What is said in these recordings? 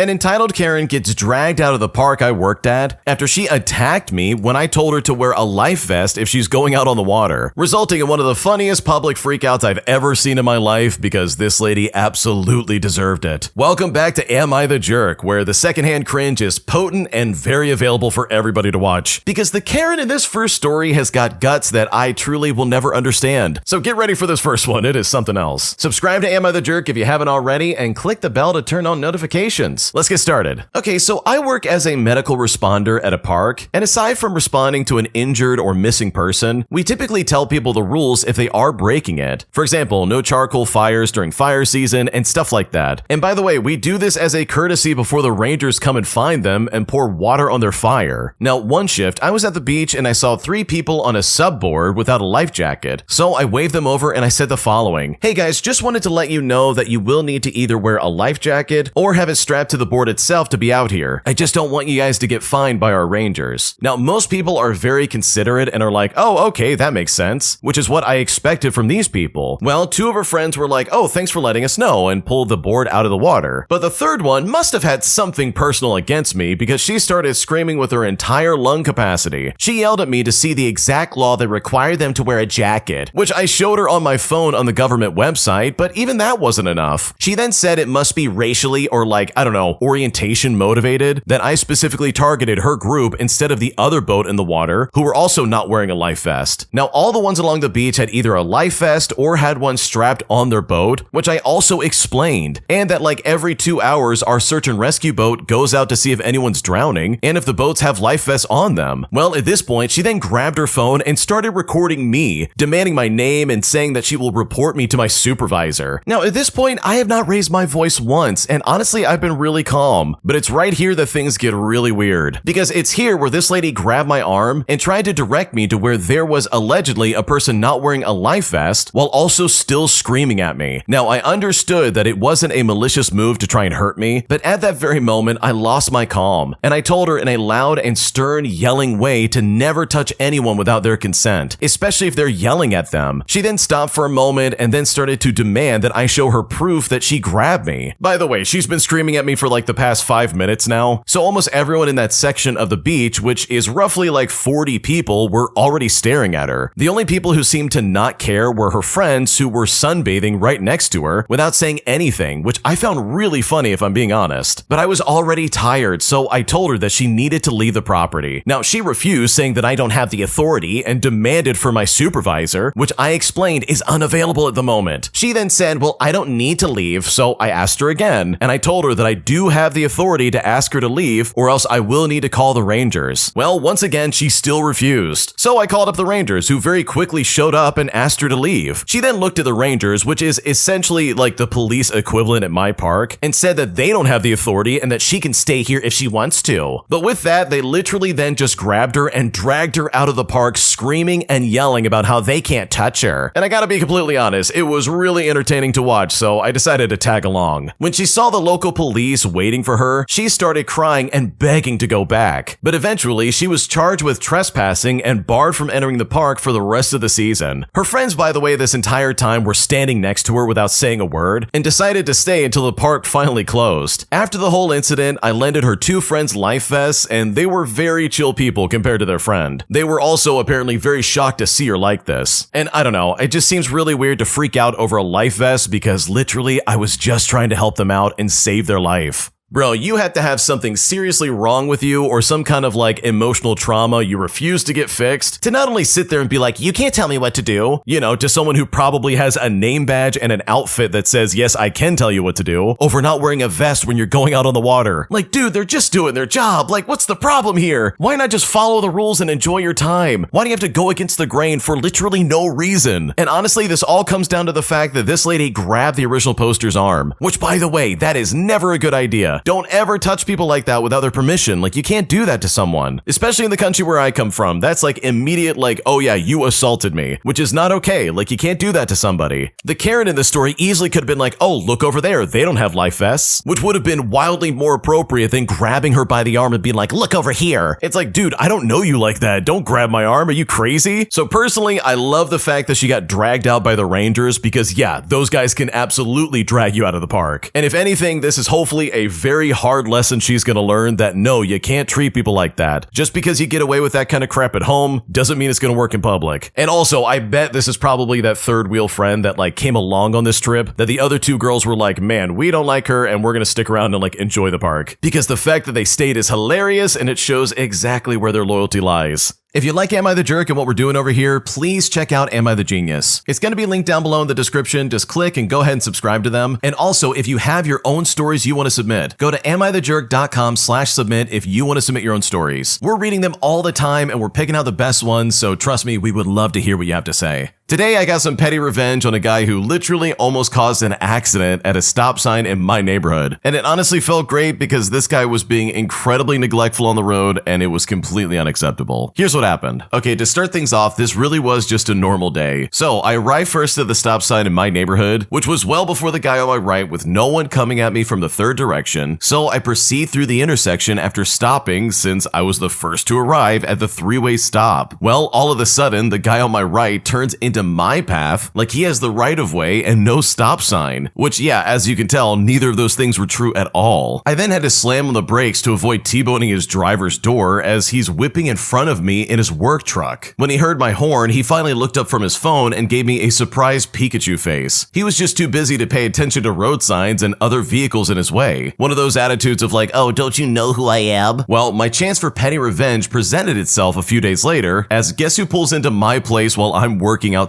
An entitled Karen gets dragged out of the park I worked at after she attacked me when I told her to wear a life vest if she's going out on the water, resulting in one of the funniest public freakouts I've ever seen in my life because this lady absolutely deserved it. Welcome back to Am I the Jerk, where the secondhand cringe is potent and very available for everybody to watch, because the Karen in this first story has got guts that I truly will never understand. So get ready for this first one, it is something else. Subscribe to Am I the Jerk if you haven't already, and click the bell to turn on notifications. Let's get started. Okay, so I work as a medical responder at a park, and aside from responding to an injured or missing person, we typically tell people the rules if they are breaking it. For example, no charcoal fires during fire season and stuff like that. And by the way, we do this as a courtesy before the rangers come and find them and pour water on their fire. Now, one shift, I was at the beach and I saw 3 people on a subboard without a life jacket. So I waved them over and I said the following: "Hey guys, just wanted to let you know that you will need to either wear a life jacket or have it strapped to the board itself to be out here. I just don't want you guys to get fined by our rangers." Now, most people are very considerate and are like, "Oh, okay, that makes sense," which is what I expected from these people. Well, 2 of her friends were like, "Oh, thanks for letting us know," and pulled the board out of the water. But the third one must have had something personal against me because she started screaming with her entire lung capacity. She yelled at me to see the exact law that required them to wear a jacket, which I showed her on my phone on the government website, but even that wasn't enough. She then said it must be racially or orientation motivated, that I specifically targeted her group instead of the other boat in the water who were also not wearing a life vest. Now, all the ones along the beach had either a life vest or had one strapped on their boat, which I also explained, and that every 2 hours our search and rescue boat goes out to see if anyone's drowning and if the boats have life vests on them. Well, at this point, she then grabbed her phone and started recording me, demanding my name and saying that she will report me to my supervisor. Now, at this point, I have not raised my voice once, and honestly, I've been really calm, but it's right here that things get really weird, because it's here where this lady grabbed my arm and tried to direct me to where there was allegedly a person not wearing a life vest while also still screaming at me. Now, I understood that it wasn't a malicious move to try and hurt me, but at that very moment, I lost my calm, and I told her in a loud and stern yelling way to never touch anyone without their consent, especially if they're yelling at them. She then stopped for a moment and then started to demand that I show her proof that she grabbed me. By the way, she's been screaming at me for the past 5 minutes now, so almost everyone in that section of the beach, which is roughly 40 people, were already staring at her. The only people who seemed to not care were her friends who were sunbathing right next to her without saying anything, which I found really funny if I'm being honest. But I was already tired, so I told her that she needed to leave the property. Now, she refused, saying that I don't have the authority, and demanded for my supervisor, which I explained is unavailable at the moment. She then said, "Well, I don't need to leave," so I asked her again, and I told her that I do have the authority to ask her to leave, or else I will need to call the rangers. Well, once again, she still refused. So I called up the rangers, who very quickly showed up and asked her to leave. She then looked at the rangers, which is essentially the police equivalent at my park, and said that they don't have the authority and that she can stay here if she wants to. But with that, they literally then just grabbed her and dragged her out of the park, screaming and yelling about how they can't touch her. And I gotta be completely honest, it was really entertaining to watch, so I decided to tag along. When she saw the local police waiting for her, she started crying and begging to go back. But eventually, she was charged with trespassing and barred from entering the park for the rest of the season. Her friends, by the way, this entire time were standing next to her without saying a word, and decided to stay until the park finally closed. After the whole incident, I lended her 2 friends life vests, and they were very chill people compared to their friend. They were also apparently very shocked to see her like this. And I don't know, it just seems really weird to freak out over a life vest because literally I was just trying to help them out and save their life. Bro, you had to have something seriously wrong with you or some kind of emotional trauma you refuse to get fixed to not only sit there and be like, "You can't tell me what to do," to someone who probably has a name badge and an outfit that says, "Yes, I can tell you what to do," over not wearing a vest when you're going out on the water. Dude, they're just doing their job. What's the problem here? Why not just follow the rules and enjoy your time? Why do you have to go against the grain for literally no reason? And honestly, this all comes down to the fact that this lady grabbed the original poster's arm, which, by the way, that is never a good idea. Don't ever touch people like that without their permission. You can't do that to someone. Especially in the country where I come from. That's immediate "Oh yeah, you assaulted me," which is not okay. You can't do that to somebody. The Karen in this story easily could have been "Oh, look over there, they don't have life vests," which would have been wildly more appropriate than grabbing her by the arm and being "Look over here." It's dude, I don't know you like that. Don't grab my arm. Are you crazy? So personally, I love the fact that she got dragged out by the rangers because yeah, those guys can absolutely drag you out of the park. And if anything, this is hopefully a very hard lesson she's gonna learn that no, you can't treat people like that. Just because you get away with that kind of crap at home doesn't mean it's gonna work in public. And also, I bet this is probably that third wheel friend that like came along on this trip that the other two girls were like, man, we don't like her and we're gonna stick around and like enjoy the park. Because the fact that they stayed is hilarious and it shows exactly where their loyalty lies. If you like Am I the Jerk and what we're doing over here, please check out Am I the Genius. It's going to be linked down below in the description. Just click and go ahead and subscribe to them. And also, if you have your own stories you want to submit, go to AmITheJerk.com/submit if you want to submit your own stories. We're reading them all the time and we're picking out the best ones, so trust me, we would love to hear what you have to say. Today, I got some petty revenge on a guy who literally almost caused an accident at a stop sign in my neighborhood. And it honestly felt great because this guy was being incredibly neglectful on the road and it was completely unacceptable. Here's what happened. Okay, to start things off, this really was just a normal day. So I arrived first at the stop sign in my neighborhood, which was well before the guy on my right with no one coming at me from the third direction. So I proceed through the intersection after stopping since I was the first to arrive at the three-way stop. Well, all of a sudden, the guy on my right turns into my path like he has the right of way and no stop sign, which yeah, as you can tell, neither of those things were true at all. I then had to slam on the brakes to avoid T-boning his driver's door as he's whipping in front of me in his work truck. When he heard my horn, he finally looked up from his phone and gave me a surprised Pikachu face. He was just too busy to pay attention to road signs and other vehicles in his way. One of those attitudes of like, oh, don't you know who I am? Well, my chance for petty revenge presented itself a few days later as guess who pulls into my place while I'm working outside?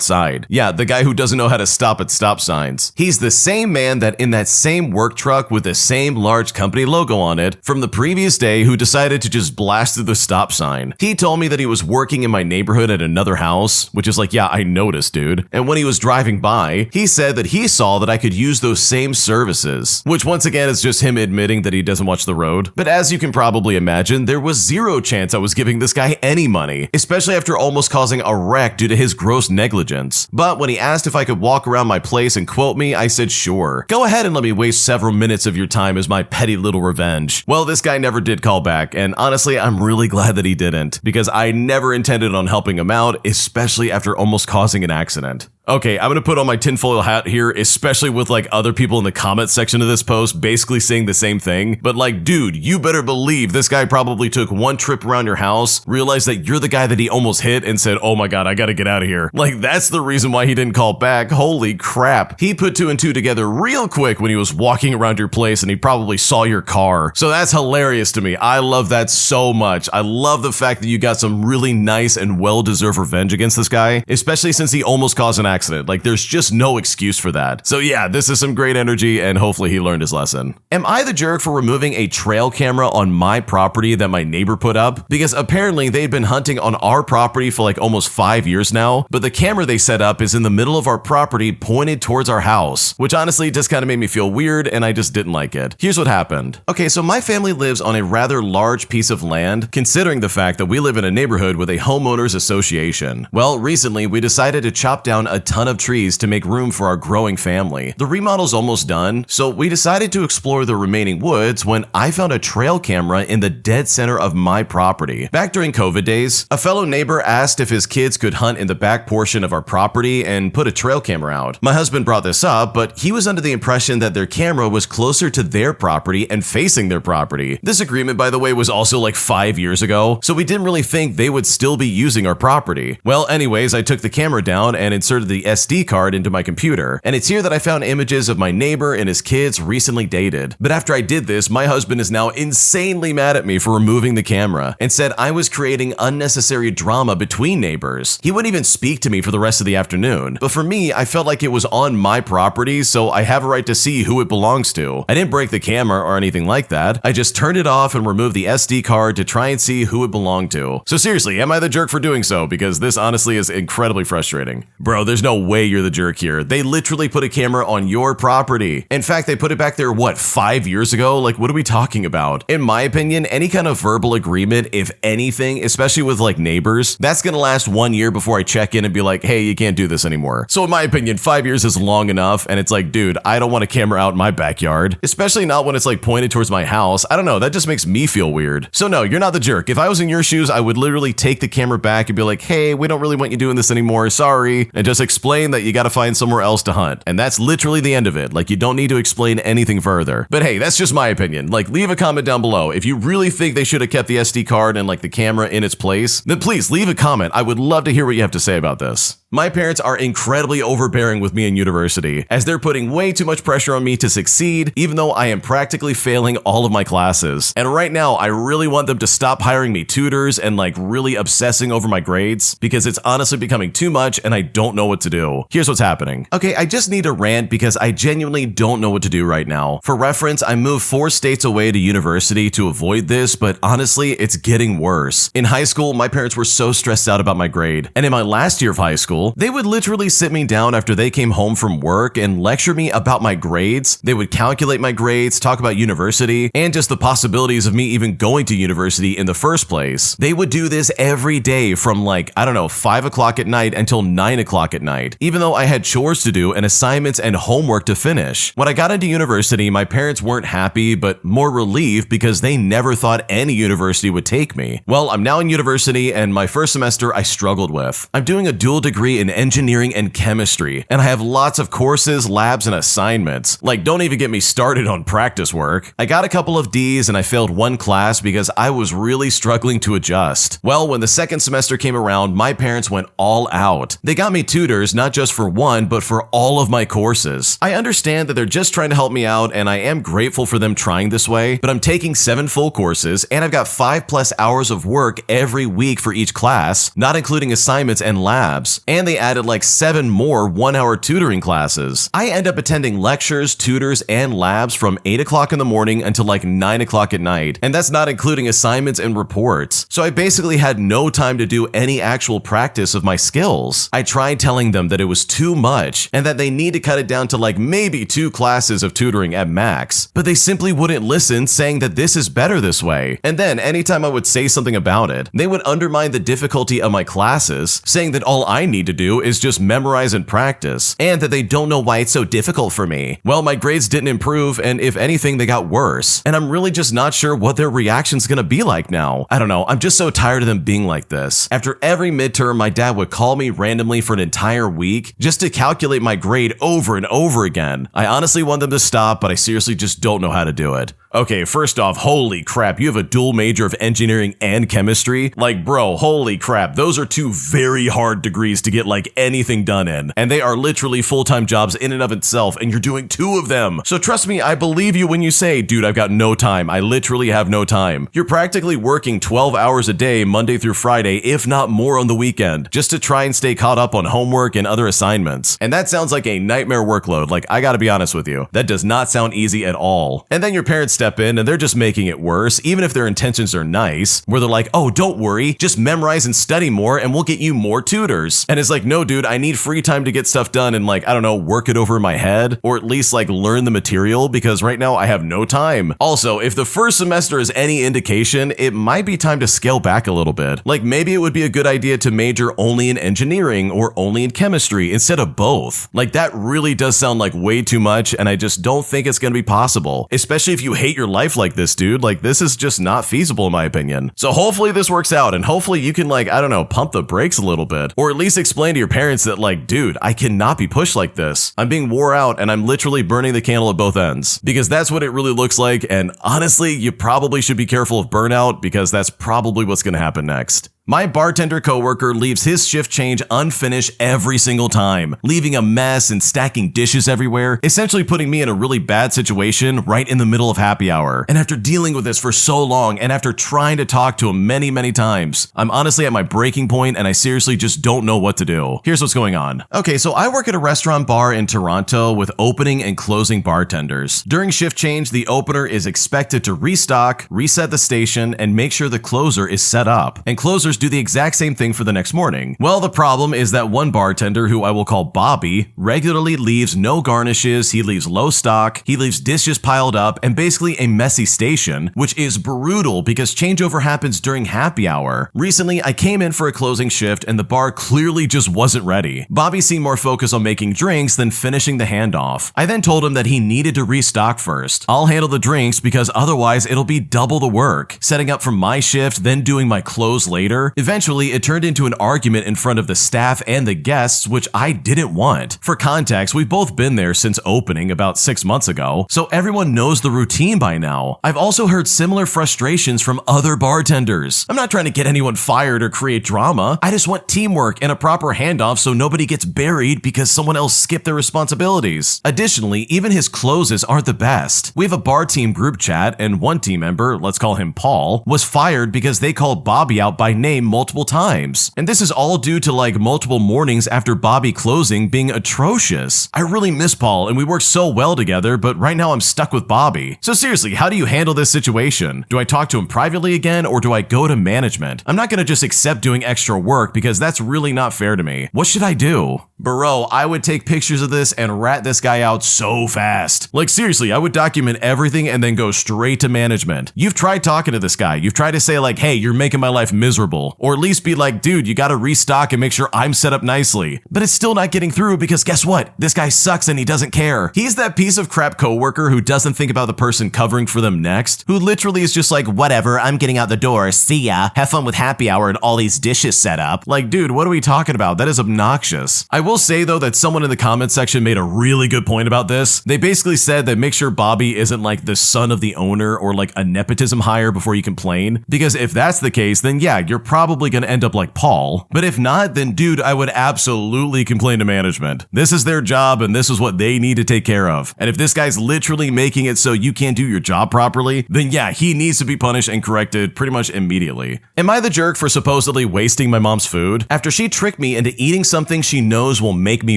Yeah, the guy who doesn't know how to stop at stop signs. He's the same man that in that same work truck with the same large company logo on it from the previous day who decided to just blast through the stop sign. He told me that he was working in my neighborhood at another house, which is like, yeah, I noticed, dude. And when he was driving by, he said that he saw that I could use those same services, which once again is just him admitting that he doesn't watch the road. But as you can probably imagine, there was zero chance I was giving this guy any money, especially after almost causing a wreck due to his gross negligence. But when he asked if I could walk around my place and quote me, I said sure. Go ahead and let me waste several minutes of your time as my petty little revenge. Well, this guy never did call back, and honestly, I'm really glad that he didn't, because I never intended on helping him out, especially after almost causing an accident. Okay, I'm gonna put on my tinfoil hat here, especially with like other people in the comment section of this post basically saying the same thing. But like, dude, you better believe this guy probably took one trip around your house, realized that you're the guy that he almost hit and said, oh my god, I gotta get out of here. Like, that's the reason why he didn't call back. Holy crap. He put two and two together real quick when he was walking around your place and he probably saw your car. So that's hilarious to me. I love that so much. I love the fact that you got some really nice and well-deserved revenge against this guy, especially since he almost caused an accident. Like, there's just no excuse for that. So yeah, this is some great energy and hopefully he learned his lesson. Am I the jerk for removing a trail camera on my property that my neighbor put up? Because apparently they'd been hunting on our property for like almost 5 years now, but the camera they set up is in the middle of our property pointed towards our house, which honestly just kind of made me feel weird and I just didn't like it. Here's what happened. Okay, so my family lives on a rather large piece of land, considering the fact that we live in a neighborhood with a homeowners association. Well, recently we decided to chop down a ton of trees to make room for our growing family. The remodel's almost done, so we decided to explore the remaining woods when I found a trail camera in the dead center of my property. Back during COVID days, a fellow neighbor asked if his kids could hunt in the back portion of our property and put a trail camera out. My husband brought this up, but he was under the impression that their camera was closer to their property and facing their property. This agreement, by the way, was also like 5 years ago, so we didn't really think they would still be using our property. Well, anyways, I took the camera down and inserted the SD card into my computer, and it's here that I found images of my neighbor and his kids recently dated. But after I did this, my husband is now insanely mad at me for removing the camera and said I was creating unnecessary drama between neighbors. He wouldn't even speak to me for the rest of the afternoon. But for me, I felt like it was on my property, so I have a right to see who it belongs to. I didn't break the camera or anything like that. I just turned it off and removed the SD card to try and see who it belonged to. So seriously, am I the jerk for doing so? Because this honestly is incredibly frustrating. Bro, there's no way you're the jerk here. They literally put a camera on your property. In fact, they put it back there, what, 5 years ago? Like, what are we talking about? In my opinion, any kind of verbal agreement, if anything, especially with like neighbors, that's gonna last 1 year before I check in and be like, hey, you can't do this anymore. So in my opinion, 5 years is long enough, and it's like, dude, I don't want a camera out in my backyard, especially not when it's like pointed towards my house. I don't know, that just makes me feel weird. So no, you're not the jerk. If I was in your shoes, I would literally take the camera back and be like, hey, we don't really want you doing this anymore, sorry, and just explain that you gotta find somewhere else to hunt. And that's literally the end of it. Like, you don't need to explain anything further. But hey, that's just my opinion. Like, leave a comment down below. If you really think they should have kept the SD card and like the camera in its place, then please leave a comment. I would love to hear what you have to say about this. My parents are incredibly overbearing with me in university, as they're putting way too much pressure on me to succeed, even though I am practically failing all of my classes. And right now, I really want them to stop hiring me tutors and like really obsessing over my grades, because it's honestly becoming too much and I don't know what to do. Here's what's happening. Okay, I just need to rant because I genuinely don't know what to do right now. For reference, I moved 4 states away to university to avoid this, but honestly, it's getting worse. In high school, my parents were so stressed out about my grade, and in my last year of high school, they would literally sit me down after they came home from work and lecture me about my grades. They would calculate my grades, talk about university, and just the possibilities of me even going to university in the first place. They would do this every day from like, I don't know, 5 o'clock at night until 9 o'clock at night, even though I had chores to do and assignments and homework to finish. When I got into university, my parents weren't happy, but more relieved because they never thought any university would take me. Well, I'm now in university, and my first semester I struggled with. I'm doing a dual degree in engineering and chemistry, and I have lots of courses, labs, and assignments. Like, don't even get me started on practice work. I got a couple of D's and I failed one class because I was really struggling to adjust. Well, when the second semester came around, my parents went all out. They got me tutors, not just for one, but for all of my courses. I understand that they're just trying to help me out, and I am grateful for them trying this way, but I'm taking 7 full courses, and I've got 5+ hours of work every week for each class, not including assignments and labs. And they added like 7 more 1-hour tutoring classes. I end up attending lectures, tutors, and labs from 8 o'clock in the morning until like 9 o'clock at night. And that's not including assignments and reports. So I basically had no time to do any actual practice of my skills. I tried telling them that it was too much and that they need to cut it down to like maybe 2 classes of tutoring at max. But they simply wouldn't listen, saying that this is better this way. And then anytime I would say something about it, they would undermine the difficulty of my classes, saying that all I need to do is just memorize and practice, and that they don't know why it's so difficult for me. Well, my grades didn't improve, and if anything, they got worse. And I'm really just not sure what their reaction's gonna be like now. I don't know, I'm just so tired of them being like this. After every midterm, my dad would call me randomly for an entire week just to calculate my grade over and over again. I honestly want them to stop, but I seriously just don't know how to do it. Okay, first off, holy crap, you have a dual major of engineering and chemistry? Like, bro, holy crap, those are 2 very hard degrees to get like anything done in. And they are literally full-time jobs in and of itself, and you're doing 2 of them. So trust me, I believe you when you say, dude, I've got no time. I literally have no time. You're practically working 12 hours a day, Monday through Friday, if not more on the weekend, just to try and stay caught up on homework and other assignments. And that sounds like a nightmare workload. Like, I gotta be honest with you, that does not sound easy at all. And then your parents step in and they're just making it worse, even if their intentions are nice, where they're like, oh, don't worry, just memorize and study more and we'll get you more tutors. And it's like, no, dude, I need free time to get stuff done and like, I don't know, work it over in my head, or at least like learn the material, because right now I have no time. Also, if the first semester is any indication, it might be time to scale back a little bit. Like, maybe it would be a good idea to major only in engineering or only in chemistry instead of both. Like, that really does sound like way too much, and I just don't think it's gonna be possible, especially if you hate your life like this, dude. Like, this is just not feasible in my opinion. So hopefully this works out, and hopefully you can like, I don't know, pump the brakes a little bit, or at least explain to your parents that like, dude, I cannot be pushed like this. I'm being wore out and I'm literally burning the candle at both ends, because that's what it really looks like. And honestly, you probably should be careful of burnout, because that's probably what's going to happen next. My bartender coworker leaves his shift change unfinished every single time, leaving a mess and stacking dishes everywhere, essentially putting me in a really bad situation right in the middle of happy hour. And after dealing with this for so long, and after trying to talk to him many, many times, I'm honestly at my breaking point, and I seriously just don't know what to do. Here's what's going on. Okay, so I work at a restaurant bar in Toronto with opening and closing bartenders. During shift change, the opener is expected to restock, reset the station, and make sure the closer is set up. And closers do the exact same thing for the next morning. Well, the problem is that one bartender, who I will call Bobby, regularly leaves no garnishes, he leaves low stock, he leaves dishes piled up, and basically a messy station, which is brutal because changeover happens during happy hour. Recently, I came in for a closing shift and the bar clearly just wasn't ready. Bobby seemed more focused on making drinks than finishing the handoff. I then told him that he needed to restock first. I'll handle the drinks because otherwise it'll be double the work. Setting up for my shift, then doing my close later. whatever. Eventually, it turned into an argument in front of the staff and the guests, which I didn't want. For context, we've both been there since opening about 6 months ago, so everyone knows the routine by now. I've also heard similar frustrations from other bartenders. I'm not trying to get anyone fired or create drama. I just want teamwork and a proper handoff so nobody gets buried because someone else skipped their responsibilities. Additionally, even his closes aren't the best. We have a bar team group chat, and one team member, let's call him Paul, was fired because they called Bobby out by name multiple times. And this is all due to like multiple mornings after Bobby closing being atrocious. I really miss Paul and we work so well together, but right now I'm stuck with Bobby. So seriously, how do you handle this situation? Do I talk to him privately again or do I go to management? I'm not gonna just accept doing extra work because that's really not fair to me. What should I do? Bro, I would take pictures of this and rat this guy out so fast. Like seriously, I would document everything and then go straight to management. You've tried talking to this guy. You've tried to say like, hey, you're making my life miserable. Or at least be like, dude, you gotta restock and make sure I'm set up nicely. But it's still not getting through because guess what? This guy sucks and he doesn't care. He's that piece of crap coworker who doesn't think about the person covering for them next, who literally is just like, whatever, I'm getting out the door, see ya, have fun with happy hour and all these dishes set up. Like, dude, what are we talking about? That is obnoxious. I will say though that someone in the comment section made a really good point about this. They basically said that make sure Bobby isn't like the son of the owner or like a nepotism hire before you complain, because if that's the case, then yeah, you're probably gonna end up like Paul. But if not, then dude, I would absolutely complain to management. This is their job and this is what they need to take care of. And if this guy's literally making it so you can't do your job properly, then yeah, he needs to be punished and corrected pretty much immediately. Am I the jerk for supposedly wasting my mom's food after she tricked me into eating something she knows will make me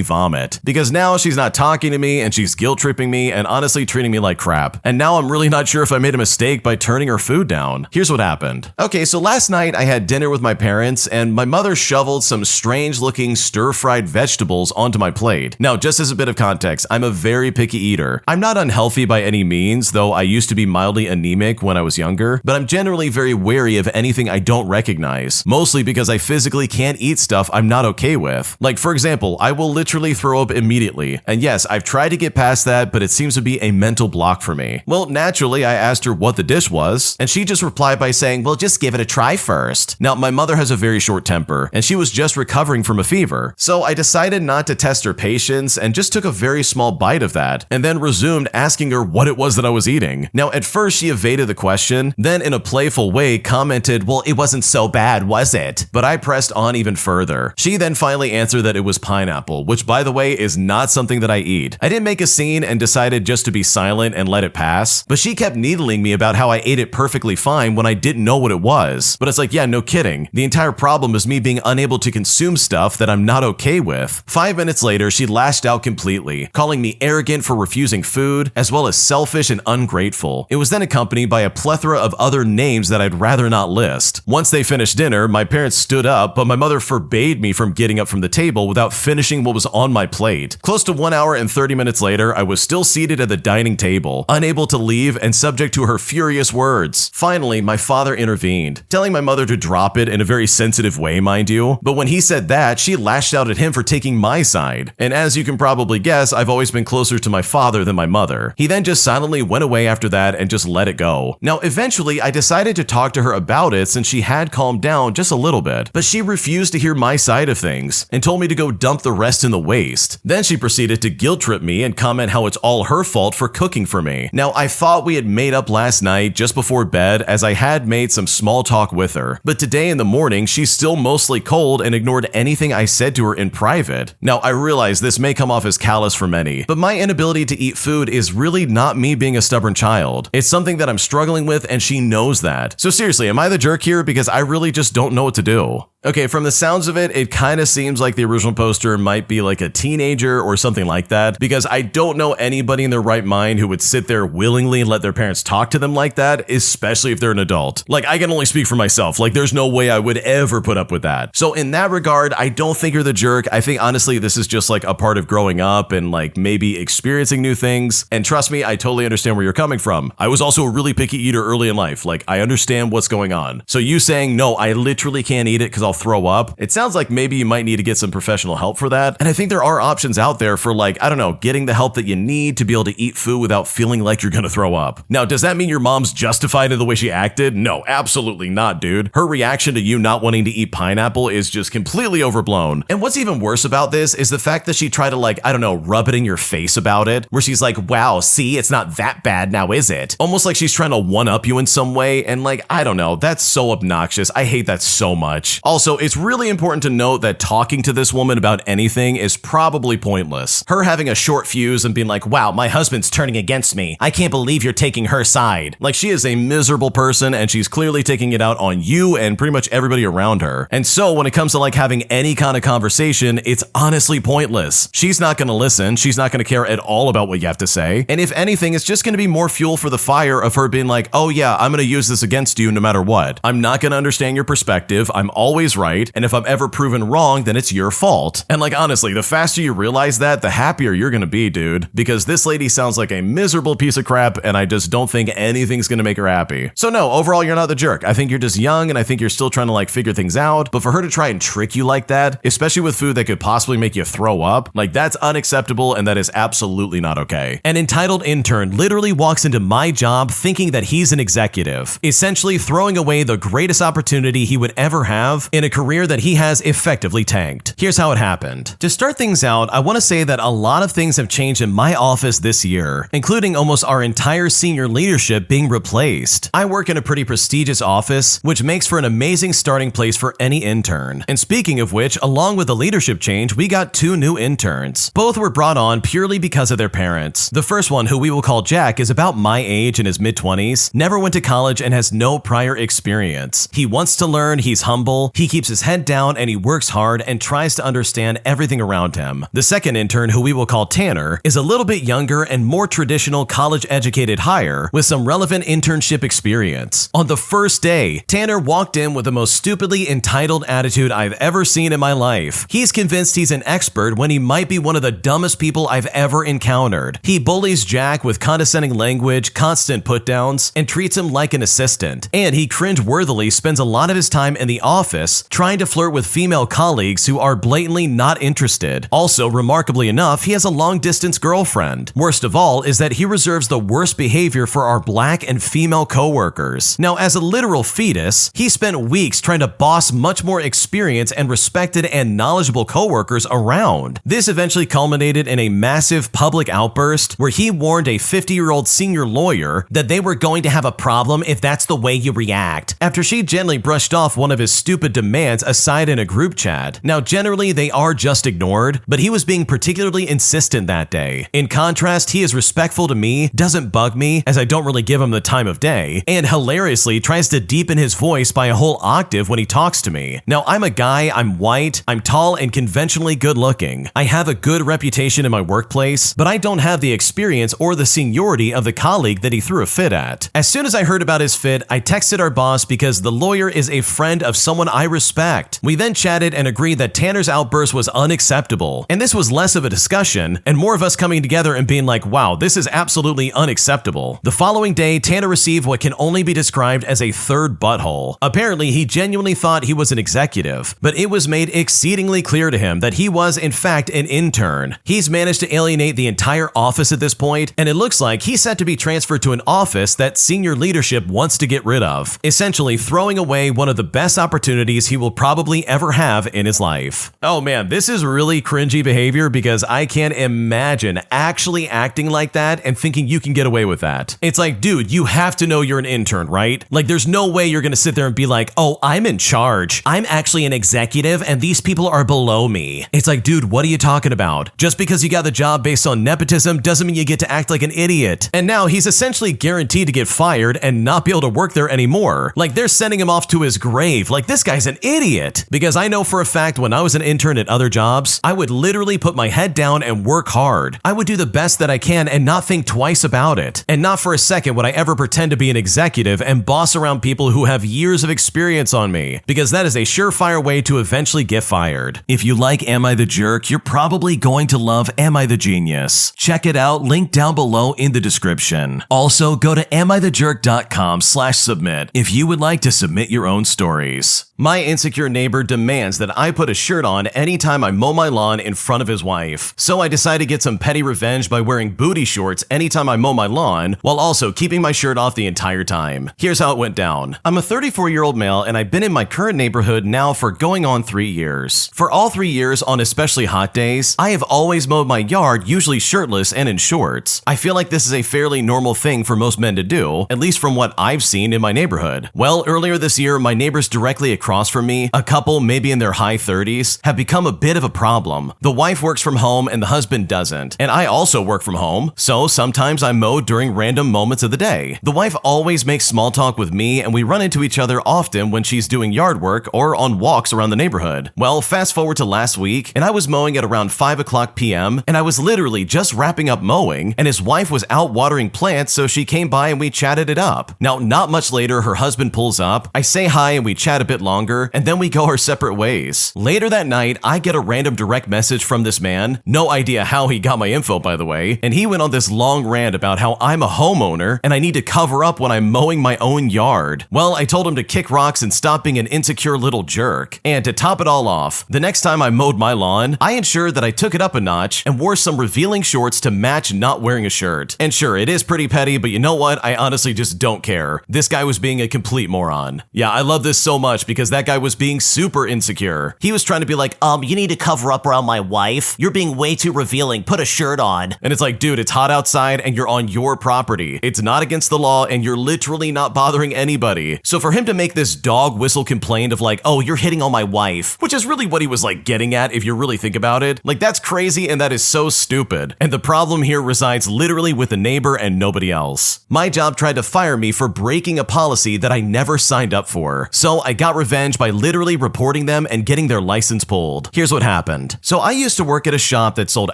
vomit? Because now she's not talking to me and she's guilt tripping me and honestly treating me like crap. And now I'm really not sure if I made a mistake by turning her food down. Here's what happened. Okay, so last night I had dinner with my parents and my mother shoveled some strange looking stir-fried vegetables onto my plate. Now, just as a bit of context, I'm a very picky eater. I'm not unhealthy by any means, though I used to be mildly anemic when I was younger, but I'm generally very wary of anything I don't recognize, mostly because I physically can't eat stuff I'm not okay with. Like, for example, I will literally throw up immediately. And yes, I've tried to get past that, but it seems to be a mental block for me. Well, naturally, I asked her what the dish was, and she just replied by saying, well, just give it a try first. Now, my mother has a very short temper, and she was just recovering from a fever. So I decided not to test her patience and just took a very small bite of that, and then resumed asking her what it was that I was eating. Now, at first, she evaded the question, then in a playful way commented, well, it wasn't so bad, was it? But I pressed on even further. She then finally answered that it was pineapple, which by the way is not something that I eat. I didn't make a scene and decided just to be silent and let it pass, but she kept needling me about how I ate it perfectly fine when I didn't know what it was. But it's like, yeah, no kidding. The entire problem is me being unable to consume stuff that I'm not okay with. 5 minutes later, she lashed out completely, calling me arrogant for refusing food, as well as selfish and ungrateful. It was then accompanied by a plethora of other names that I'd rather not list. Once they finished dinner, my parents stood up, but my mother forbade me from getting up from the table without finishing what was on my plate. Close to 1 hour and 30 minutes later, I was still seated at the dining table, unable to leave and subject to her furious words. Finally, my father intervened, telling my mother to drop it in a very sensitive way, mind you. But when he said that, she lashed out at him for taking my side. And as you can probably guess, I've always been closer to my father than my mother. He then just silently went away after that and just let it go. Now, eventually, I decided to talk to her about it since she had calmed down just a little bit, but she refused to hear my side of things and told me to go dump the rest in the waste. Then she proceeded to guilt trip me and comment how it's all her fault for cooking for me. Now, I thought we had made up last night just before bed as I had made some small talk with her, but today in the morning, she's still mostly cold and ignored anything I said to her in private. Now, I realize this may come off as callous for many, but my inability to eat food is really not me being a stubborn child. It's something that I'm struggling with and she knows that. So seriously, am I the jerk here? Because I really just don't know what to do. Okay, from the sounds of it, it kind of seems like the original poster might be like a teenager or something like that, because I don't know anybody in their right mind who would sit there willingly and let their parents talk to them like that, especially if they're an adult. Like, I can only speak for myself. Like, there's no way I would ever put up with that. So in that regard, I don't think you're the jerk. I think honestly, this is just like a part of growing up and like maybe experiencing new things. And trust me, I totally understand where you're coming from. I was also a really picky eater early in life. Like, I understand what's going on. So you saying, no, I literally can't eat it because I'll yourself throw up, it sounds like maybe you might need to get some professional help for that. And I think there are options out there for like, I don't know, getting the help that you need to be able to eat food without feeling like you're gonna throw up. Now, does that mean your mom's justified in the way she acted? No, absolutely not, dude. Her reaction to you not wanting to eat pineapple is just completely overblown. And what's even worse about this is the fact that she tried to like, I don't know, rub it in your face about it, where she's like, wow, see, it's not that bad now, is it? Almost like she's trying to one-up you in some way, and like, I don't know, that's so obnoxious. I hate that so much. Also, it's really important to note that talking to this woman about anything is probably pointless. Her having a short fuse and being like, wow, my husband's turning against me. I can't believe you're taking her side. Like, she is a miserable person, and she's clearly taking it out on you and pretty much everybody around her. And so when it comes to like having any kind of conversation, it's honestly pointless. She's not gonna listen. She's not gonna care at all about what you have to say. And if anything, it's just gonna be more fuel for the fire of her being like, oh yeah, I'm gonna use this against you no matter what. I'm not gonna understand your perspective. I'm always right. And if I'm ever proven wrong, then it's your fault. And like, honestly, the faster you realize that, the happier you're gonna be, dude. Because this lady sounds like a miserable piece of crap, and I just don't think anything's gonna make her happy. So no, overall, you're not the jerk. I think you're just young, and I think you're still trying to like figure things out. But for her to try and trick you like that, especially with food that could possibly make you throw up, like that's unacceptable, and that is absolutely not okay. An entitled intern literally walks into my job thinking that he's an executive, essentially throwing away the greatest opportunity he would ever have in a career that he has effectively tanked. Here's how it happened. To start things out, I want to say that a lot of things have changed in my office this year, including almost our entire senior leadership being replaced. I work in a pretty prestigious office, which makes for an amazing starting place for any intern. And speaking of which, along with the leadership change, we got 2 new interns. Both were brought on purely because of their parents. The first one, who we will call Jack, is about my age, in his mid-20s, never went to college, and has no prior experience. He wants to learn, he's humble, he keeps his head down, and he works hard and tries to understand everything around him. The second intern, who we will call Tanner, is a little bit younger and more traditional college-educated hire with some relevant internship experience. On the first day, Tanner walked in with the most stupidly entitled attitude I've ever seen in my life. He's convinced he's an expert when he might be one of the dumbest people I've ever encountered. He bullies Jack with condescending language, constant put-downs, and treats him like an assistant. And he cringe-worthily spends a lot of his time in the office trying to flirt with female colleagues who are blatantly not interested. Also, remarkably enough, he has a long-distance girlfriend. Worst of all is that he reserves the worst behavior for our black and female coworkers. Now, as a literal fetus, he spent weeks trying to boss much more experienced and respected and knowledgeable coworkers around. This eventually culminated in a massive public outburst where he warned a 50-year-old senior lawyer that they were going to have a problem if that's the way you react, after she gently brushed off one of his stupid demands aside in a group chat. Now, generally, they are just ignored, but he was being particularly insistent that day. In contrast, he is respectful to me, doesn't bug me, as I don't really give him the time of day, and hilariously tries to deepen his voice by a whole octave when he talks to me. Now, I'm a guy, I'm white, I'm tall and conventionally good looking. I have a good reputation in my workplace, but I don't have the experience or the seniority of the colleague that he threw a fit at. As soon as I heard about his fit, I texted our boss because the lawyer is a friend of someone I respect. We then chatted and agreed that Tanner's outburst was unacceptable. And this was less of a discussion and more of us coming together and being like, wow, this is absolutely unacceptable. The following day, Tanner received what can only be described as a third butthole. Apparently, he genuinely thought he was an executive, but it was made exceedingly clear to him that he was, in fact, an intern. He's managed to alienate the entire office at this point, and it looks like he's set to be transferred to an office that senior leadership wants to get rid of, essentially throwing away one of the best opportunities he will probably ever have in his life. Oh man, this is really cringy behavior because I can't imagine actually acting like that and thinking you can get away with that. It's like, dude, you have to know you're an intern, right? Like, there's no way you're gonna sit there and be like, oh, I'm in charge. I'm actually an executive and these people are below me. It's like, dude, what are you talking about? Just because you got the job based on nepotism doesn't mean you get to act like an idiot. And now he's essentially guaranteed to get fired and not be able to work there anymore. Like, they're sending him off to his grave. Like, this guy's an idiot. Because I know for a fact when I was an intern at other jobs, I would literally put my head down and work hard. I would do the best that I can and not think twice about it. And not for a second would I ever pretend to be an executive and boss around people who have years of experience on me, because that is a surefire way to eventually get fired. If you like Am I the Jerk, you're probably going to love Am I the Genius. Check it out, link down below in the description. Also, go to amithejerk.com/submit if you would like to submit your own stories. My My insecure neighbor demands that I put a shirt on anytime I mow my lawn in front of his wife. So I decide to get some petty revenge by wearing booty shorts anytime I mow my lawn, while also keeping my shirt off the entire time. Here's how it went down. I'm a 34-year-old male, and I've been in my current neighborhood now for going on 3 years. For all 3 years, on especially hot days, I have always mowed my yard, usually shirtless and in shorts. I feel like this is a fairly normal thing for most men to do, at least from what I've seen in my neighborhood. Well, earlier this year, my neighbors directly across from me, a couple maybe in their high 30s, have become a bit of a problem. The wife works from home and the husband doesn't. And I also work from home, so sometimes I mow during random moments of the day. The wife always makes small talk with me, and we run into each other often when she's doing yard work or on walks around the neighborhood. Well, fast forward to last week, and I was mowing at around 5 o'clock p.m., and I was literally just wrapping up mowing, and his wife was out watering plants, so she came by and we chatted it up. Now, not much later, her husband pulls up, I say hi and we chat a bit longer, and then we go our separate ways. Later that night, I get a random direct message from this man, no idea how he got my info by the way, and he went on this long rant about how I'm a homeowner and I need to cover up when I'm mowing my own yard. Well, I told him to kick rocks and stop being an insecure little jerk. And to top it all off, the next time I mowed my lawn, I ensured that I took it up a notch and wore some revealing shorts to match not wearing a shirt. And sure, it is pretty petty, but you know what? I honestly just don't care. This guy was being a complete moron. Yeah, I love this so much because that guy was being super insecure. He was trying to be like, you need to cover up around my wife. You're being way too revealing. Put a shirt on. And it's like, dude, it's hot outside and you're on your property. It's not against the law and you're literally not bothering anybody. So for him to make this dog whistle complaint of like, oh, you're hitting on my wife, which is really what he was like getting at if you really think about it, like that's crazy and that is so stupid. And the problem here resides literally with the neighbor and nobody else. My job tried to fire me for breaking a policy that I never signed up for. So I got revenge by literally reporting them and getting their license pulled. Here's what happened. So I used to work at a shop that sold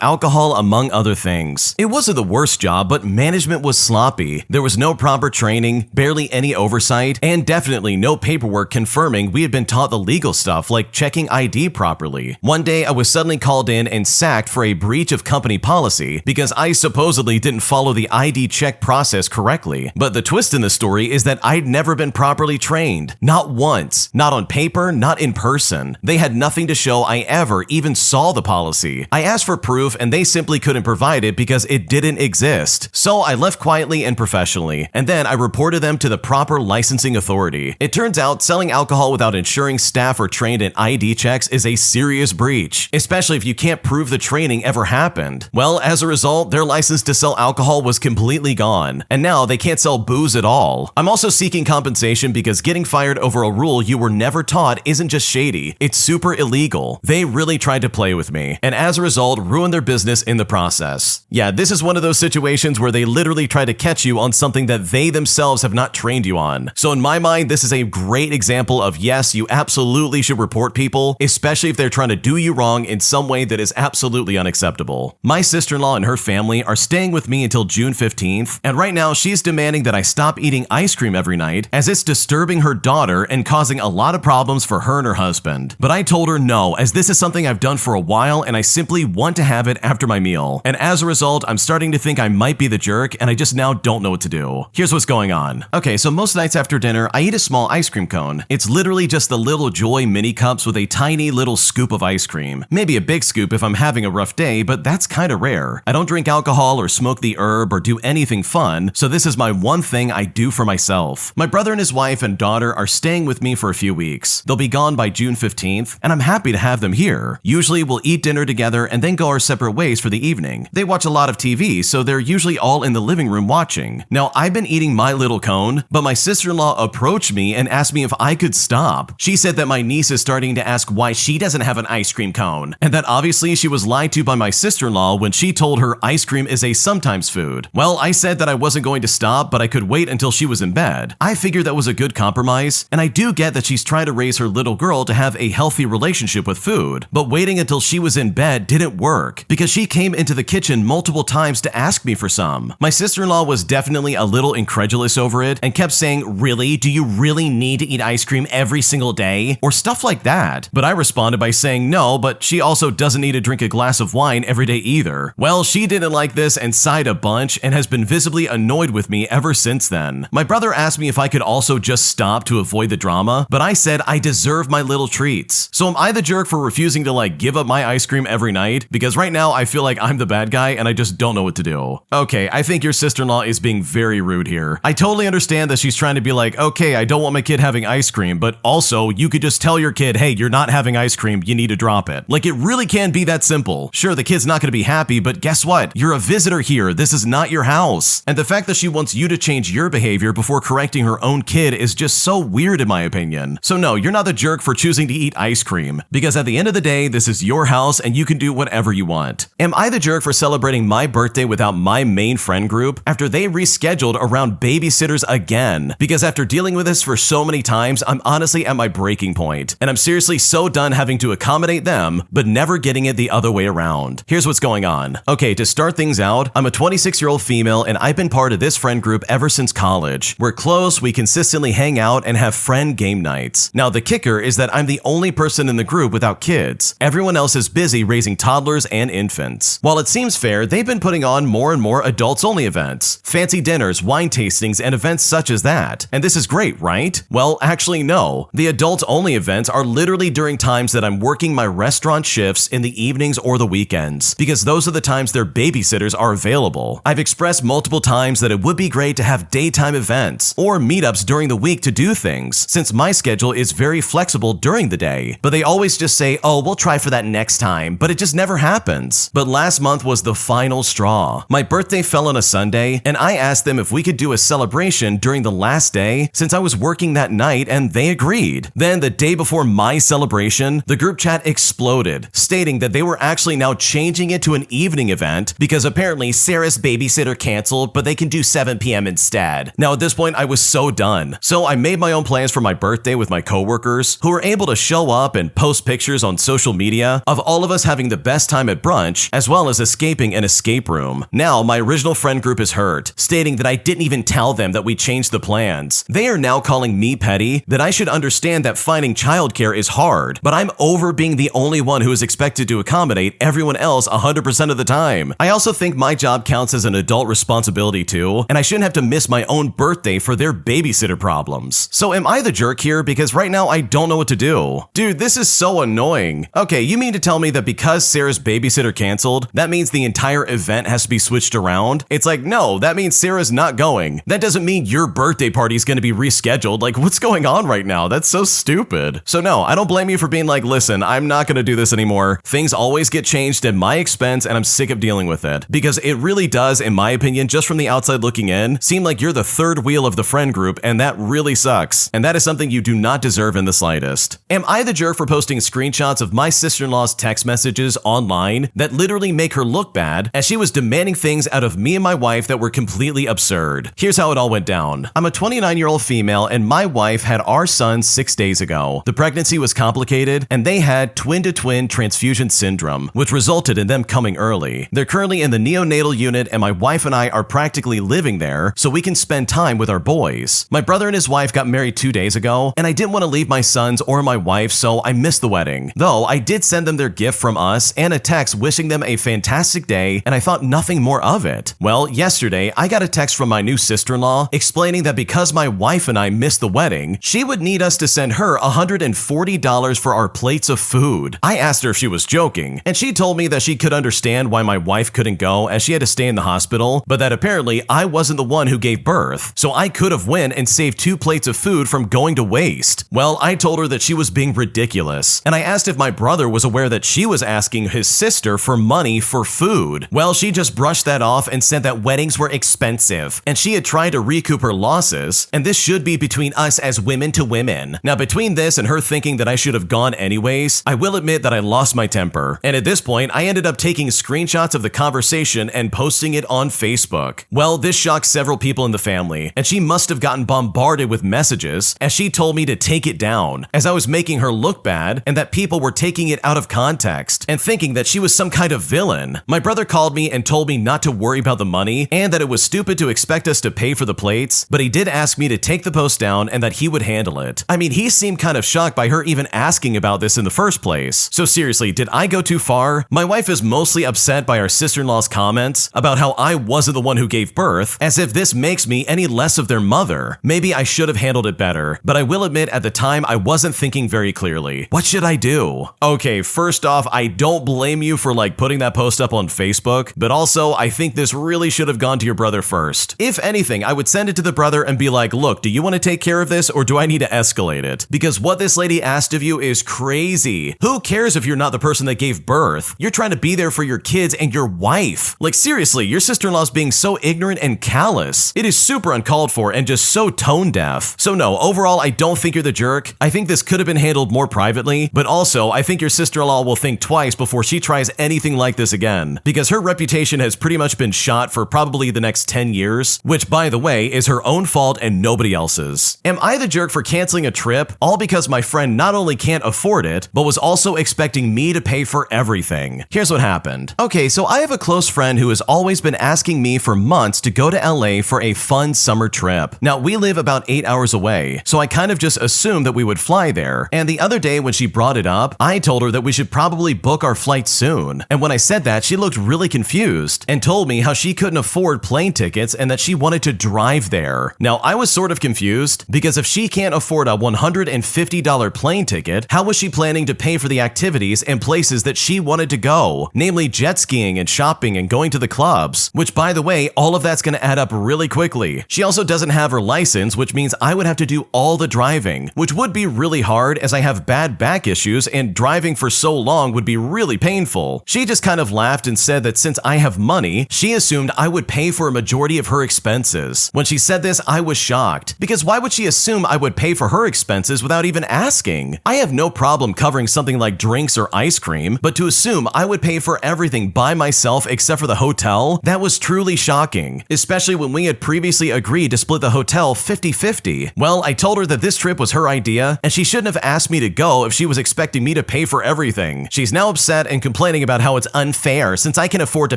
alcohol among other things. It wasn't the worst job, but management was sloppy. There was no proper training, barely any oversight, and definitely no paperwork confirming we had been taught the legal stuff like checking ID properly. One day I was suddenly called in and sacked for a breach of company policy because I supposedly didn't follow the ID check process correctly. But the twist in the story is that I'd never been properly trained. Not once. Not on paper, not in person. They had nothing to show I ever even saw the policy. I asked for proof and they simply couldn't provide it because it didn't exist. So I left quietly and professionally, and then I reported them to the proper licensing authority. It turns out selling alcohol without ensuring staff are trained in ID checks is a serious breach, especially if you can't prove the training ever happened. Well, as a result, their license to sell alcohol was completely gone, and now they can't sell booze at all. I'm also seeking compensation because getting fired over a rule you were never taught isn't just shady, it's super illegal. They really tried to play with me, and as a result, ruined their business in the process. Yeah, this is one of those situations where they literally try to catch you on something that they themselves have not trained you on. So in my mind, this is a great example of yes, you absolutely should report people, especially if they're trying to do you wrong in some way that is absolutely unacceptable. My sister-in-law and her family are staying with me until June 15th, and right now she's demanding that I stop eating ice cream every night as it's disturbing her daughter and causing a lot of problems for her and her husband. But I told her no, as this is something I've done for a while and I simply want to have it after my meal. And as a result, I'm starting to think I might be the jerk and I just now don't know what to do. Here's what's going on. Okay, so most nights after dinner, I eat a small ice cream cone. It's literally just the little Joy mini cups with a tiny little scoop of ice cream. Maybe a big scoop if I'm having a rough day, but that's kind of rare. I don't drink alcohol or smoke the herb or do anything fun, so this is my one thing I do for myself. My brother and his wife and daughter are staying with me for a few weeks. They'll be gone by June 15th, and I'm happy to have them here. Usually we'll eat dinner together and then go our separate ways for the evening. They watch a lot of TV, so they're usually all in the living room watching. Now, I've been eating my little cone, but my sister-in-law approached me and asked me if I could stop. She said that my niece is starting to ask why she doesn't have an ice cream cone, and that obviously she was lied to by my sister-in-law when she told her ice cream is a sometimes food. Well, I said that I wasn't going to stop, but I could wait until she was in bed. I figured that was a good compromise, and I do get that she's trying to raise her little girl to have a healthy relationship with food, but waiting until she was in bed didn't work because she came into the kitchen multiple times to ask me for some. My sister-in-law was definitely a little incredulous over it and kept saying, "Really? Do you really need to eat ice cream every single day?" or stuff like that. But I responded by saying no, but she also doesn't need to drink a glass of wine every day either. Well, she didn't like this and sighed a bunch and has been visibly annoyed with me ever since then. My brother asked me if I could also just stop to avoid the drama, but I said said I deserve my little treats. So am I the jerk for refusing to like give up my ice cream every night? Because right now I feel like I'm the bad guy and I just don't know what to do. Okay, I think your sister-in-law is being very rude here. I totally understand that she's trying to be like, okay, I don't want my kid having ice cream, but also you could just tell your kid, hey, you're not having ice cream, you need to drop it. Like, it really can be that simple. Sure, the kid's not going to be happy, but guess what? You're a visitor here. This is not your house. And the fact that she wants you to change your behavior before correcting her own kid is just so weird in my opinion. So no, you're not the jerk for choosing to eat ice cream, because at the end of the day, this is your house and you can do whatever you want. Am I the jerk for celebrating my birthday without my main friend group after they rescheduled around babysitters again? Because after dealing with this for so many times, I'm honestly at my breaking point, and I'm seriously so done having to accommodate them, but never getting it the other way around. Here's what's going on. Okay, to start things out, I'm a 26-year-old female and I've been part of this friend group ever since college. We're close, we consistently hang out and have friend game nights. Now the kicker is that I'm the only person in the group without kids. Everyone else is busy raising toddlers and infants. While it seems fair, they've been putting on more and more adults-only events, fancy dinners, wine tastings, and events such as that. And this is great, right? Well, actually no. The adults-only events are literally during times that I'm working my restaurant shifts in the evenings or the weekends, because those are the times their babysitters are available. I've expressed multiple times that it would be great to have daytime events or meetups during the week to do things, since my schedule is very flexible during the day. But they always just say, oh, we'll try for that next time, but it just never happens. But last month was the final straw. My birthday fell on a Sunday, and I asked them if we could do a celebration during the last day since I was working that night, and they agreed. Then the day before my celebration, the group chat exploded, stating that they were actually now changing it to an evening event because apparently Sarah's babysitter canceled, but they can do 7 p.m. instead. Now at this point, I was so done. So I made my own plans for my birthday with my coworkers, who were able to show up and post pictures on social media of all of us having the best time at brunch, as well as escaping an escape room. Now my original friend group is hurt, stating that I didn't even tell them that we changed the plans. They are now calling me petty, that I should understand that finding childcare is hard, but I'm over being the only one who is expected to accommodate everyone else 100% of the time. I also think my job counts as an adult responsibility too, and I shouldn't have to miss my own birthday for their babysitter problems. So am I the jerk here? Because right now I don't know what to do. Dude, this is so annoying. Okay, you mean to tell me that because Sarah's babysitter canceled, that means the entire event has to be switched around? It's like, no, that means Sarah's not going. That doesn't mean your birthday party is going to be rescheduled. Like, what's going on right now? That's so stupid. So no, I don't blame you for being like, listen, I'm not going to do this anymore. Things always get changed at my expense and I'm sick of dealing with it. Because it really does, in my opinion, just from the outside looking in, seem like you're the third wheel of the friend group, and that really sucks. And that is something you do not deserve in the slightest. Am I the jerk for posting screenshots of my sister-in-law's text messages online that literally make her look bad, as she was demanding things out of me and my wife that were completely absurd? Here's how it all went down. I'm a 29-year-old female and my wife had our son 6 days ago. The pregnancy was complicated and they had twin-to-twin transfusion syndrome, which resulted in them coming early. They're currently in the neonatal unit and my wife and I are practically living there so we can spend time with our boys. My brother and his wife got married 2 days ago and I didn't want to leave my sons or my wife, so I missed the wedding. Though I did send them their gift from us and a text wishing them a fantastic day, and I thought nothing more of it. Well, yesterday I got a text from my new sister-in-law explaining that because my wife and I missed the wedding, she would need us to send her $140 for our plates of food. I asked her if she was joking, and she told me that she could understand why my wife couldn't go as she had to stay in the hospital, but that apparently I wasn't the one who gave birth, so I could have went and saved 2 plates of food from going to waste. Well, I told her that she was being ridiculous, and I asked if my brother was aware that she was asking his sister for money for food. Well, she just brushed that off and said that weddings were expensive, and she had tried to recoup her losses, and this should be between us as women to women. Now, between this and her thinking that I should have gone anyways, I will admit that I lost my temper, and at this point, I ended up taking screenshots of the conversation and posting it on Facebook. Well, this shocked several people in the family, and she must have gotten bombarded with messages as she told me to take it down, as I was making her look bad and that people were taking it out of context and thinking that she was some kind of villain. My brother called me and told me not to worry about the money and that it was stupid to expect us to pay for the plates, but he did ask me to take the post down and that he would handle it. I mean, he seemed kind of shocked by her even asking about this in the first place. So seriously, did I go too far? My wife is mostly upset by our sister-in-law's comments about how I wasn't the one who gave birth, as if this makes me any less of their mother. Maybe I should have handled it better, but I will admit at the the time I wasn't thinking very clearly. What should I do? Okay, first off, I don't blame you for putting that post up on Facebook, but also I think this really should have gone to your brother first. If anything, I would send it to the brother and be like, look, do you want to take care of this or do I need to escalate it? Because what this lady asked of you is crazy. Who cares if you're not the person that gave birth? You're trying to be there for your kids and your wife. Seriously, your sister-in-law's being so ignorant and callous. It is super uncalled for and just so tone deaf. So no, overall, I don't think you're the jerk. I think this could have been handled more privately, but also I think your sister-in-law will think twice before she tries anything like this again, because her reputation has pretty much been shot for probably the next 10 years, which by the way is her own fault and nobody else's. Am I the jerk for canceling a trip all because my friend not only can't afford it, but was also expecting me to pay for everything? Here's what happened. Okay, so I have a close friend who has always been asking me for months to go to LA for a fun summer trip. Now, we live about 8 hours away, so I kind of just assumed that we would fly there. And the other day when she brought it up, I told her that we should probably book our flight soon. And when I said that, she looked really confused and told me how she couldn't afford plane tickets and that she wanted to drive there. Now, I was sort of confused because if she can't afford a $150 plane ticket, how was she planning to pay for the activities and places that she wanted to go? Namely jet skiing and shopping and going to the clubs, which by the way, all of that's going to add up really quickly. She also doesn't have her license, which means I would have to do all the driving, which would be really hard as I have bad back issues and driving for so long would be really painful. She just kind of laughed and said that since I have money, she assumed I would pay for a majority of her expenses. When she said this, I was shocked, because why would she assume I would pay for her expenses without even asking? I have no problem covering something like drinks or ice cream, but to assume I would pay for everything by myself except for the hotel, that was truly shocking, especially when we had previously agreed to split the hotel 50-50. Well, I told her that this trip was her idea, and she shouldn't have asked me to go if she was expecting me to pay for everything. She's now upset and complaining about how it's unfair since I can afford to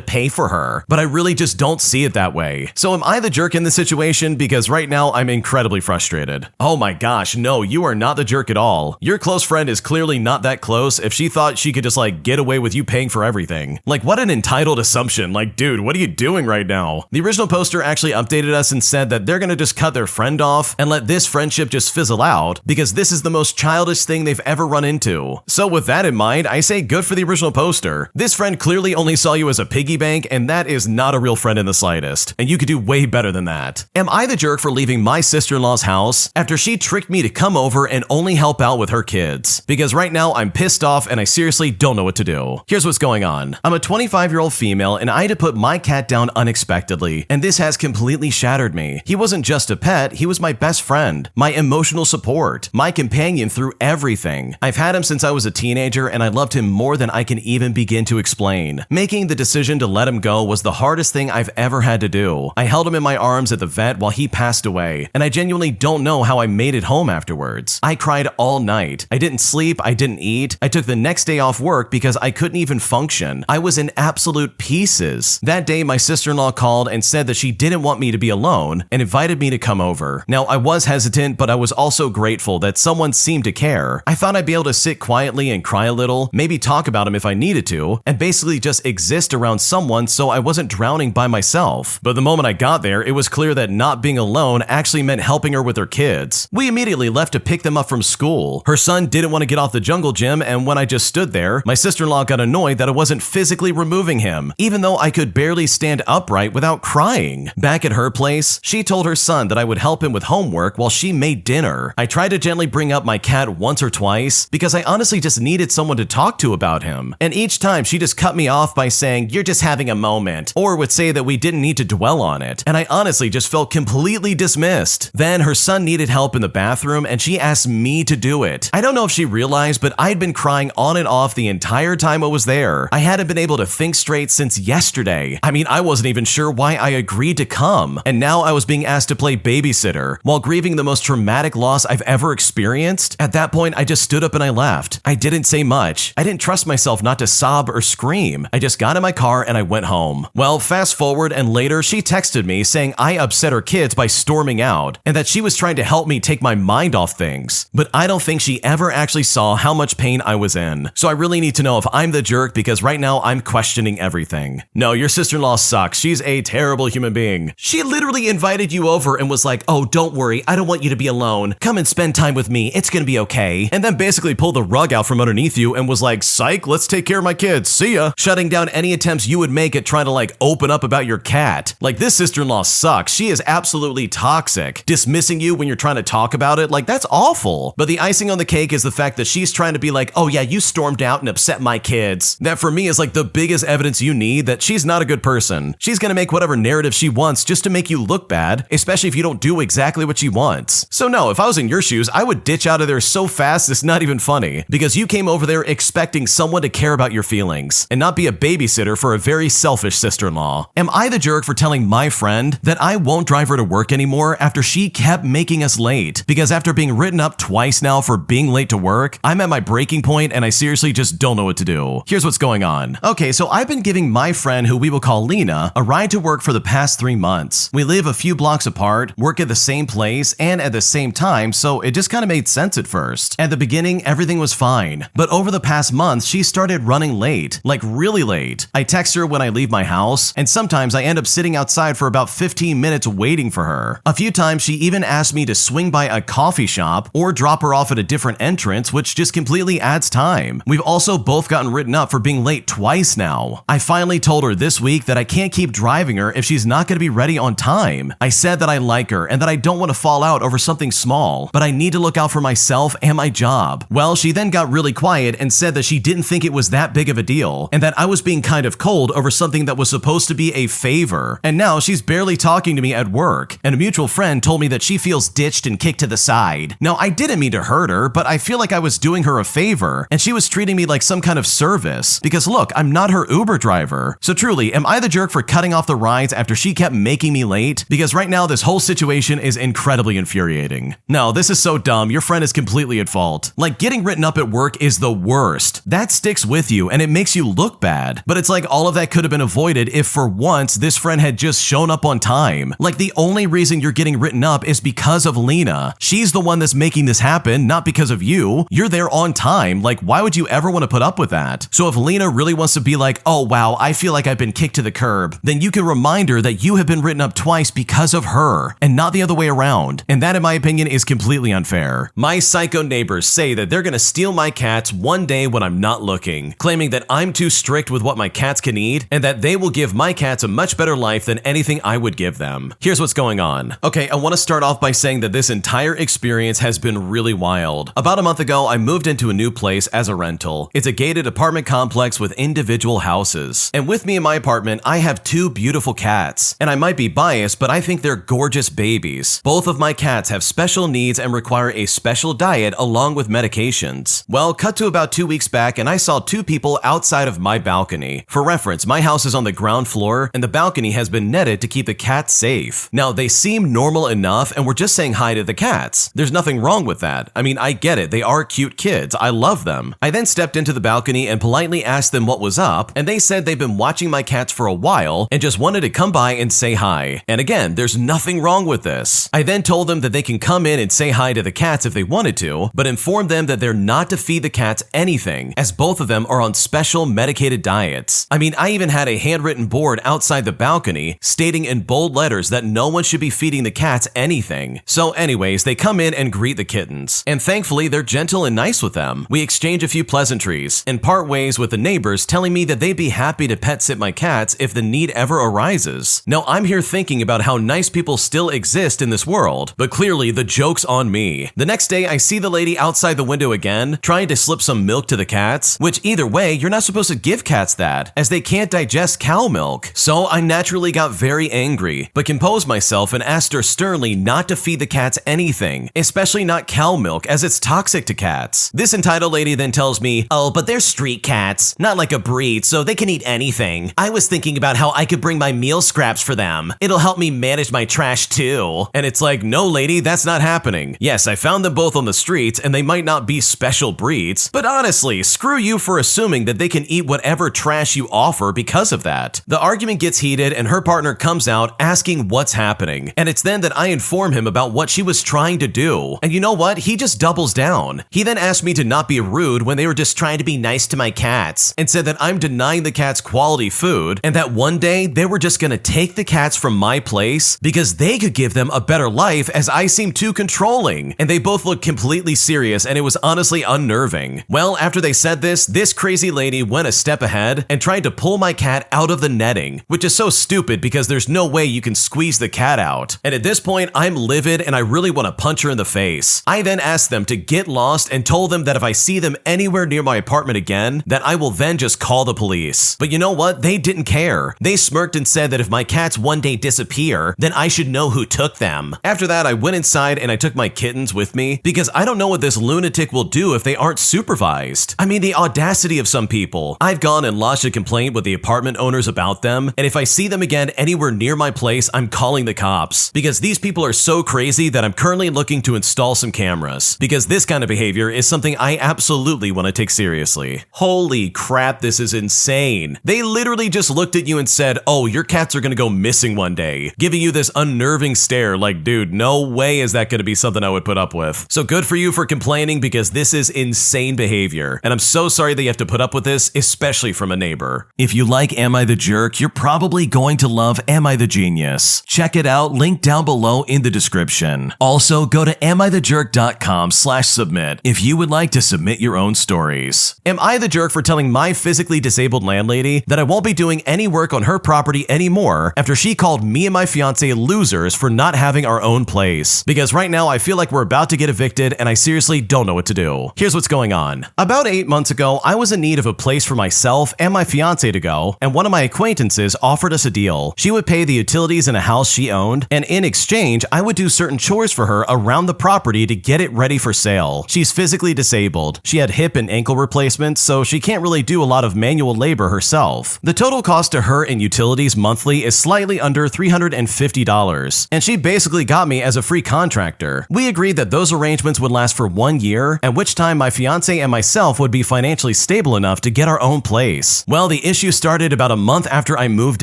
pay for her, but I really just don't see it that way. So am I the jerk in this situation? Because right now I'm incredibly frustrated. Oh my gosh, no, you are not the jerk at all. Your close friend is clearly not that close if she thought she could just get away with you paying for everything. What an entitled assumption. Dude, what are you doing right now? The original poster actually updated us and said that they're gonna just cut their friend off and let this friendship just fizzle out because this is the most childish thing they've ever run into. So with that in mind, I say good for the original poster. This friend clearly only saw you as a piggy bank, and that is not a real friend in the slightest. And you could do way better than that. Am I the jerk for leaving my sister-in-law's house after she tricked me to come over and only help out with her kids? Because right now I'm pissed off and I seriously don't know what to do. Here's what's going on. I'm a 25-year-old female and I had to put my cat down unexpectedly, and this has completely shattered me. He wasn't just a pet, he was my best friend, my emotional support, my companion through everything. I've had him since I was a teenager and I loved him more than I can even begin to explain. Making the decision to let him go was the hardest thing I've ever had to do. I held him in my arms at the vet while he passed away, and I genuinely don't know how I made it home afterwards. I cried all night. I didn't sleep, I didn't eat. I took the next day off work because I couldn't even function. I was in absolute pieces. That day, my sister-in-law called and said that she didn't want me to be alone and invited me to come over. Now, I was hesitant, but I was also grateful that someone seemed to care. I thought I'd be able to sit quietly and cry a little, maybe talk about him if I needed to, and basically just exist around someone so I wasn't drowning by myself. But the moment I got there, it was clear that not being alone actually meant helping her with her kids. We immediately left to pick them up from school. Her son didn't want to get off the jungle gym, and when I just stood there, my sister-in-law got annoyed that I wasn't physically removing him, even though I could barely stand upright without crying. Back at her place, she told her son that I would help him with homework while she made dinner. I tried to gently bring up my cat once or twice because I honestly just needed someone to talk to about him, and each time she just cut me off by saying, "You're just having a moment," or would say that we didn't need to dwell on it, and I honestly just felt completely dismissed. Then her son needed help in the bathroom and she asked me to do it. I don't know if she realized, but I'd been crying on and off the entire time I was there. I hadn't been able to think straight since yesterday. I mean, I wasn't even sure why I agreed to come, and now I was being asked to play babysitter while grieving the most traumatic loss I've ever experienced. At that point, I just stood up and I left. I didn't say much. I didn't trust myself not to sob or scream. I just got in my car and I went home. Well, fast forward, and later she texted me saying I upset her kids by storming out and that she was trying to help me take my mind off things. But I don't think she ever actually saw how much pain I was in. So I really need to know if I'm the jerk because right now I'm questioning everything. No, your sister-in-law sucks. She's a terrible human being. She literally invited you over and was like, "Oh, don't worry. I don't want you to be alone. Come and spend time with me. It's gonna be okay. And then basically pulled the rug out from underneath you and was like, psych, let's take care of my kids. See ya. Shutting down any attempts you would make at trying to like open up about your cat. Like, this sister-in-law sucks. She is absolutely toxic. Dismissing you when you're trying to talk about it, like, that's awful. But the icing on the cake is the fact that she's trying to be like, oh yeah, you stormed out and upset my kids. That for me is like the biggest evidence you need that she's not a good person. She's gonna make whatever narrative she wants just to make you look bad, especially if you don't do exactly what she wants. So no, if I was in your shoes, I would ditch out of there so fast it's not even funny, because you came over there expecting someone to care about your feelings and not be a babysitter for a very selfish sister-in-law. Am I the jerk for telling my friend that I won't drive her to work anymore after she kept making us late? Because after being written up twice now for being late to work, I'm at my breaking point and I seriously just don't know what to do. Here's what's going on. Okay, so I've been giving my friend, who we will call Lena, a ride to work for the past 3 months. We live a few blocks apart, work at the same place, and at the same time, so it just kind of made sense at first. At the beginning, everything was fine, but over the past month, she started running late, like really late. I text her when I leave my house, and sometimes I end up sitting outside for about 15 minutes waiting for her. A few times, she even asked me to swing by a coffee shop or drop her off at a different entrance, which just completely adds time. We've also both gotten written up for being late twice now. I finally told her this week that I can't keep driving her if she's not going to be ready on time. I said that I like her and that I don't want to fall out over something small, but I need to look out for myself and my job. Well, she then got really quiet and said that she didn't think it was that big of a deal and that I was being kind of cold over something that was supposed to be a favor. And now she's barely talking to me at work, and a mutual friend told me that she feels ditched and kicked to the side. Now, I didn't mean to hurt her, but I feel like I was doing her a favor and she was treating me like some kind of service, because look, I'm not her Uber driver. So truly, am I the jerk for cutting off the rides after she kept making me late? Because right now this whole situation is incredibly infuriating. No, this is so dumb. Your friend is completely at fault. Like, getting written up at work is the worst. That sticks with you and it makes you look bad. But it's like all of that could have been avoided if for once this friend had just shown up on time. Like, the only reason you're getting written up is because of Lena. She's the one that's making this happen, not because of you. You're there on time. Like, why would you ever want to put up with that? So if Lena really wants to be like, oh wow, I feel like I've been kicked to the curb, then you can remind her that you have been written up twice because of her and not the other way around. And that, in my opinion, is completely unfair. My psycho neighbors say that they're gonna steal my cats one day when I'm not looking, claiming that I'm too strict with what my cats can eat and that they will give my cats a much better life than anything I would give them. Here's what's going on. Okay, I want to start off by saying that this entire experience has been really wild. About a month ago, I moved into a new place as a rental. It's a gated apartment complex with individual houses. And with me in my apartment, I have 2 beautiful cats. And I might be biased, but I think they're gorgeous babies. Both of my cats have special needs and require a special diet along with medications. Well, cut to about 2 weeks back and I saw 2 people outside of my balcony. For reference, my house is on the ground floor and the balcony has been netted to keep the cats safe. Now, they seem normal enough and we're just saying hi to the cats. There's nothing wrong with that. I mean, I get it. They are cute kids. I love them. I then stepped into the balcony and politely asked them what was up, and they said they've been watching my cats for a while and just wanted to come by and say hi. And again, there's nothing wrong with this. I then told them that they can come in and say hi to the cats if they wanted to, but informed them that they're not to feed the cats anything, as both of them are on special medicated diets. I mean, I even had a handwritten board outside the balcony stating in bold letters that no one should be feeding the cats anything. So anyways, they come in and greet the kittens, and thankfully they're gentle and nice with them. We exchange a few pleasantries and part ways with the neighbors, telling me that they'd be happy to pet sit my cats if the need ever arises. Now, I'm here thinking about how nice people still exist in this world, but clearly the joke's on me. The next day, I see the lady outside the window again, trying to slip some milk to the cats, which either way, you're not supposed to give cats that, as they can't digest cow milk. So I naturally got very angry, but composed myself and asked her sternly not to feed the cats anything, especially not cow milk, as it's toxic to cats. This entitled lady then tells me, oh, but they're street cats, not like a breed, so they can eat anything. I was thinking about how I could bring my meal scraps for them. It'll help me manage my trash too. And it's like, no lady, that's not happening. Yes, I found them both on the streets and they might not be special breeds, but honestly, screw you for assuming that they can eat whatever trash you offer because of that. The argument gets heated and her partner comes out asking what's happening. And it's then that I inform him about what she was trying to do. And you know what? He just doubles down. He then asked me to not be rude when they were just trying to be nice to my cats, and said that I'm denying the cats quality food and that one day they were just gonna take the cats from my place because they could give them a better life, as I seem too controlling. bawling, and they both looked completely serious, and it was honestly unnerving. Well, after they said this crazy lady went a step ahead and tried to pull my cat out of the netting, which is so stupid because there's no way you can squeeze the cat out. And at this point, I'm livid and I really want to punch her in the face. I then asked them to get lost and told them that if I see them anywhere near my apartment again, that I will then just call the police. But you know what? They didn't care. They smirked and said that if my cats one day disappear, then I should know who took them. After that, I went inside and I took my kittens with me because I don't know what this lunatic will do if they aren't supervised. I mean, the audacity of some people. I've gone and lodged a complaint with the apartment owners about them, and if I see them again anywhere near my place, I'm calling the cops because these people are so crazy that I'm currently looking to install some cameras because this kind of behavior is something I absolutely want to take seriously. Holy crap, this is insane. They literally just looked at you and said, oh, your cats are gonna go missing one day, giving you this unnerving stare like, dude, no way is that gonna be something I would put up with. So good for you for complaining because this is insane behavior, and I'm so sorry that you have to put up with this, especially from a neighbor. If you like Am I the Jerk, you're probably going to love Am I the Genius. Check it out, link down below in the description. Also, go to AmITheJerk.com/submit if you would like to submit your own stories. Am I the jerk for telling my physically disabled landlady that I won't be doing any work on her property anymore after she called me and my fiance losers for not having our own place? Because right now I feel like we're about to get evicted and I seriously don't know what to do. Here's what's going on. About 8 months ago, I was in need of a place for myself and my fiance to go, and one of my acquaintances offered us a deal. She would pay the utilities in a house she owned, and in exchange, I would do certain chores for her around the property to get it ready for sale. She's physically disabled. She had hip and ankle replacements, so she can't really do a lot of manual labor herself. The total cost to her in utilities monthly is slightly under $350, and she basically got me as a free contractor. We agreed that those arrangements would last for 1 year, at which time my fiance and myself would be financially stable enough to get our own place. Well, the issue started about a month after I moved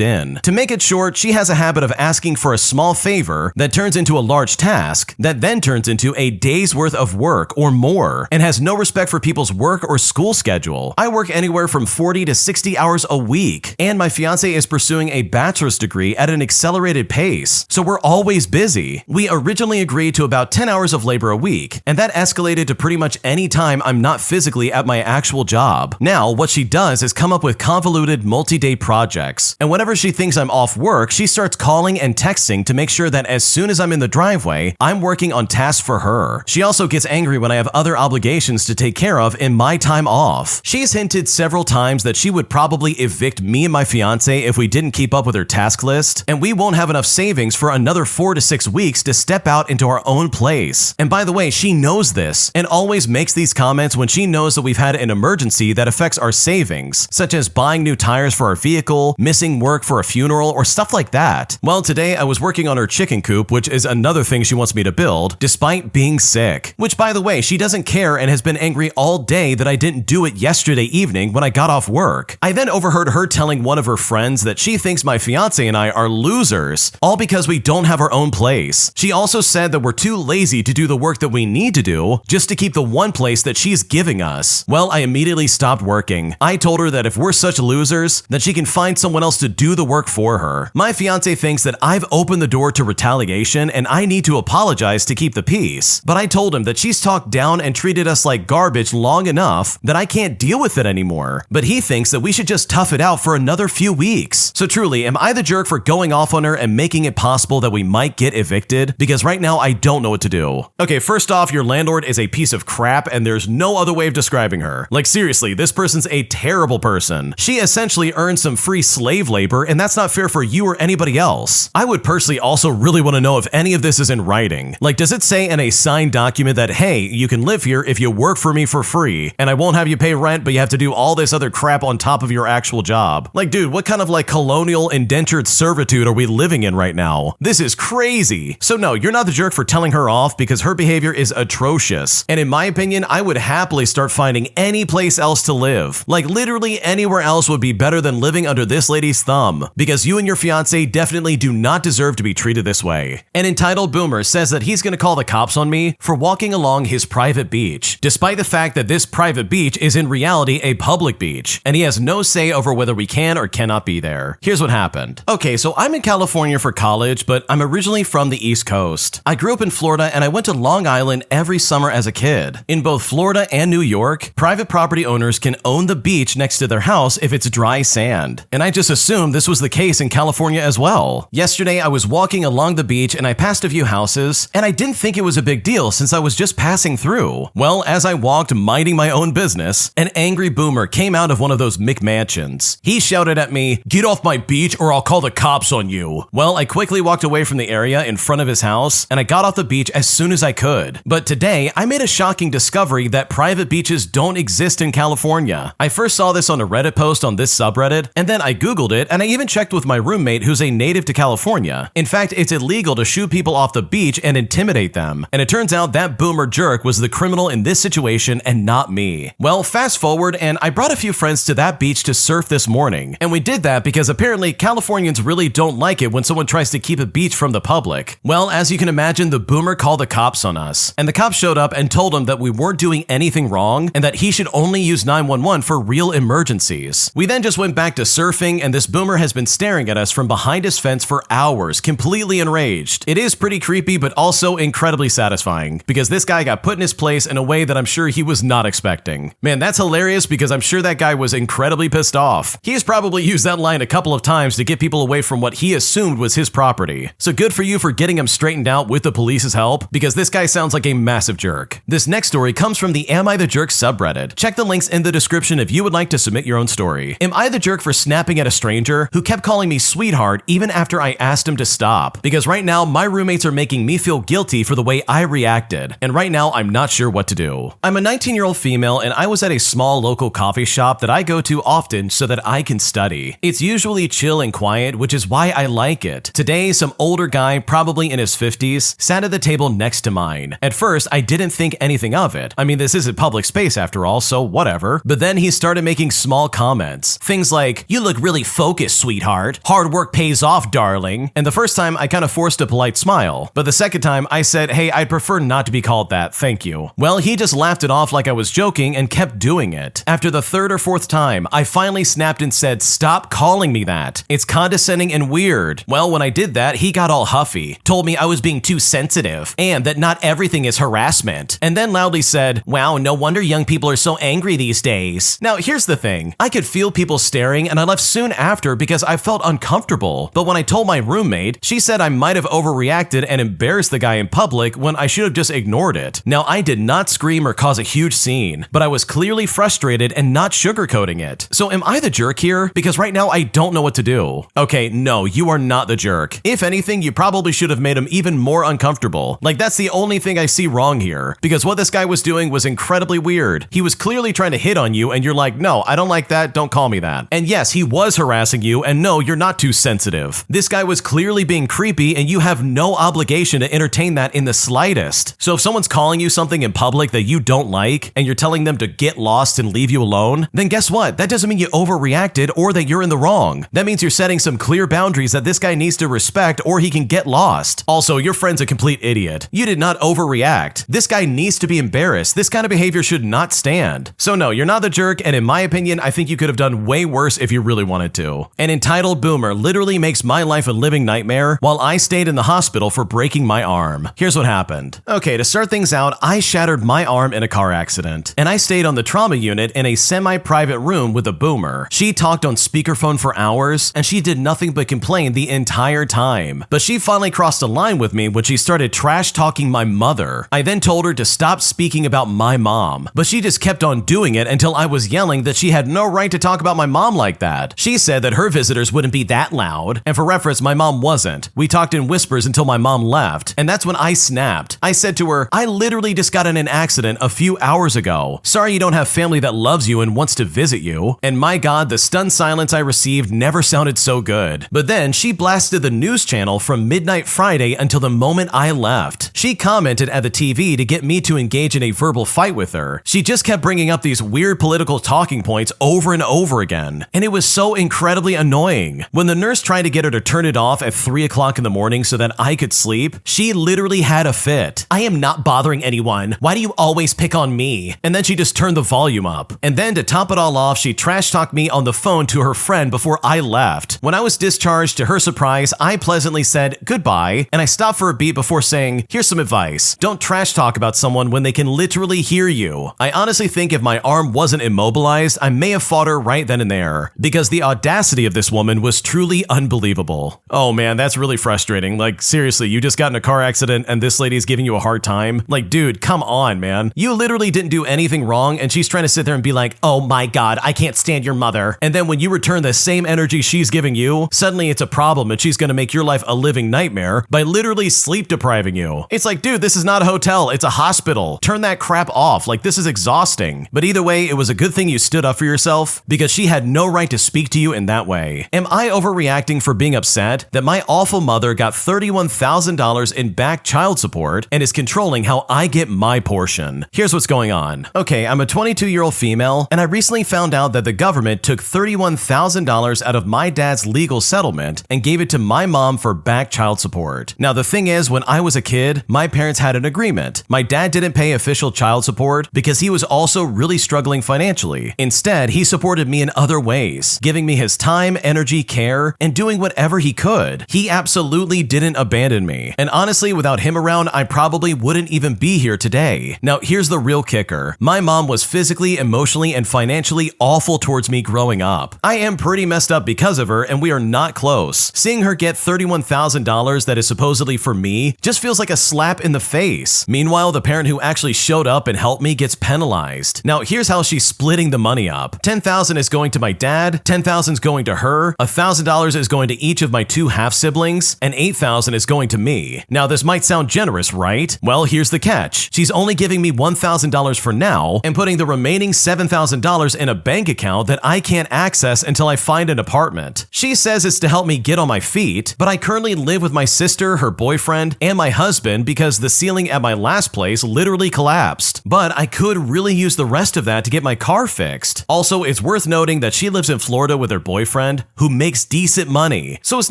in. To make it short, she has a habit of asking for a small favor that turns into a large task that then turns into a day's worth of work or more, and has no respect for people's work or school schedule. I work anywhere from 40 to 60 hours a week, and my fiance is pursuing a bachelor's degree at an accelerated pace, so we're always busy. We originally agreed to about 10 hours of labor a week, and that escalated to pretty much any time I'm not physically at my actual job. Now, what she does is come up with convoluted multi-day projects, and whenever she thinks I'm off work, she starts calling and texting to make sure that as soon as I'm in the driveway, I'm working on tasks for her. She also gets angry when I have other obligations to take care of in my time off. She's hinted several times that she would probably evict me and my fiance if we didn't keep up with her task list, and we won't have enough savings for another 4 to 6 weeks to step out into our own place. And by the way, she knows this and always makes these comments when she knows that we've had an emergency that affects our savings, such as buying new tires for our vehicle, missing work for a funeral, or stuff like that. Well, today I was working on her chicken coop, which is another thing she wants me to build, despite being sick. Which, by the way, she doesn't care and has been angry all day that I didn't do it yesterday evening when I got off work. I then overheard her telling one of her friends that she thinks my fiance and I are losers, all because we don't have our own place. She also said that we're too lazy to do the work that we need to do just to keep the one place that she's giving us. Well, I immediately stopped working. I told her that if we're such losers, then she can find someone else to do the work for her. My fiance thinks that I've opened the door to retaliation and I need to apologize to keep the peace. But I told him that she's talked down and treated us like garbage long enough that I can't deal with it anymore. But he thinks that we should just tough it out for another few weeks. So truly, am I the jerk for going off on her and making it possible that we might get evicted? Because right now I don't know what to do. Okay, first off, your landlord is a piece of crap and there's no other way of describing her. Like seriously, this person's a terrible person. She essentially earned some free slave labor and that's not fair for you or anybody else. I would personally also really want to know if any of this is in writing. Like, does it say in a signed document that, hey, you can live here if you work for me for free and I won't have you pay rent, but you have to do all this other crap on top of your actual job? Like, dude, what kind of like colonial indentured servitude are we living in right now? This is crazy. So no, you're not the jerk for telling her off because her behavior is atrocious. And in my opinion, I would happily start finding any place else to live. Like literally anywhere else would be better than living under this lady's thumb, because you and your fiance definitely do not deserve to be treated this way. An entitled boomer says that he's gonna call the cops on me for walking along his private beach, despite the fact that this private beach is in reality a public beach, and he has no say over whether we can or cannot be there. Here's what happened. Okay, so I'm in California for college, but I'm originally from the East Coast. I grew up in Florida Florida, and I went to Long Island every summer as a kid. In both Florida and New York, private property owners can own the beach next to their house if it's dry sand. And I just assumed this was the case in California as well. Yesterday, I was walking along the beach and I passed a few houses, and I didn't think it was a big deal since I was just passing through. Well, as I walked minding my own business, an angry boomer came out of one of those McMansions. He shouted at me, "Get off my beach or I'll call the cops on you." Well, I quickly walked away from the area in front of his house, and I got off the beach as soon as I could. But today, I made a shocking discovery that private beaches don't exist in California. I first saw this on a Reddit post on this subreddit, and then I Googled it, and I even checked with my roommate who's a native to California. In fact, it's illegal to shoo people off the beach and intimidate them. And it turns out that boomer jerk was the criminal in this situation and not me. Well, fast forward, and I brought a few friends to that beach to surf this morning. And we did that because apparently Californians really don't like it when someone tries to keep a beach from the public. Well, as you can imagine, the boomer called the cops on us. And the cops showed up and told him that we weren't doing anything wrong and that he should only use 911 for real emergencies. We then just went back to surfing, and this boomer has been staring at us from behind his fence for hours, completely enraged. It is pretty creepy, but also incredibly satisfying, because this guy got put in his place in a way that I'm sure he was not expecting. Man, that's hilarious, because I'm sure that guy was incredibly pissed off. He's probably used that line a couple of times to get people away from what he assumed was his property. So good for you for getting him straightened out with the police's help, because this guy sounds like a massive jerk. This next story comes from the Am I the Jerk subreddit. Check the links in the description if you would like to submit your own story. Am I the jerk for snapping at a stranger who kept calling me sweetheart even after I asked him to stop? Because right now, my roommates are making me feel guilty for the way I reacted, and right now, I'm not sure what to do. I'm a 19-year-old female, and I was at a small local coffee shop that I go to often so that I can study. It's usually chill and quiet, which is why I like it. Today, some older guy, probably in his 50s, sat at the table next to mine. At first, I didn't think anything of it. I mean, this isn't public space after all, so whatever. But then he started making small comments. Things like, "You look really focused, sweetheart. Hard work pays off, darling." And the first time, I kind of forced a polite smile. But the second time, I said, "Hey, I'd prefer not to be called that, thank you." Well, he just laughed it off like I was joking and kept doing it. After the third or fourth time, I finally snapped and said, "Stop calling me that. It's condescending and weird." Well, when I did that, he got all huffy, told me I was being too sensitive, and that not everything is harassment, and then loudly said, "Wow, no wonder young people are so angry these days." Now, here's the thing. I could feel people staring, and I left soon after because I felt uncomfortable. But when I told my roommate, she said I might have overreacted and embarrassed the guy in public when I should have just ignored it. Now, I did not scream or cause a huge scene, but I was clearly frustrated and not sugarcoating it. So am I the jerk here? Because right now I don't know what to do. Okay, no, you are not the jerk. If anything, you probably should have made him even more uncomfortable. Like, that's the only thing I see wrong here. Because what this guy was doing was incredibly weird. He was clearly trying to hit on you, and you're like, "No, I don't like that, don't call me that." And yes, he was harassing you, and no, you're not too sensitive. This guy was clearly being creepy, and you have no obligation to entertain that in the slightest. So if someone's calling you something in public that you don't like, and you're telling them to get lost and leave you alone, then guess what? That doesn't mean you overreacted or that you're in the wrong. That means you're setting some clear boundaries that this guy needs to respect, or he can get lost. Also, your friend's a complete idiot. You did not overreact. This guy needs to be embarrassed. This kind of behavior should not stand. So no, you're not the jerk, and in my opinion, I think you could have done way worse if you really wanted to. An entitled boomer literally makes my life a living nightmare while I stayed in the hospital for breaking my arm. Here's what happened. Okay, to start things out, I shattered my arm in a car accident, and I stayed on the trauma unit in a semi-private room with a boomer. She talked on speakerphone for hours, and she did nothing but complain the entire time. But she finally crossed a line with me when she started trash-talking my mother. I then told her to stop speaking about my mom, but she just kept on doing it until I was yelling that she had no right to talk about my mom like that. She said that her visitors wouldn't be that loud, and for reference, my mom wasn't. We talked in whispers until my mom left, and that's when I snapped. I said to her, "I literally just got in an accident a few hours ago. Sorry you don't have family that loves you and wants to visit you." And my God, the stunned silence I received never sounded so good. But then she blasted the news channel from midnight Friday until the moment I left. She commented at the TV to get me to engage in a verbal fight with her. She just kept bringing up these weird political talking points over and over again, and it was so incredibly annoying. When the nurse tried to get her to turn it off at 3 o'clock in the morning so that I could sleep, she literally had a fit. "I am not bothering anyone. Why do you always pick on me?" And then she just turned the volume up. And then to top it all off, she trash talked me on the phone to her friend before I left. When I was discharged, to her surprise, I pleasantly said goodbye, and I stopped for a beat before saying, something, here's some advice. Don't trash talk about someone when they can literally hear you. I honestly think if my arm wasn't immobilized, I may have fought her right then and there, because the audacity of this woman was truly unbelievable. Oh man, that's really frustrating. Like, seriously, you just got in a car accident and this lady's giving you a hard time? Like, dude, come on, man. You literally didn't do anything wrong and she's trying to sit there and be like, oh my god, I can't stand your mother. And then when you return the same energy she's giving you, suddenly it's a problem and she's gonna make your life a living nightmare by literally sleep depriving you. It's like, dude, this is not a hotel, it's a hospital. Turn that crap off. Like, this is exhausting. But either way, it was a good thing you stood up for yourself, because she had no right to speak to you in that way. Am I overreacting for being upset that my awful mother got $31,000 in back child support and is controlling how I get my portion? Here's what's going on. Okay, I'm a 22-year-old female, and I recently found out that the government took $31,000 out of my dad's legal settlement and gave it to my mom for back child support. Now, the thing is, when I was a kid, my parents had an agreement. My dad didn't pay official child support because he was also really struggling financially. Instead, he supported me in other ways, giving me his time, energy, care, and doing whatever he could. He absolutely didn't abandon me. And honestly, without him around, I probably wouldn't even be here today. Now, here's the real kicker. My mom was physically, emotionally, and financially awful towards me growing up. I am pretty messed up because of her, and we are not close. Seeing her get $31,000 that is supposedly for me just feels like a slap in the face. Meanwhile, the parent who actually showed up and helped me gets penalized. Now, here's how she's splitting the money up. $10,000 is going to my dad, $10,000 is going to her, $1,000 is going to each of my two half-siblings, and $8,000 is going to me. Now, this might sound generous, right? Well, here's the catch. She's only giving me $1,000 for now and putting the remaining $7,000 in a bank account that I can't access until I find an apartment. She says it's to help me get on my feet, but I currently live with my sister, her boyfriend, and my husband because the ceiling at my last place literally collapsed. But I could really use the rest of that to get my car fixed. Also, it's worth noting that she lives in Florida with her boyfriend, who makes decent money. So it's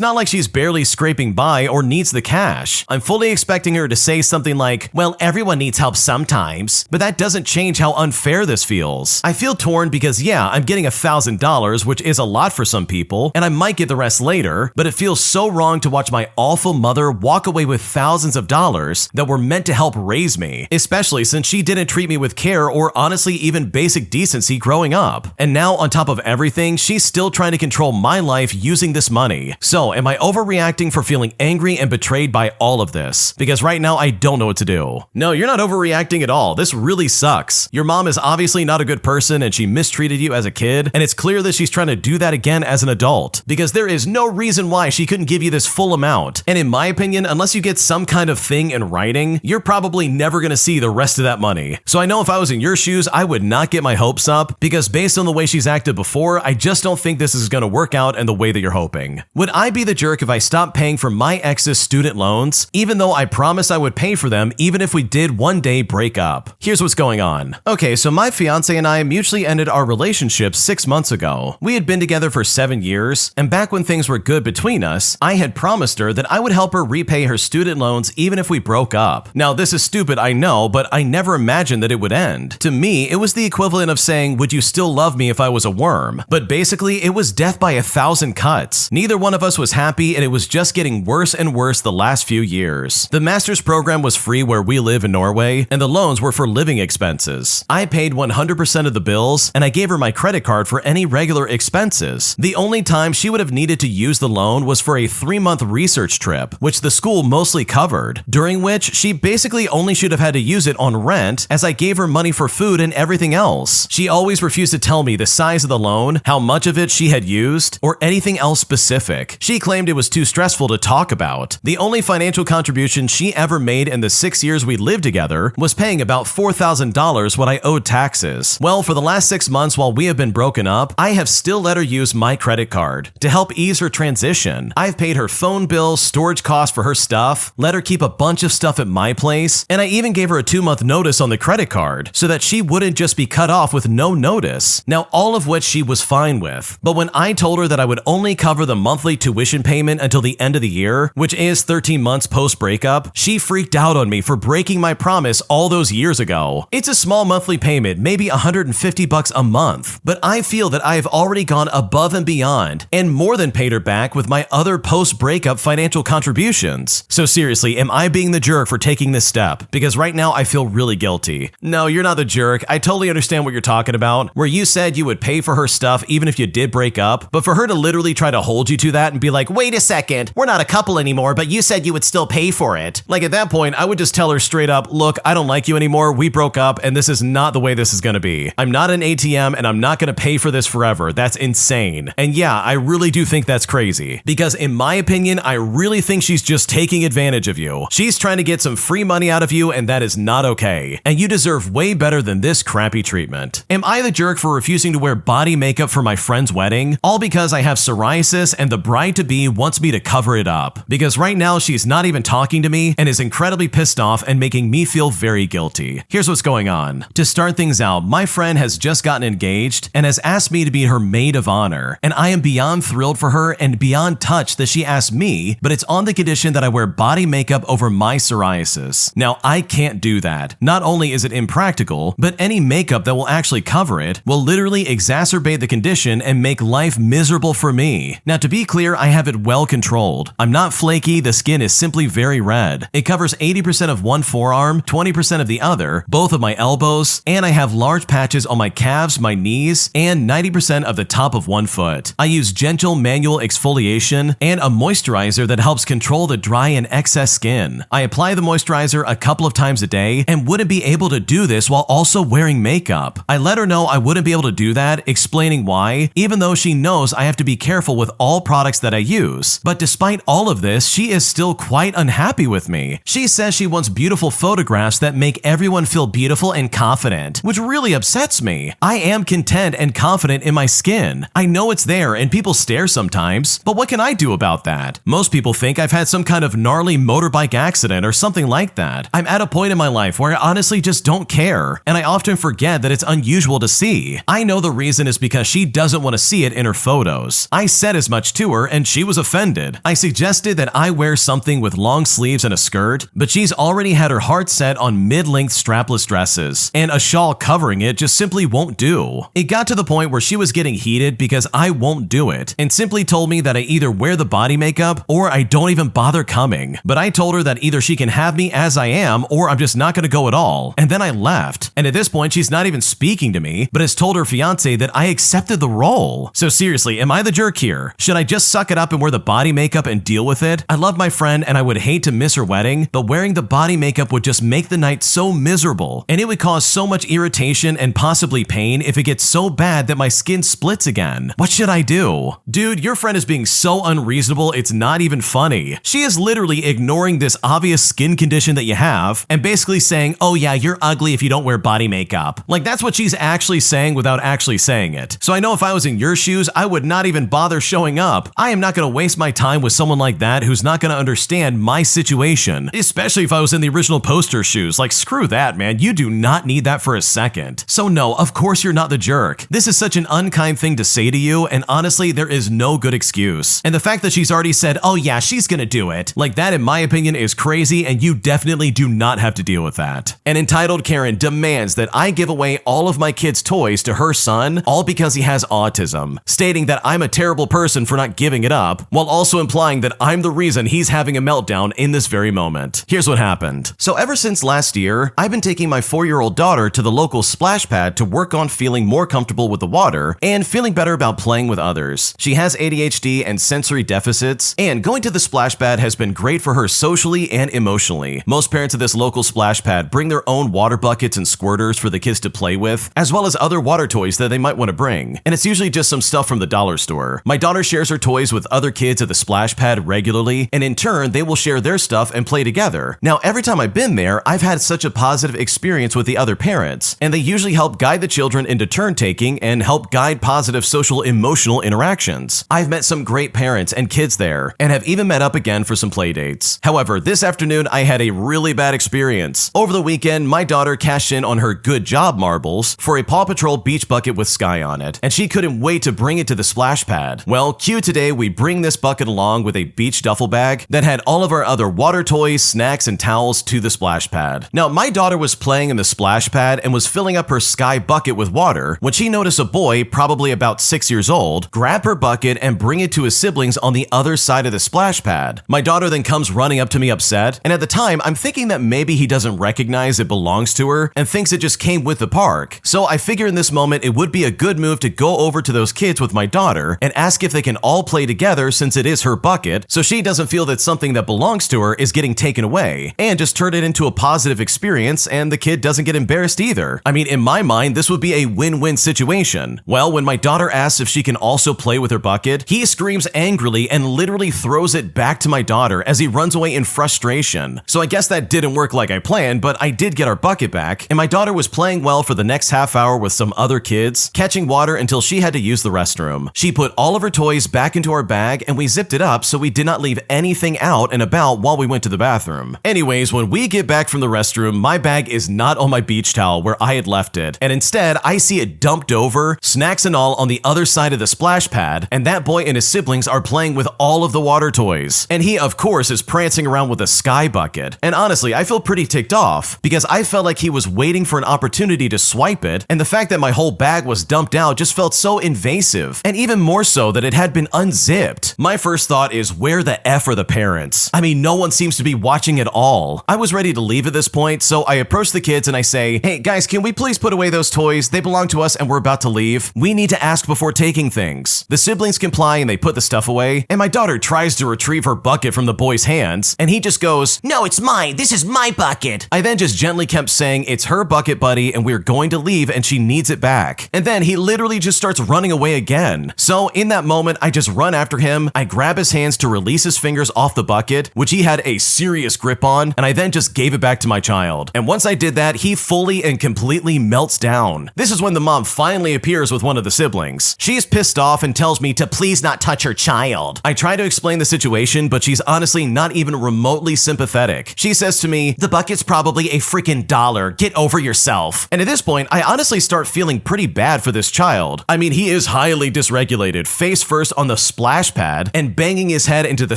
not like she's barely scraping by or needs the cash. I'm fully expecting her to say something like, well, everyone needs help sometimes, but that doesn't change how unfair this feels. I feel torn because yeah, I'm getting $1,000, which is a lot for some people, and I might get the rest later, but it feels so wrong to watch my awful mother walk away with thousands of dollars that were meant to help raise me, especially since she didn't treat me with care or honestly even basic decency growing up. And now on top of everything, she's still trying to control my life using this money. So am I overreacting for feeling angry and betrayed by all of this? Because right now I don't know what to do. No, you're not overreacting at all. This really sucks. Your mom is obviously not a good person and she mistreated you as a kid, and it's clear that she's trying to do that again as an adult, because there is no reason why she couldn't give you this full amount. And in my opinion, unless you get some kind of thing in writing, you're probably never gonna see the rest of that money. So I know if I was in your shoes, I would not get my hopes up, because based on the way she's acted before, I just don't think this is gonna work out in the way that you're hoping. Would I be the jerk if I stopped paying for my ex's student loans, even though I promised I would pay for them even if we did one day break up? Here's what's going on. Okay, so my fiance and I mutually ended our relationship 6 months ago. We had been together for 7 years, and back when things were good between us, I had promised her that I would help her repay her student loans even if we broke up. Now, this is stupid, I know, but I never imagined that it would end. To me, it was the equivalent of saying, would you still love me if I was a worm? But basically, it was death by 1,000 cuts. Neither one of us was happy, and it was just getting worse and worse the last few years. The master's program was free where we live in Norway, and the loans were for living expenses. I paid 100% of the bills, and I gave her my credit card for any regular expenses. The only time she would have needed to use the loan was for a 3-month research trip, which the school mostly covered, during which she basically only should have had to use it on rent, as I gave her money for food and everything else. She always refused to tell me the size of the loan, how much of it she had used, or anything else specific. She claimed it was too stressful to talk about. The only financial contribution she ever made in the 6 years we lived together was paying about $4,000 when I owed taxes. Well, for the last 6 months while we have been broken up, I have still let her use my credit card to help ease her transition. I've paid her phone bill, storage costs for her stuff, let her keep a bunch of stuff at my place, and I even gave her a 2-month notice on the credit card so that she wouldn't just be cut off with no notice. Now, all of which she was fine with. But when I told her that I would only cover the monthly tuition payment until the end of the year, which is 13 months post-breakup, she freaked out on me for breaking my promise all those years ago. It's a small monthly payment, maybe $150 a month, but I feel that I have already gone above and beyond and more than paid her back with my other post-breakup financial contributions. So seriously, am I being the jerk for taking this step? Because right now I feel really guilty. No, you're not the jerk. I totally understand what you're talking about, where you said you would pay for her stuff even if you did break up, but for her to literally try to hold you to that and be like, wait a second, we're not a couple anymore, but you said you would still pay for it. Like at that point, I would just tell her straight up, look, I don't like you anymore, we broke up, and this is not the way this is gonna be. I'm not an ATM and I'm not gonna pay for this forever. That's insane. And yeah, I really do think that's crazy. Because in my opinion, I really think she's just taking advantage of you. She's trying to get some free money out of you, and that is not okay. And you deserve way better than this crappy treatment. Am I the jerk for refusing to wear body makeup for my friend's wedding? All because I have psoriasis and the bride-to-be wants me to cover it up. Because right now she's not even talking to me and is incredibly pissed off and making me feel very guilty. Here's what's going on. To start things out, my friend has just gotten engaged and has asked me to be her maid of honor. And I am beyond thrilled for her and beyond touched that she asked me, but it's on the condition that I wear body makeup over my psoriasis. Now, I can't do that. Not only is it impractical, but any makeup that will actually cover it will literally exacerbate the condition and make life miserable for me. Now, to be clear, I have it well controlled. I'm not flaky, the skin is simply very red. It covers 80% of one forearm, 20% of the other, both of my elbows, and I have large patches on my calves, my knees, and 90% of the top of one foot. I use gentle manual exfoliation and a moisturizer that helps control the dry and excess skin. I apply the moisturizer a couple of times a day and wouldn't be able to do this while also wearing makeup. I let her know I wouldn't be able to do that, explaining why, even though she knows I have to be careful with all products that I use. But despite all of this, she is still quite unhappy with me. She says she wants beautiful photographs that make everyone feel beautiful and confident, which really upsets me. I am content and confident in my skin. I know it's there and people stare sometimes, but what can I do about that? Most people think I've had some kind of gnarly motorbike accident or something like that. I'm at a point in my life where I honestly just don't care, and I often forget that it's unusual to see. I know the reason is because she doesn't want to see it in her photos. I said as much to her and she was offended. I suggested that I wear something with long sleeves and a skirt, but she's already had her heart set on mid-length strapless dresses, and a shawl covering it just simply won't do. It got to the point where she was getting heated because I won't do it, and simply told me that I either wear the body makeup or I don't even bother coming. But I told her that either she can have me as I am or I'm just not gonna go at all, and then I left. And at this point she's not even speaking to me, but has told her fiance that I accepted the role. So seriously, am I the jerk here? Should I just suck it up and wear the body makeup and deal with it? I love my friend and I would hate to miss her wedding, but wearing the body makeup would just make the night so miserable, and it would cause so much irritation and possibly pain if it gets so bad that my skin splits again. What should I do? Dude, your friend is being so unreasonable, it's not even funny. She is literally ignoring this obvious skin condition that you have and basically saying, oh yeah, you're ugly if you don't wear body makeup. Like that's what she's actually saying without actually saying it. So I know if I was in your shoes, I would not even bother showing up. I am not gonna waste my time with someone like that who's not gonna understand my situation, especially if I was in the original poster shoes. Like screw that, man. You do not need that for a second. So no, of course you're not the jerk. This is such an unkind thing to say to you, and honestly, there is no good excuse. And the fact that she's already said, oh yeah, she's gonna do it, like that in my opinion is crazy, and you definitely do not have to deal with that. An entitled Karen demands that I give away all of my kids' toys to her son, all because he has autism, stating that I'm a terrible person for not giving it up, while also implying that I'm the reason he's having a meltdown in this very moment. Here's what happened. So ever since last year, I've been taking my 4-year-old daughter to the local splash pad to work on feeling more comfortable with the water and feeling better about playing with others. She has ADHD and sensory deficits, and going to the splash pad has been great for her socially and emotionally. Most parents at this local splash pad bring their own water buckets and squirters for the kids to play with, as well as other water toys that they might want to bring. And it's usually just some stuff from the dollar store. My daughter shares her toys with other kids at the splash pad regularly, and in turn, they will share their stuff and play together. Now, every time I've been there, I've had such a positive experience with the other parents, and they usually help guide the children into turn taking and help guide positive social emotional interactions. I've met some great parents and kids there, and have even met up again for some play dates. However, this afternoon I had a really bad experience. Over the weekend, my daughter cashed in on her good job marbles for a Paw Patrol beach bucket with Sky on it, and she couldn't wait to bring it to the splash pad. Well, cue today, we bring this bucket along with a beach duffel bag that had all of our other water toys, snacks, and towels to the splash pad. Now, my daughter was playing in the splash pad and was filling up her Sky bucket with water when she noticed a boy, probably about 6 years old, grab her bucket and bring it to his siblings on the other side of the splash pad. My daughter then comes running up to to me upset, and at the time, I'm thinking that maybe he doesn't recognize it belongs to her and thinks it just came with the park. So I figure in this moment it would be a good move to go over to those kids with my daughter and ask if they can all play together since it is her bucket, so she doesn't feel that something that belongs to her is getting taken away, and just turn it into a positive experience and the kid doesn't get embarrassed either. I mean, in my mind, this would be a win-win situation. Well, when my daughter asks if she can also play with her bucket, he screams angrily and literally throws it back to my daughter as he runs away in frustration. So I guess that didn't work like I planned, but I did get our bucket back, and my daughter was playing well for the next half hour with some other kids, catching water until she had to use the restroom. She put all of her toys back into our bag and we zipped it up so we did not leave anything out and about while we went to the bathroom. Anyways, when we get back from the restroom, my bag is not on my beach towel where I had left it, and instead I see it dumped over, snacks and all, on the other side of the splash pad, and that boy and his siblings are playing with all of the water toys. And he, of course, is prancing around with a sky bucket. And honestly, I feel pretty ticked off because I felt like he was waiting for an opportunity to swipe it, and the fact that my whole bag was dumped out just felt so invasive, and even more so that it had been unzipped. My first thought is, where the F are the parents? I mean, no one seems to be watching at all. I was ready to leave at this point, so I approach the kids and I say, "Hey guys, can we please put away those toys? They belong to us and we're about to leave. We need to ask before taking things." The siblings comply and they put the stuff away, and my daughter tries to retrieve her bucket from the boy's hands, and he just goes, "No, it's mine. This is my bucket." I then just gently kept saying, "It's her bucket, buddy, and we're going to leave and she needs it back." And then he literally just starts running away again. So in that moment, I just run after him, I grab his hands to release his fingers off the bucket, which he had a serious grip on, and I then just gave it back to my child. And once I did that, he fully and completely melts down. This is when the mom finally appears with one of the siblings. She's pissed off and tells me to please not touch her child. I try to explain the situation, but she's honestly not even remotely sympathetic. She says to me, "The bucket's probably a freaking $1. Get over yourself." And at this point, I honestly start feeling pretty bad for this child. I mean, he is highly dysregulated, face first on the splash pad and banging his head into the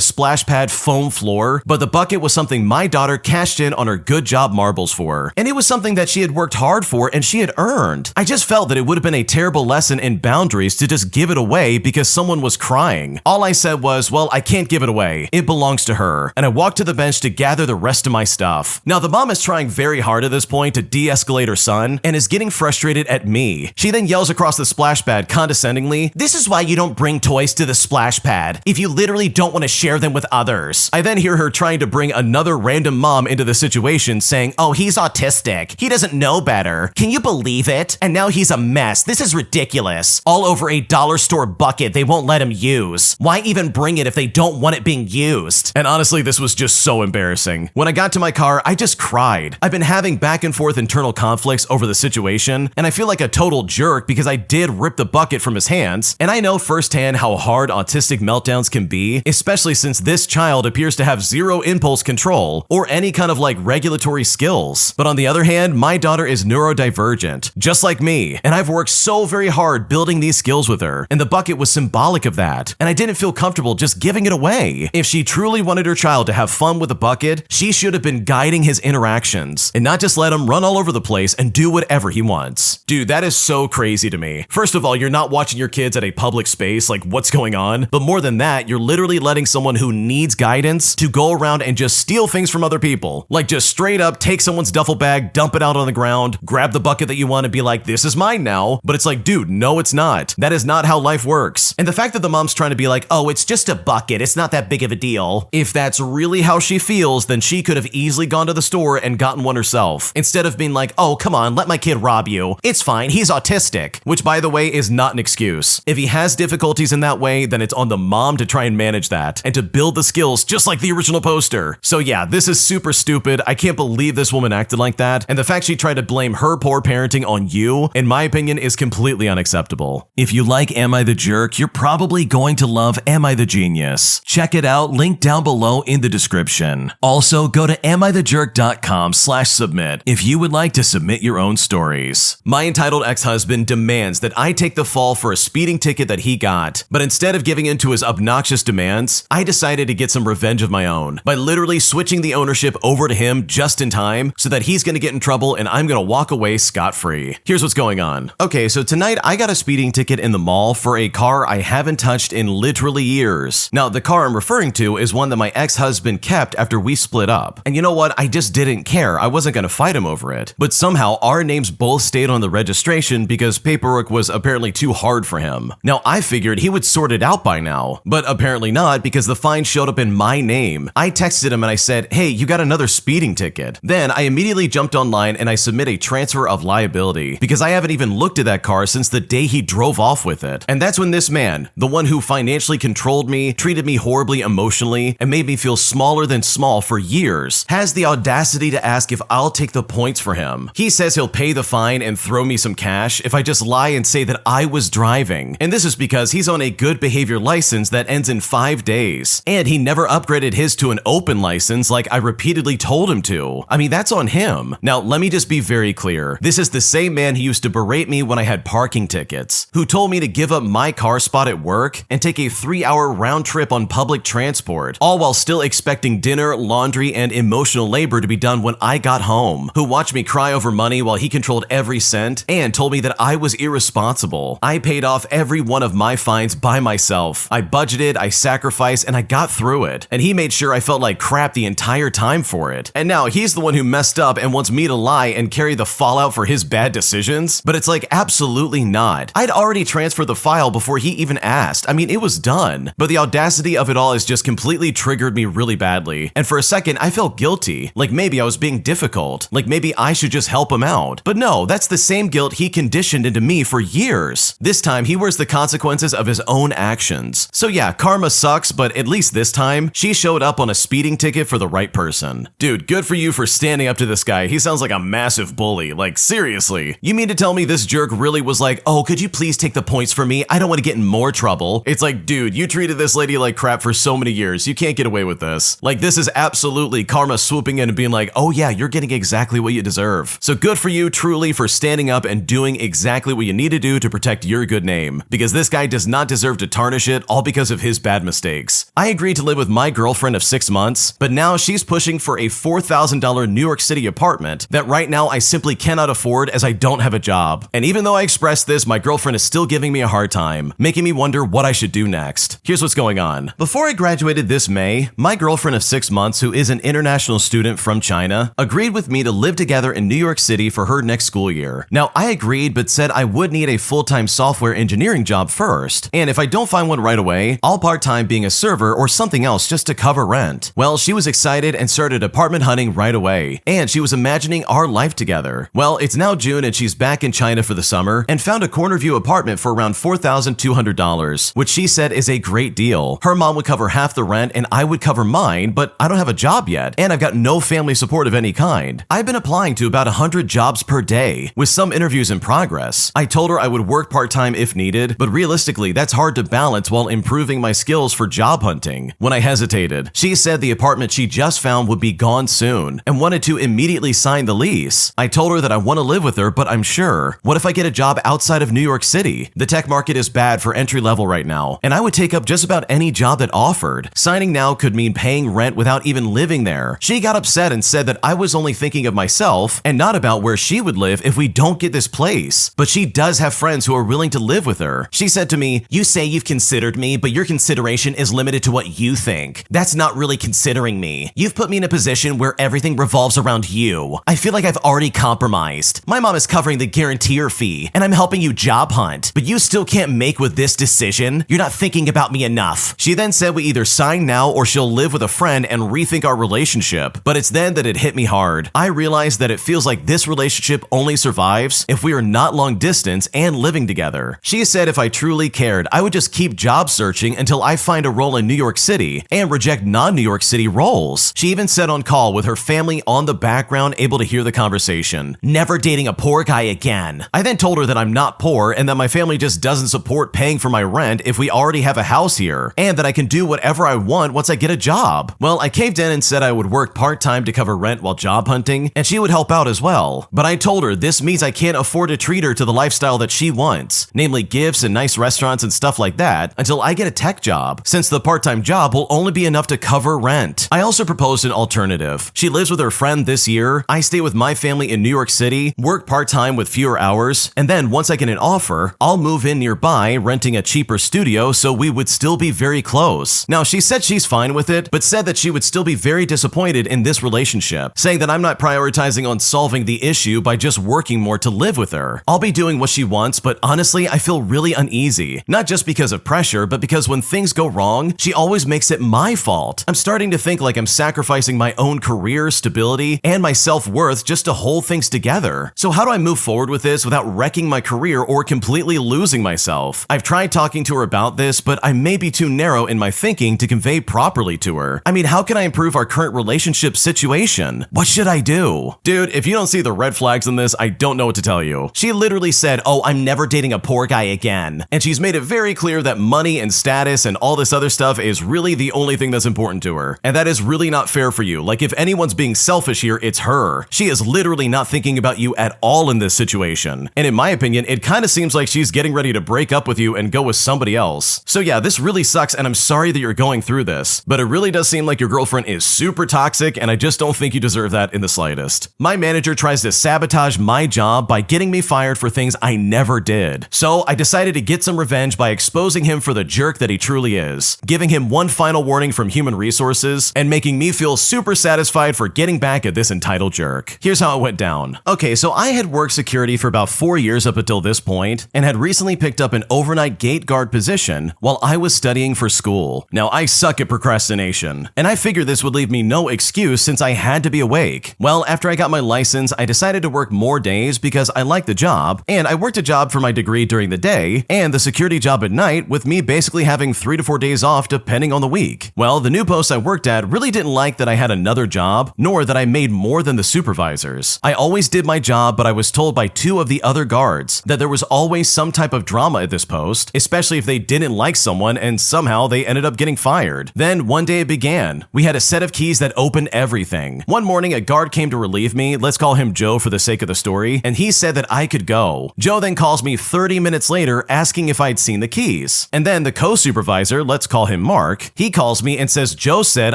splash pad foam floor, but the bucket was something my daughter cashed in on her good job marbles for. And it was something that she had worked hard for and she had earned. I just felt that it would have been a terrible lesson in boundaries to just give it away because someone was crying. All I said was, "Well, I can't give it away. It belongs to her." And I walked to the bench to gather the rest of my stuff. Now, the mom is trying very hard at this point to de-escalate her son and is getting frustrated at me. She then yells across the splash pad condescendingly, "This is why you don't bring toys to the splash pad, if you literally don't want to share them with others." I then hear her trying to bring another random mom into the situation saying, "Oh, he's autistic. He doesn't know better. Can you believe it? And now he's a mess. This is ridiculous. All over a dollar store bucket they won't let him use. Why even bring it if they don't want it being used?" And honestly, this was just so embarrassing. When I got to my car, I just cried. I've been having back and forth internal conflicts over the situation, and I feel like a total jerk because I did rip the bucket from his hands, and I know firsthand how hard autistic meltdowns can be, especially since this child appears to have zero impulse control or any kind of regulatory skills. But on the other hand, my daughter is neurodivergent, just like me, and I've worked so very hard building these skills with her, and the bucket was symbolic of that, and I didn't feel comfortable just giving it away. If she truly wanted her child to have fun with the bucket, she should have been guiding his interactions and not just let him run all over the place and do whatever he wants. Dude, that is so crazy to me. First of all, you're not watching your kids at a public space, what's going on? But more than that, you're literally letting someone who needs guidance to go around and just steal things from other people. Just straight up take someone's duffel bag, dump it out on the ground, grab the bucket that you want and be like, "This is mine now." But it's like, dude, no, it's not. That is not how life works. And the fact that the mom's trying to be like, "Oh, it's just a bucket. It's not that big of a deal." If that's really how she feels, then she could have easily gone to the store and gotten one herself, instead of being like, "Oh, come on, let my kid rob you. It's fine. He's autistic." Which, by the way, is not an excuse. If he has difficulties in that way, then it's on the mom to try and manage that and to build the skills just like the original poster. So yeah, this is super stupid. I can't believe this woman acted like that. And the fact she tried to blame her poor parenting on you, in my opinion, is completely unacceptable. If you like Am I the Jerk, you're probably going to love Am I the Genius. Check it out, link down below in the description. Also, go to AmITheJerk.com/submit if you would like to submit your own stories. My entitled ex-husband demands that I take the fall for a speeding ticket that he got, but instead of giving in to his obnoxious demands, I decided to get some revenge of my own by literally switching the ownership over to him just in time so that he's gonna get in trouble and I'm gonna walk away scot-free. Here's what's going on. Okay, so tonight I got a speeding ticket in the mall for a car I haven't touched in literally years. Now, the car I'm referring to is one that my ex-husband been kept after we split up. And you know what? I just didn't care. I wasn't going to fight him over it. But somehow our names both stayed on the registration because paperwork was apparently too hard for him. Now I figured he would sort it out by now, but apparently not because the fine showed up in my name. I texted him and I said, "Hey, you got another speeding ticket." Then I immediately jumped online and I submit a transfer of liability because I haven't even looked at that car since the day he drove off with it. And that's when this man, the one who financially controlled me, treated me horribly emotionally, and made me feel smaller than small for years, has the audacity to ask if I'll take the points for him. He says he'll pay the fine and throw me some cash if I just lie and say that I was driving. And this is because he's on a good behavior license that ends in 5 days. And he never upgraded his to an open license like I repeatedly told him to. I mean, that's on him. Now, let me just be very clear. This is the same man who used to berate me when I had parking tickets, who told me to give up my car spot at work and take a 3-hour round trip on public transport, all while still expecting dinner, laundry, and emotional labor to be done when I got home, who watched me cry over money while he controlled every cent and told me that I was irresponsible. I paid off every one of my fines by myself. I budgeted, I sacrificed, and I got through it. And he made sure I felt like crap the entire time for it. And now he's the one who messed up and wants me to lie and carry the fallout for his bad decisions? But it's like, absolutely not. I'd already transferred the file before he even asked. I mean, it was done. But the audacity of it all has just completely triggered me really badly. And for a second, I felt guilty. Like maybe I was being difficult. Like maybe I should just help him out. But no, that's the same guilt he conditioned into me for years. This time, he wears the consequences of his own actions. So yeah, karma sucks, but at least this time, she showed up on a speeding ticket for the right person. Dude, good for you for standing up to this guy. He sounds like a massive bully. Like, seriously. You mean to tell me this jerk really was like, "Oh, could you please take the points for me? I don't want to get in more trouble." It's like, dude, you treated this lady like crap for so many years. You can't get away with this. Like, this is absolutely karma swooping in and being like, "Oh yeah, you're getting exactly what you deserve." So good for you, truly, for standing up and doing exactly what you need to do to protect your good name. Because this guy does not deserve to tarnish it all because of his bad mistakes. I agreed to live with my girlfriend of 6 months, but now she's pushing for a $4,000 New York City apartment that right now I simply cannot afford as I don't have a job. And even though I expressed this, my girlfriend is still giving me a hard time, making me wonder what I should do next. Here's what's going on. Before I graduated this May, my girlfriend of 6 months, who is an international student from China, agreed with me to live together in New York City for her next school year. Now, I agreed, but said I would need a full-time software engineering job first, and if I don't find one right away, I'll part-time being a server or something else just to cover rent. Well, she was excited and started apartment hunting right away, and she was imagining our life together. Well, it's now June and she's back in China for the summer and found a corner view apartment for around $4,200, which she said is a great deal. Her mom would cover half the rent and I would cover mine, but I don't have a job yet, and I've got no family support of any kind. I've been applying to about 100 jobs per day, with some interviews in progress. I told her I would work part-time if needed, but realistically, that's hard to balance while improving my skills for job hunting. When I hesitated, she said the apartment she just found would be gone soon and wanted to immediately sign the lease. I told her that I want to live with her, but I'm sure. What if I get a job outside of New York City? The tech market is bad for entry level right now, and I would take up just about any job that offered. Signing now could mean paying rent without even living there. She got upset and said that I was only thinking of myself and not about where she would live if we don't get this place. But she does have friends who are willing to live with her. She said to me, "You say you've considered me, but your consideration is limited to what you think. That's not really considering me. You've put me in a position where everything revolves around you. I feel like I've already compromised. My mom is covering the guarantor fee, and I'm helping you job hunt, but you still can't make with this decision. You're not thinking about me enough." She then said we either sign now or she'll live with a friend and rethink our relationship. But it's then that it hit me hard. I realized that it feels like this relationship only survives if we are not long distance and living together. She said if I truly cared, I would just keep job searching until I find a role in New York City and reject non-New York City roles. She even said on call with her family on the background, able to hear the conversation, "Never dating a poor guy again." I then told her that I'm not poor and that my family just doesn't support paying for my rent if we already have a house here, and that I can do whatever I want once I get a job. Well, I caved in and said I would work part-time to cover rent while job hunting, and she would help out as well. But I told her this means I can't afford to treat her to the lifestyle that she wants, namely gifts and nice restaurants and stuff like that, until I get a tech job, since the part-time job will only be enough to cover rent. I also proposed an alternative. She lives with her friend this year, I stay with my family in New York City, work part-time with fewer hours, and then once I get an offer, I'll move in nearby, renting a cheaper studio so we would still be very close. Now, she said she's fine with it, but but said that she would still be very disappointed in this relationship, saying that I'm not prioritizing on solving the issue by just working more to live with her. I'll be doing what she wants, but honestly, I feel really uneasy. Not just because of pressure, but because when things go wrong, she always makes it my fault. I'm starting to think like I'm sacrificing my own career, stability, and my self-worth just to hold things together. So how do I move forward with this without wrecking my career or completely losing myself? I've tried talking to her about this, but I may be too narrow in my thinking to convey properly to her. I mean, how can I improve our current relationship situation? What should I do? Dude, if you don't see the red flags in this, I don't know what to tell you. She literally said, "Oh, I'm never dating a poor guy again." And she's made it very clear that money and status and all this other stuff is really the only thing that's important to her. And that is really not fair for you. Like, if anyone's being selfish here, it's her. She is literally not thinking about you at all in this situation. And in my opinion, it kind of seems like she's getting ready to break up with you and go with somebody else. So yeah, this really sucks, and I'm sorry that you're going through this, but it really does seem like your girlfriend is super toxic, and I just don't think you deserve that in the slightest. My manager tries to sabotage my job by getting me fired for things I never did. So I decided to get some revenge by exposing him for the jerk that he truly is, giving him one final warning from human resources, and making me feel super satisfied for getting back at this entitled jerk. Here's how it went down. Okay, so I had worked security for about 4 years up until this point, and had recently picked up an overnight gate guard position while I was studying for school. Now, I suck at procrastination, and I figured this would leave me no excuse since I had to be awake. Well, after I got my license, I decided to work more days because I liked the job, and I worked a job for my degree during the day, and the security job at night, with me basically having 3 to 4 days off depending on the week. Well, the new post I worked at really didn't like that I had another job, nor that I made more than the supervisors. I always did my job, but I was told by 2 of the other guards that there was always some type of drama at this post, especially if they didn't like someone and somehow they ended up getting fired. Then one day it began. We had a set of keys that opened everything. One morning, a guard came to relieve me, let's call him Joe for the sake of the story, and he said that I could go. Joe then calls me 30 minutes later asking if I'd seen the keys. And then the co-supervisor, let's call him Mark, he calls me and says Joe said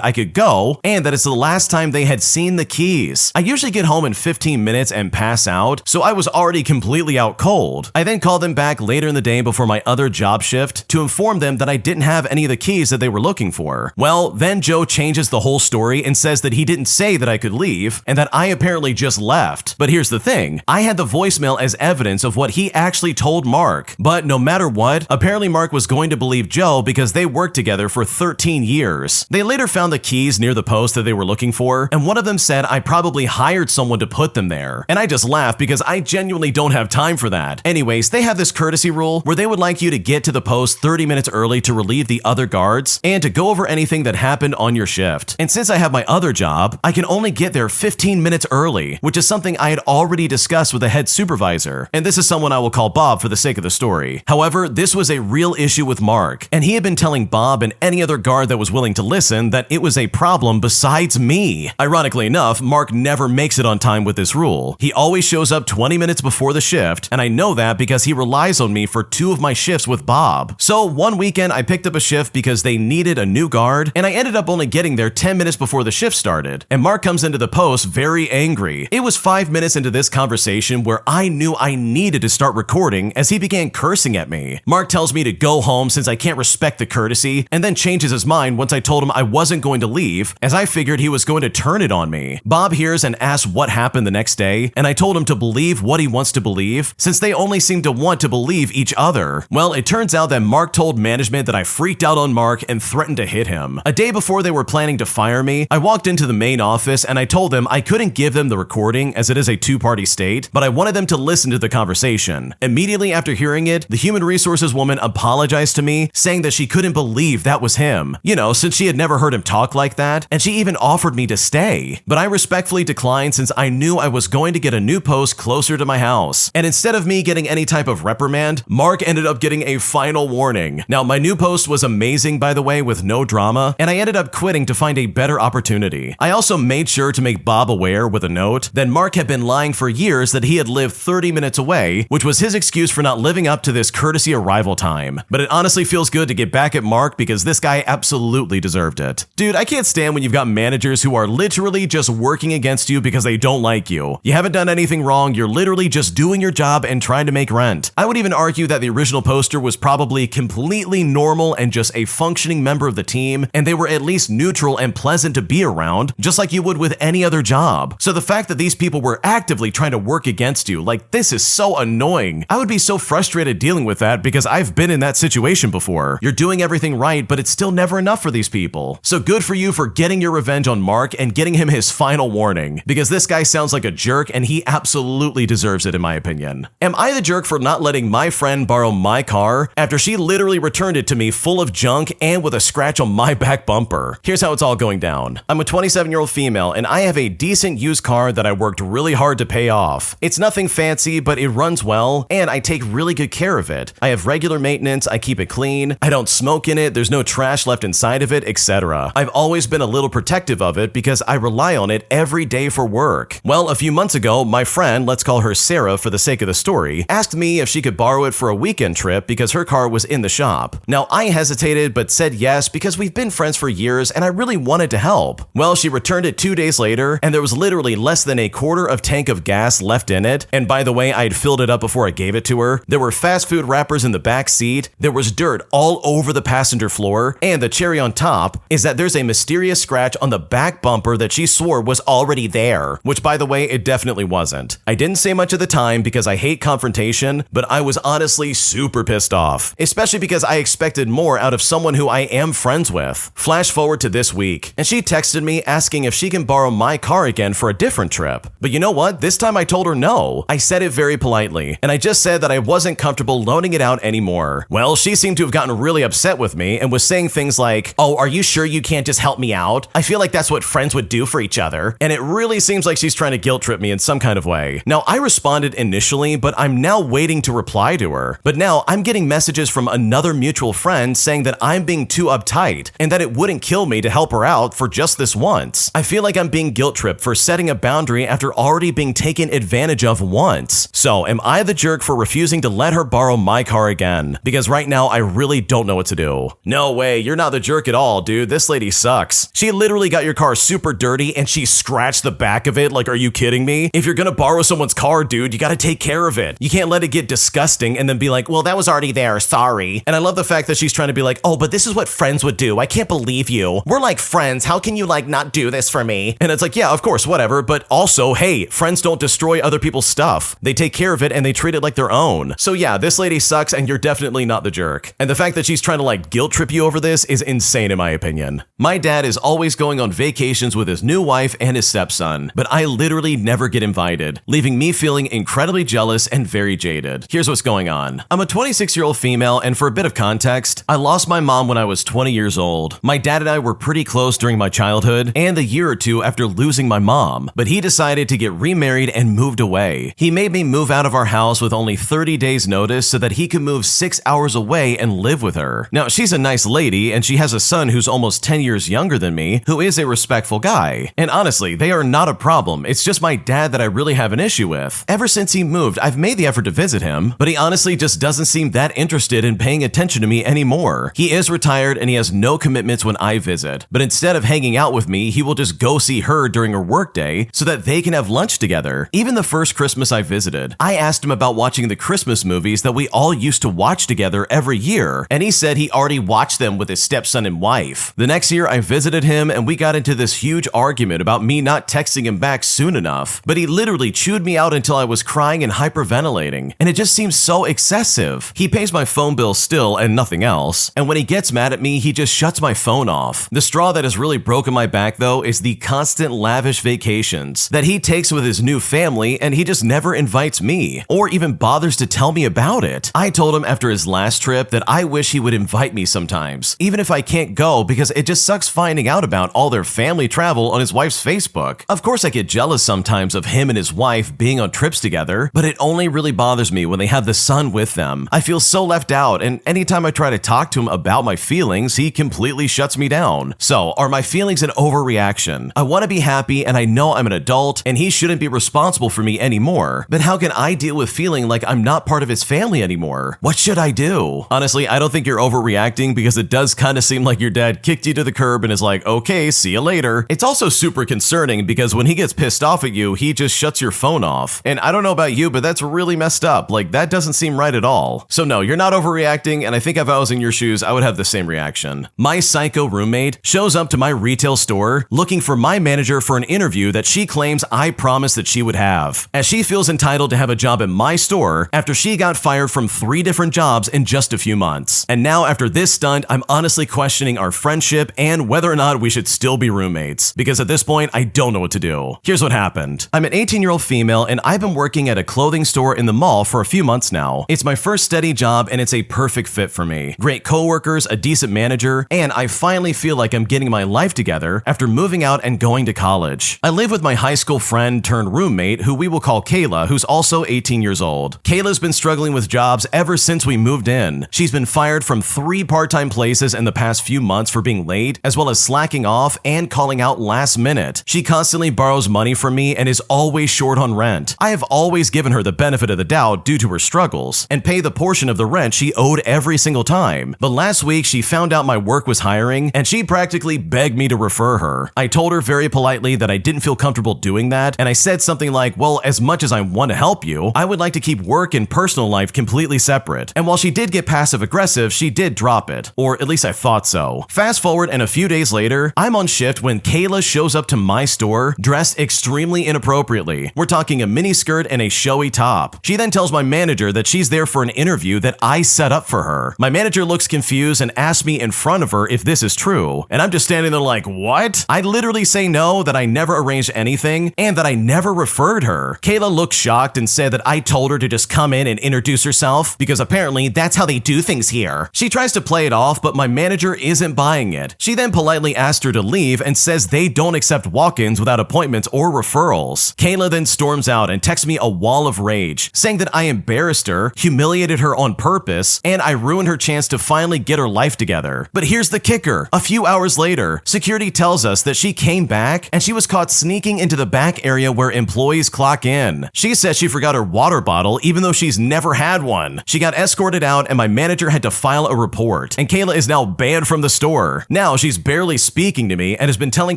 I could go and that it's the last time they had seen the keys. I usually get home in 15 minutes and pass out, so I was already completely out cold. I then called them back later in the day before my other job shift to inform them that I didn't have any of the keys that they were looking for. Well, then Joe changes the whole story and says that he didn't say that I could leave and that I apparently just left. But here's the thing, I had the voicemail as evidence of what he actually told Mark. But no matter what, apparently Mark was going to believe Joe because they worked together for 13 years. They later found the keys near the post that they were looking for, and one of them said I probably hired someone to put them there. And I just laughed because I genuinely don't have time for that. Anyways, they have this courtesy rule where they would like you to get to the post 30 minutes early to relieve the other guards and to go over anything that happened on your shift. And since I have my other job, I can only get there 15 minutes early, which is something I had already discussed with the head supervisor. And this is someone I will call Bob for the sake of the story. However, this was a real issue with Mark, and he had been telling Bob and any other guard that was willing to listen that it was a problem besides me. Ironically enough, Mark never makes it on time with this rule. He always shows up 20 minutes before the shift, and I know that because he relies on me for 2 of my shifts with Bob. So one weekend I picked up a shift because they needed a new guard, and I ended up only getting there 10 minutes before the shift started, and Mark comes into the post very angry. It was 5 minutes into this conversation where I knew I needed to start recording as he began cursing at me. Mark tells me to go home since I can't respect the courtesy, and then changes his mind once I told him I wasn't going to leave, as I figured he was going to turn it on me. Bob hears and asks what happened the next day, and I told him to believe what he wants to believe, since they only seem to want to believe each other. Well, it turns out that Mark told management that I freaked out on Mark and threatened to hit him. A day before they were planning to fire me, I walked into the main office and I told them I couldn't give them the recording as it is a 2-party state, but I wanted them to listen to the conversation. Immediately after hearing it, the human resources woman apologized to me, saying that she couldn't believe that was him. You know, since she had never heard him talk like that, and she even offered me to stay. But I respectfully declined since I knew I was going to get a new post closer to my house. And instead of me getting any type of reprimand, Mark ended up getting a final warning. Now, my new post was amazing, by the way, with no drama, and I ended up quitting to find a better opportunity. I also made sure to make Bob aware with a note that Mark had been lying for years that he had lived 30 minutes away, which was his excuse for not living up to this courtesy arrival time. But it honestly feels good to get back at Mark because this guy absolutely deserved it. Dude, I can't stand when you've got managers who are literally just working against you because they don't like you. You haven't done anything wrong, you're literally just doing your job and trying to make rent. I would even argue that the original poster was probably completely normal and just a functioning member of the team, and they were at least neutral and pleasant to be around, just like you would with any other job. So the fact that these people were actively trying to work against you, like, this is so annoying. I would be so frustrated dealing with that because I've been in that situation before. You're doing everything right, but it's still never enough for these people. So good for you for getting your revenge on Mark and getting him his final warning, because this guy sounds like a jerk and he absolutely deserves it in my opinion. Am I the jerk for not letting my friend borrow my car after she literally returned it to me full of junk and with a scratch on my back bumper? Here's how it's all going down. I'm a 27-year-old female and I have a decent used car that I worked really hard to pay off. It's nothing fancy, but it runs well and I take really good care of it. I have regular maintenance, I keep it clean, I don't smoke in it, there's no trash left inside of it, etc. I've always been a little protective of it because I rely on it every day for work. Well, a few months ago, my friend, let's call her Sarah for the sake of the story, asked me if she could borrow it for a weekend trip because her car was in the shop. Now, I hesitated but said yes because we've been friends for years and I really wanted to help. Well, she returned it 2 days later and there was literally less than a quarter of tank of gas left in it. And by the way, I had filled it up before I gave it to her. There were fast food wrappers in the back seat. There was dirt all over the passenger floor. And the cherry on top is that there's a mysterious scratch on the back bumper that she swore was already there, which by the way, it definitely wasn't. I didn't say much at the time because I hate confrontation, but I was honestly super pissed off, especially because I expected more out of someone who I am friends with. Flash forward to this week, and she texted me asking if she can borrow my car again for a different trip. But you know what? This time I told her no. I said it very politely, and I just said that I wasn't comfortable loaning it out anymore. Well, she seemed to have gotten really upset with me and was saying things like, "Oh, are you sure you can't just help me out? I feel like that's what friends would do for each other." And it really seems like she's trying to guilt trip me in some kind of way. Now, I responded initially, but I'm now waiting to reply to her. But now I'm getting messages from another mutual friend saying that I'm being too uptight and that it wouldn't kill me to help her out for just this once. I feel like I'm being guilt tripped for setting a boundary after already being taken advantage of once. So am I the jerk for refusing to let her borrow my car again? Because right now I really don't know what to do. No way, you're not the jerk at all, dude. This lady sucks. She literally got your car super dirty and she scratched the back of it. Like, are you kidding me? If you're gonna borrow someone's car, dude, you gotta take care of it. You can't let it get disgusting and then be like, well, that was already there, sorry. And I love the fact that she's trying to be like, oh, but this is what friends would do. I can't believe you. We're like friends. How can you like not do this for me? And it's like, yeah, of course, whatever. But also, hey, friends don't destroy other people's stuff. They take care of it and they treat it like their own. So yeah, this lady sucks and you're definitely not the jerk. And the fact that she's trying to like guilt trip you over this is insane in my opinion. My dad is always going on vacations with his new wife and his stepson, but I literally never get invited, leaving me feeling incredibly jealous and very jaded. Here's what's going on. I'm a 26-year-old female, and for a bit of context, I lost my mom when I was 20 years old. My dad and I were pretty close during my childhood and the year or two after losing my mom, but he decided to get remarried and moved away. He made me move out of our house with only 30 days notice so that he could move 6 hours away and live with her. Now, she's a nice lady and she has a son who's almost 10 years younger than me, who is a respectful guy. And honestly, they are not a problem. It's just my dad that I really have an issue with. Ever since he moved, I've made the effort to visit him, but he honestly just doesn't seem that interested in paying attention to me anymore. He is retired and he has no commitments when I visit, but instead of hanging out with me, he will just go see her during her workday so that they can have lunch together. Even the first Christmas I visited, I asked him about watching the Christmas movies that we all used to watch together every year, and he said he already watched them with his stepson and wife. The next year I visited him and we got into this huge argument about me not texting him back soon enough, but he literally chewed me out until I was crying and hyperventilating, and it just seems so excessive. He pays my phone bill still and nothing else, and when he gets mad at me, he just shuts my phone off. The straw that has really broken my back though is the constant lavish vacations that he takes with his new family, and he just never invites me or even bothers to tell me about it. I told him after his last trip that I wish he would invite me sometimes, even if I can't go, because it just sucks finding out about all their family travel on his wife's Facebook. Of course, I get jealous sometimes of him and his wife being on trips together, but it only really bothers me when they have the son with them. I feel so left out, and anytime I try to talk to him about my feelings, he completely shuts me down. So, are my feelings an overreaction? I want to be happy, and I know I'm an adult, and he shouldn't be responsible for me anymore. But how can I deal with feeling like I'm not part of his family anymore? What should I do? Honestly, I don't think you're overreacting, because it does kind of seem like your dad kicked you to the curb and is like, okay, see you later. It's also super concerning because when he gets pissed off at you, he just shuts your phone off. And I don't know about you, but that's really messed up. Like, that doesn't seem right at all. So no, you're not overreacting, and I think if I was in your shoes, I would have the same reaction. My psycho retail roommate shows up to my retail store looking for my manager for an interview that she claims I promised that she would have, as she feels entitled to have a job at my store after she got fired from 3 different jobs in just a few months. And now after this stunt, I'm honestly questioning our friendship and whether or not we should still be roommates, because at this point, I don't know what to do. Here's what happened. I'm an 18-year-old female and I've been working at a clothing store in the mall for a few months now. It's my first steady job and it's a perfect fit for me. Great coworkers, a decent manager, and I finally feel like I'm getting my life together after moving out and going to college. I live with my high school friend turned roommate, who we will call Kayla, who's also 18 years old. Kayla's been struggling with jobs ever since we moved in. She's been fired from 3 part-time places in the past few months for being late, as well as slacking off and calling out last minute. She constantly borrows money from me and is always short on rent. I have always given her the benefit of the doubt due to her struggles and pay the portion of the rent she owed every single time. But last week she found out my work was hiring and she practically begged me to refer her. I told her very politely that I didn't feel comfortable doing that, and I said something like, well, as much as I want to help you, I would like to keep work and personal life completely separate. And while she did get passive aggressive, she did drop it, or at least I thought so. Fast forward, and a few days later, I'm on shift when Kayla shows up to my store dressed extremely inappropriately. We're talking a mini skirt and a showy top. She then tells my manager that she's there for an interview that I set up for her. My manager looks confused and asks me in front of her if this is true, and I'm just standing there like, what? I literally say no, that I never arranged anything, and that I never referred her. Kayla looked shocked and said that I told her to just come in and introduce herself because apparently that's how they do things here. She tries to play it off, but my manager isn't buying it. She then politely asked her to leave and says they don't accept walk-ins without appointments or referrals. Kayla then storms out and texts me a wall of rage, saying that I embarrassed her, humiliated her on purpose, and I ruined her chance to finally get her life together. But here's the kicker. A few hours later, security tells us that she came back and she was caught sneaking into the back area where employees clock in. She says she forgot her water bottle even though she's never had one. She got escorted out and my manager had to file a report, and Kayla is now banned from the store. Now she's barely speaking to me and has been telling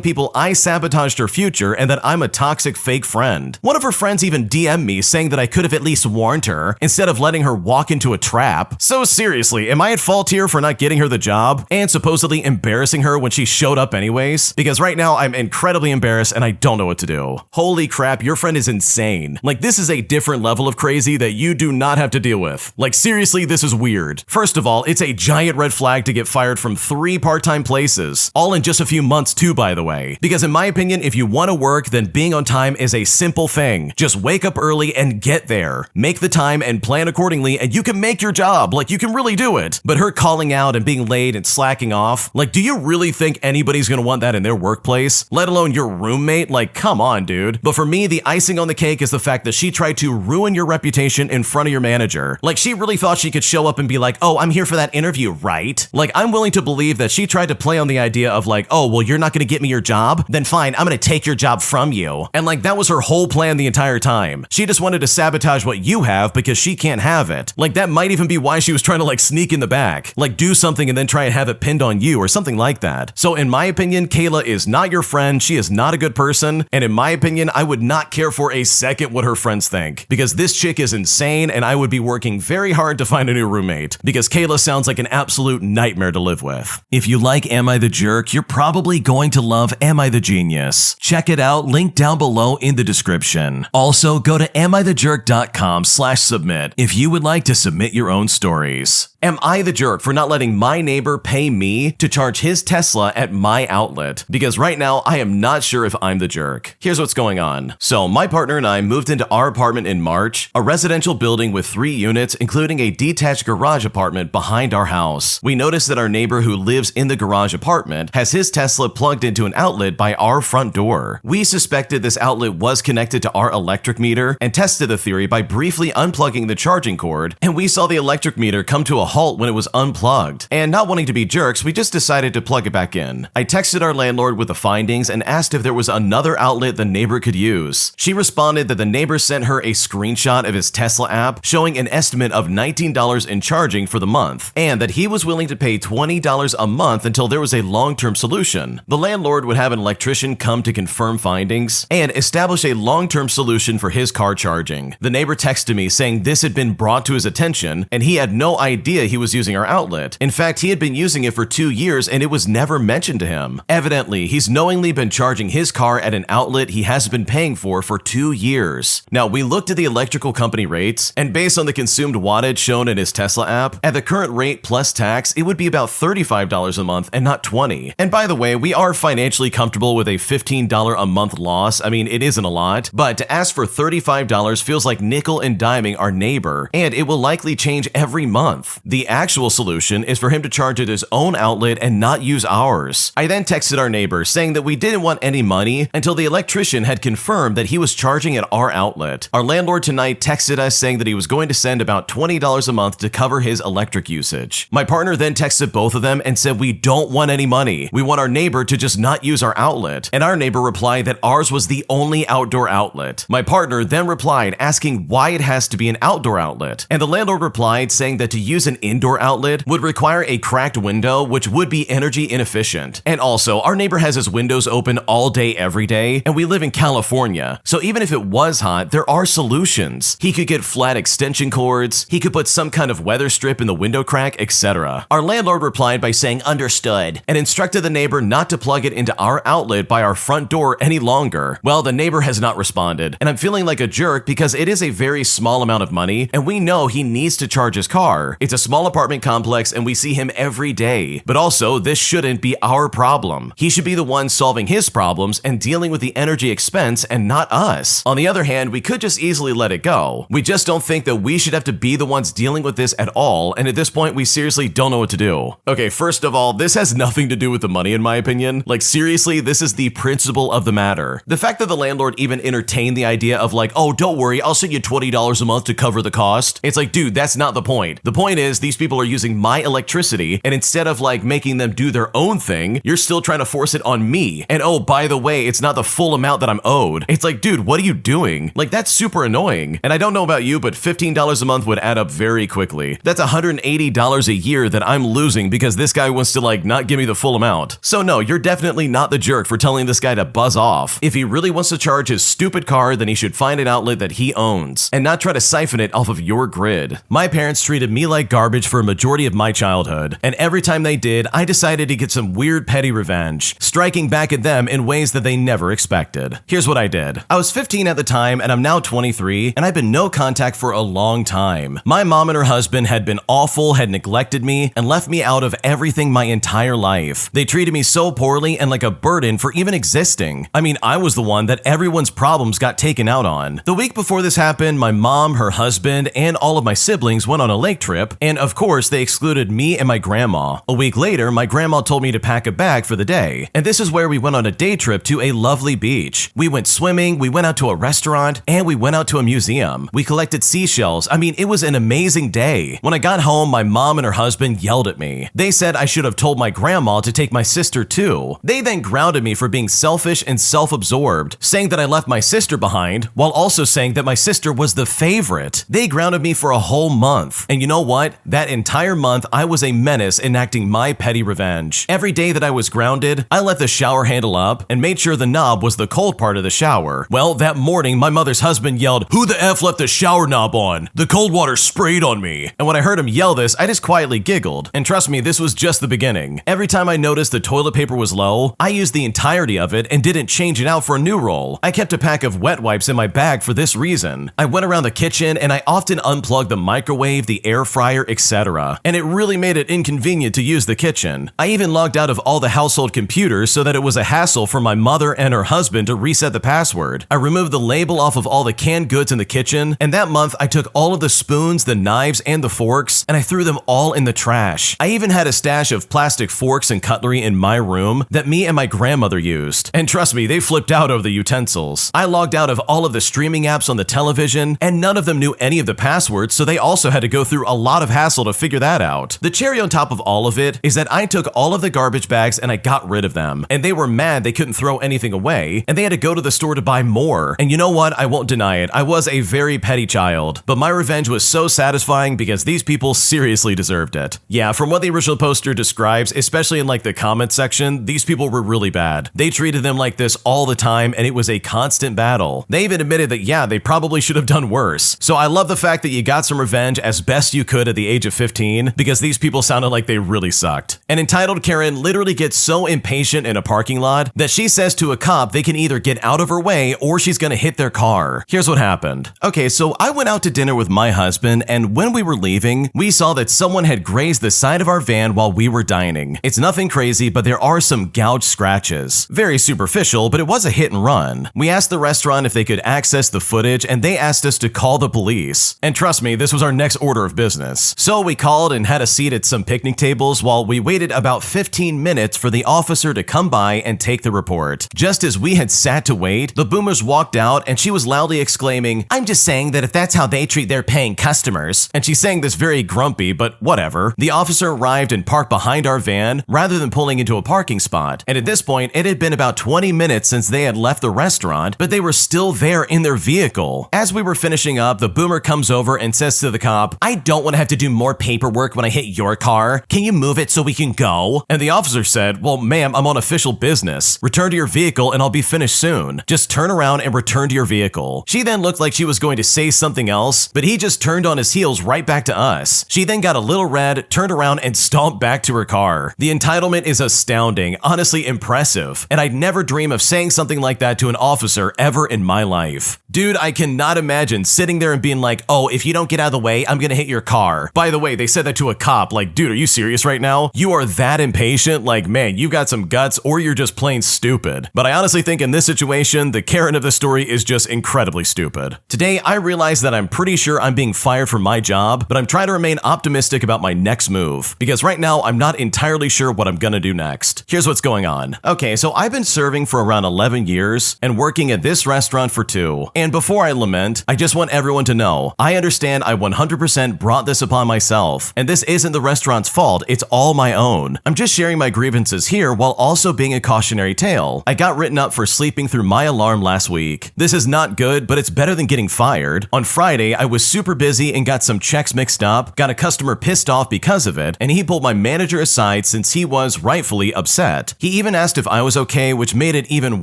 people I sabotaged her future and that I'm a toxic fake friend. One of her friends even DM'd me saying that I could have at least warned her instead of letting her walk into a trap. So seriously, am I at fault here for not getting her the job and supposedly embarrassing her when she showed up anyways? Because right now I'm incredibly embarrassed and I don't know what to do. Holy crap, your friend is insane. Like, this is a different level of crazy that you do not have to deal with. Like, seriously, this is weird. First of all, it's a giant red flag to get fired from 3 part-time places, all in just a few months too, by the way. Because in my opinion, if you want to work, then being on time is a simple thing. Just wake up early and get there. Make the time and plan accordingly, and you can make your job. Like, you can really do it. But her calling out and being late and slacking off, like, do you really think anybody's gonna want that in their workplace? Let alone your roommate? Like, come on, dude. But for me, the icing on the cake is the fact that she tried to ruin your reputation in front of your manager. Like, she really thought she could show up and be like, oh, I'm here for that interview, right? Like, I'm willing to believe that she tried to play on the idea of like, oh, well, you're not gonna get me your job? Then fine, I'm gonna take your job from you. And like, that was her whole plan the entire time. She just wanted to sabotage what you have because she can't have it. Like, that might even be why she was trying to like sneak in the back. Like, do something and then try and have it pinned on you or something like that. So in my opinion, Kayla is not your friend. She is not a good person. And in my opinion, I would not care for a second what her friends think, because this chick is insane and I would be working very hard to find a new roommate, because Kayla sounds like an absolute nightmare to live with. If you like Am I the Jerk, you're probably going to love Am I the Genius. Check it out, link down below in the description. Also, go to amithejerk.com/submit if you would like to submit your own stories. Am I the jerk for not letting my neighbor pay me to charge his Tesla at my outlet? Because right now, I am not sure if I'm the jerk. Here's what's going on. So my partner and I moved into our apartment in March, a residential building with 3 units, including a detached garage apartment behind our house. We noticed that our neighbor who lives in the garage apartment has his Tesla plugged into an outlet by our front door. We suspected this outlet was connected to our electric meter and tested the theory by briefly unplugging the charging cord, and we saw the electric meter come to a halt when it was unplugged. And not wanting to be jerks, we just decided to plug it back in. I texted our landlord with the findings and asked if there was another outlet the neighbor could use. She responded that the neighbor sent her a screenshot of his Tesla app showing an estimate of $19 in charging for the month, and that he was willing to pay $20 a month until there was a long-term solution. The landlord would have an electrician come to confirm findings and establish a long-term solution for his car charging. The neighbor texted me saying this had been brought to his attention and he had no idea he was using our outlet. In fact, he had been using it for 2 years years and it was never mentioned to him. Evidently, he's knowingly been charging his car at an outlet he hasn't been paying for 2 years. Now, we looked at the electrical company rates, and based on the consumed wattage shown in his Tesla app, at the current rate plus tax, it would be about $35 a month and not $20. And by the way, we are financially comfortable with a $15 a month loss. I mean, it isn't a lot, but to ask for $35 feels like nickel and diming our neighbor, and it will likely change every month. The actual solution is for him to charge at his own outlet and not use ours. I then texted our neighbor saying that we didn't want any money until the electrician had confirmed that he was charging at our outlet. Our landlord tonight texted us saying that he was going to send about $20 a month to cover his electric usage. My partner then texted both of them and said we don't want any money. We want our neighbor to just not use our outlet. And our neighbor replied that ours was the only outdoor outlet. My partner then replied asking why it has to be an outdoor outlet. And the landlord replied saying that to use an indoor outlet would require a cracked window, which would be energy inefficient. And also, our neighbor has his windows open all day every day, and we live in California. So even if it was hot, there are solutions. He could get flat extension cords, he could put some kind of weather strip in the window crack, etc. Our landlord replied by saying understood and instructed the neighbor not to plug it into our outlet by our front door any longer. Well, the neighbor has not responded, and I'm feeling like a jerk because it is a very small amount of money, and we know he needs to charge his car. It's a small apartment complex and we see him every day. But also, this shouldn't be our problem. He should be the one solving his problems and dealing with the energy expense and not us. On the other hand, we could just easily let it go. We just don't think that we should have to be the ones dealing with this at all, and at this point, we seriously don't know what to do. Okay, first of all, this has nothing to do with the money in my opinion. Like seriously, this is the principle of the matter. The fact that the landlord even entertained the idea of like, oh, don't worry, I'll send you $20 a month to cover the cost. It's like, dude, that's not the point. The point is these people are using my electricity, and instead of like making them do their own thing, you're still trying to force it on me. And oh, by the way, it's not the full amount that I'm owed. It's like, dude, what are you doing? Like, that's super annoying. And I don't know about you, but $15 a month would add up very quickly. That's $180 a year that I'm losing because this guy wants to like not give me the full amount. So no, you're definitely not the jerk for telling this guy to buzz off. If he really wants to charge his stupid car, then he should find an outlet that he owns and not try to siphon it off of your grid. My parents treated me like garbage for a majority of my childhood, and every time they did, I decided to get some weird petty revenge, striking back at them in ways that they never expected. Here's what I did. I was 15 at the time, and I'm now 23, and I've been no contact for a long time. My mom and her husband had been awful, had neglected me, and left me out of everything my entire life. They treated me so poorly and like a burden for even existing. I mean, I was the one that everyone's problems got taken out on. The week before this happened, my mom, her husband, and all of my siblings went on a lake trip, and of course, they excluded me and my grandma. A week later, my grandma told me to pack a bag for the day, and this is where we went on a day trip to a lovely beach. We went swimming, we went out to a restaurant, and we went out to a museum. We collected seashells. I mean, it was an amazing day. When I got home, my mom and her husband yelled at me. They said I should have told my grandma to take my sister too. They then grounded me for being selfish and self-absorbed, saying that I left my sister behind, while also saying that my sister was the favorite. They grounded me for a whole month. And you know what? That entire month, I was a menace enacting my petty revenge. Every day that I was grounded, I let the shower handle up and made sure the knob was the cold part of the shower. Well, that morning, my mother's husband yelled, "Who the F left the shower knob on? The cold water sprayed on me." And when I heard him yell this, I just quietly giggled. And trust me, this was just the beginning. Every time I noticed the toilet paper was low, I used the entirety of it and didn't change it out for a new roll. I kept a pack of wet wipes in my bag for this reason. I went around the kitchen and I often unplugged the microwave, the air fryer, etc. And it really made it inconvenient to use the kitchen. I even logged out of all the household computers so that it was a hassle for my mother and her husband to reset the password. I removed the label off of all the canned goods in the kitchen, and that month I took all of the spoons, the knives, and the forks, and I threw them all in the trash. I even had a stash of plastic forks and cutlery in my room that me and my grandmother used. And trust me, they flipped out over the utensils. I logged out of all of the streaming apps on the television, and none of them knew any of the passwords, so they also had to go through a lot of hassle to figure that out. The cherry on top of all of it is that I took all of the garbage bags and I got rid of them. And they were mad they couldn't throw anything away, and they had to go to the store to buy more. And you know what? I won't deny it. I was a very petty child, but my revenge was so satisfying because these people seriously deserved it. Yeah, from what the original poster describes, especially in like the comment section, these people were really bad. They treated them like this all the time, and it was a constant battle. They even admitted that, yeah, they probably should have done worse. So I love the fact that you got some revenge as best you could at the age of 15, because these people sounded like they really sucked. An entitled Karen literally gets so impatient in a parking lot that she says to a cop they can either get out of her way or she's gonna hit their car. Here's what happened. Okay, so I went out to dinner with my husband, and when we were leaving, we saw that someone had grazed the side of our van while we were dining. It's nothing crazy, but there are some gouged scratches. Very superficial, but it was a hit and run. We asked the restaurant if they could access the footage, and they asked us to call the police. And trust me, this was our next order of business. So we called and had a seat at some picnic tables while we waited about 15 minutes for the officer to come by and take the report. Just as we had sat to wait, the boomers walked out and she was loudly exclaiming, "I'm just saying that if that's how they treat their paying customers." And she's saying this very grumpy, but whatever. The officer arrived and parked behind our van rather than pulling into a parking spot. And at this point, it had been about 20 minutes since they had left the restaurant, but they were still there in their vehicle. As we were finishing up, the boomer comes over and says to the cop, "I don't want to have to do more paperwork when I hit your car. Can you move it so we can go?" And the officer said, "Well, ma'am, I'm on official business. Return to your vehicle and I'll be finished soon. Just turn around and return to your vehicle." She then looked like she was going to say something else, but he just turned on his heels right back to us. She then got a little red, turned around and stomped back to her car. The entitlement is astounding, honestly impressive, and I'd never dream of saying something like that to an officer ever in my life. Dude, I cannot imagine sitting there and being like, "Oh, if you don't get out of the way, I'm gonna hit your car." By the way, they said that to a cop. Like, dude, are you serious right now? You are that impatient? Like, man, you got some guts or you're just plain stupid. But I honestly think in this situation, the Karen of the story is just incredibly stupid. Today, I realize that I'm pretty sure I'm being fired from my job, but I'm trying to remain optimistic about my next move. Because right now, I'm not entirely sure what I'm gonna do next. Here's what's going on. Okay, so I've been serving for around 11 years and working at this restaurant for 2. And before I lament, I just want everyone to know, I understand I 100% brought this upon myself, and this isn't the restaurant's fault, it's all my own. I'm just sharing my grievances here while also being a cautionary tale. I got written up for sleeping through my alarm last week. This is not good, but it's better than getting fired. On Friday, I was super busy and got some checks mixed up, got a customer pissed off because of it, and he pulled my manager aside since he was rightfully upset. He even asked if I was okay, which made it even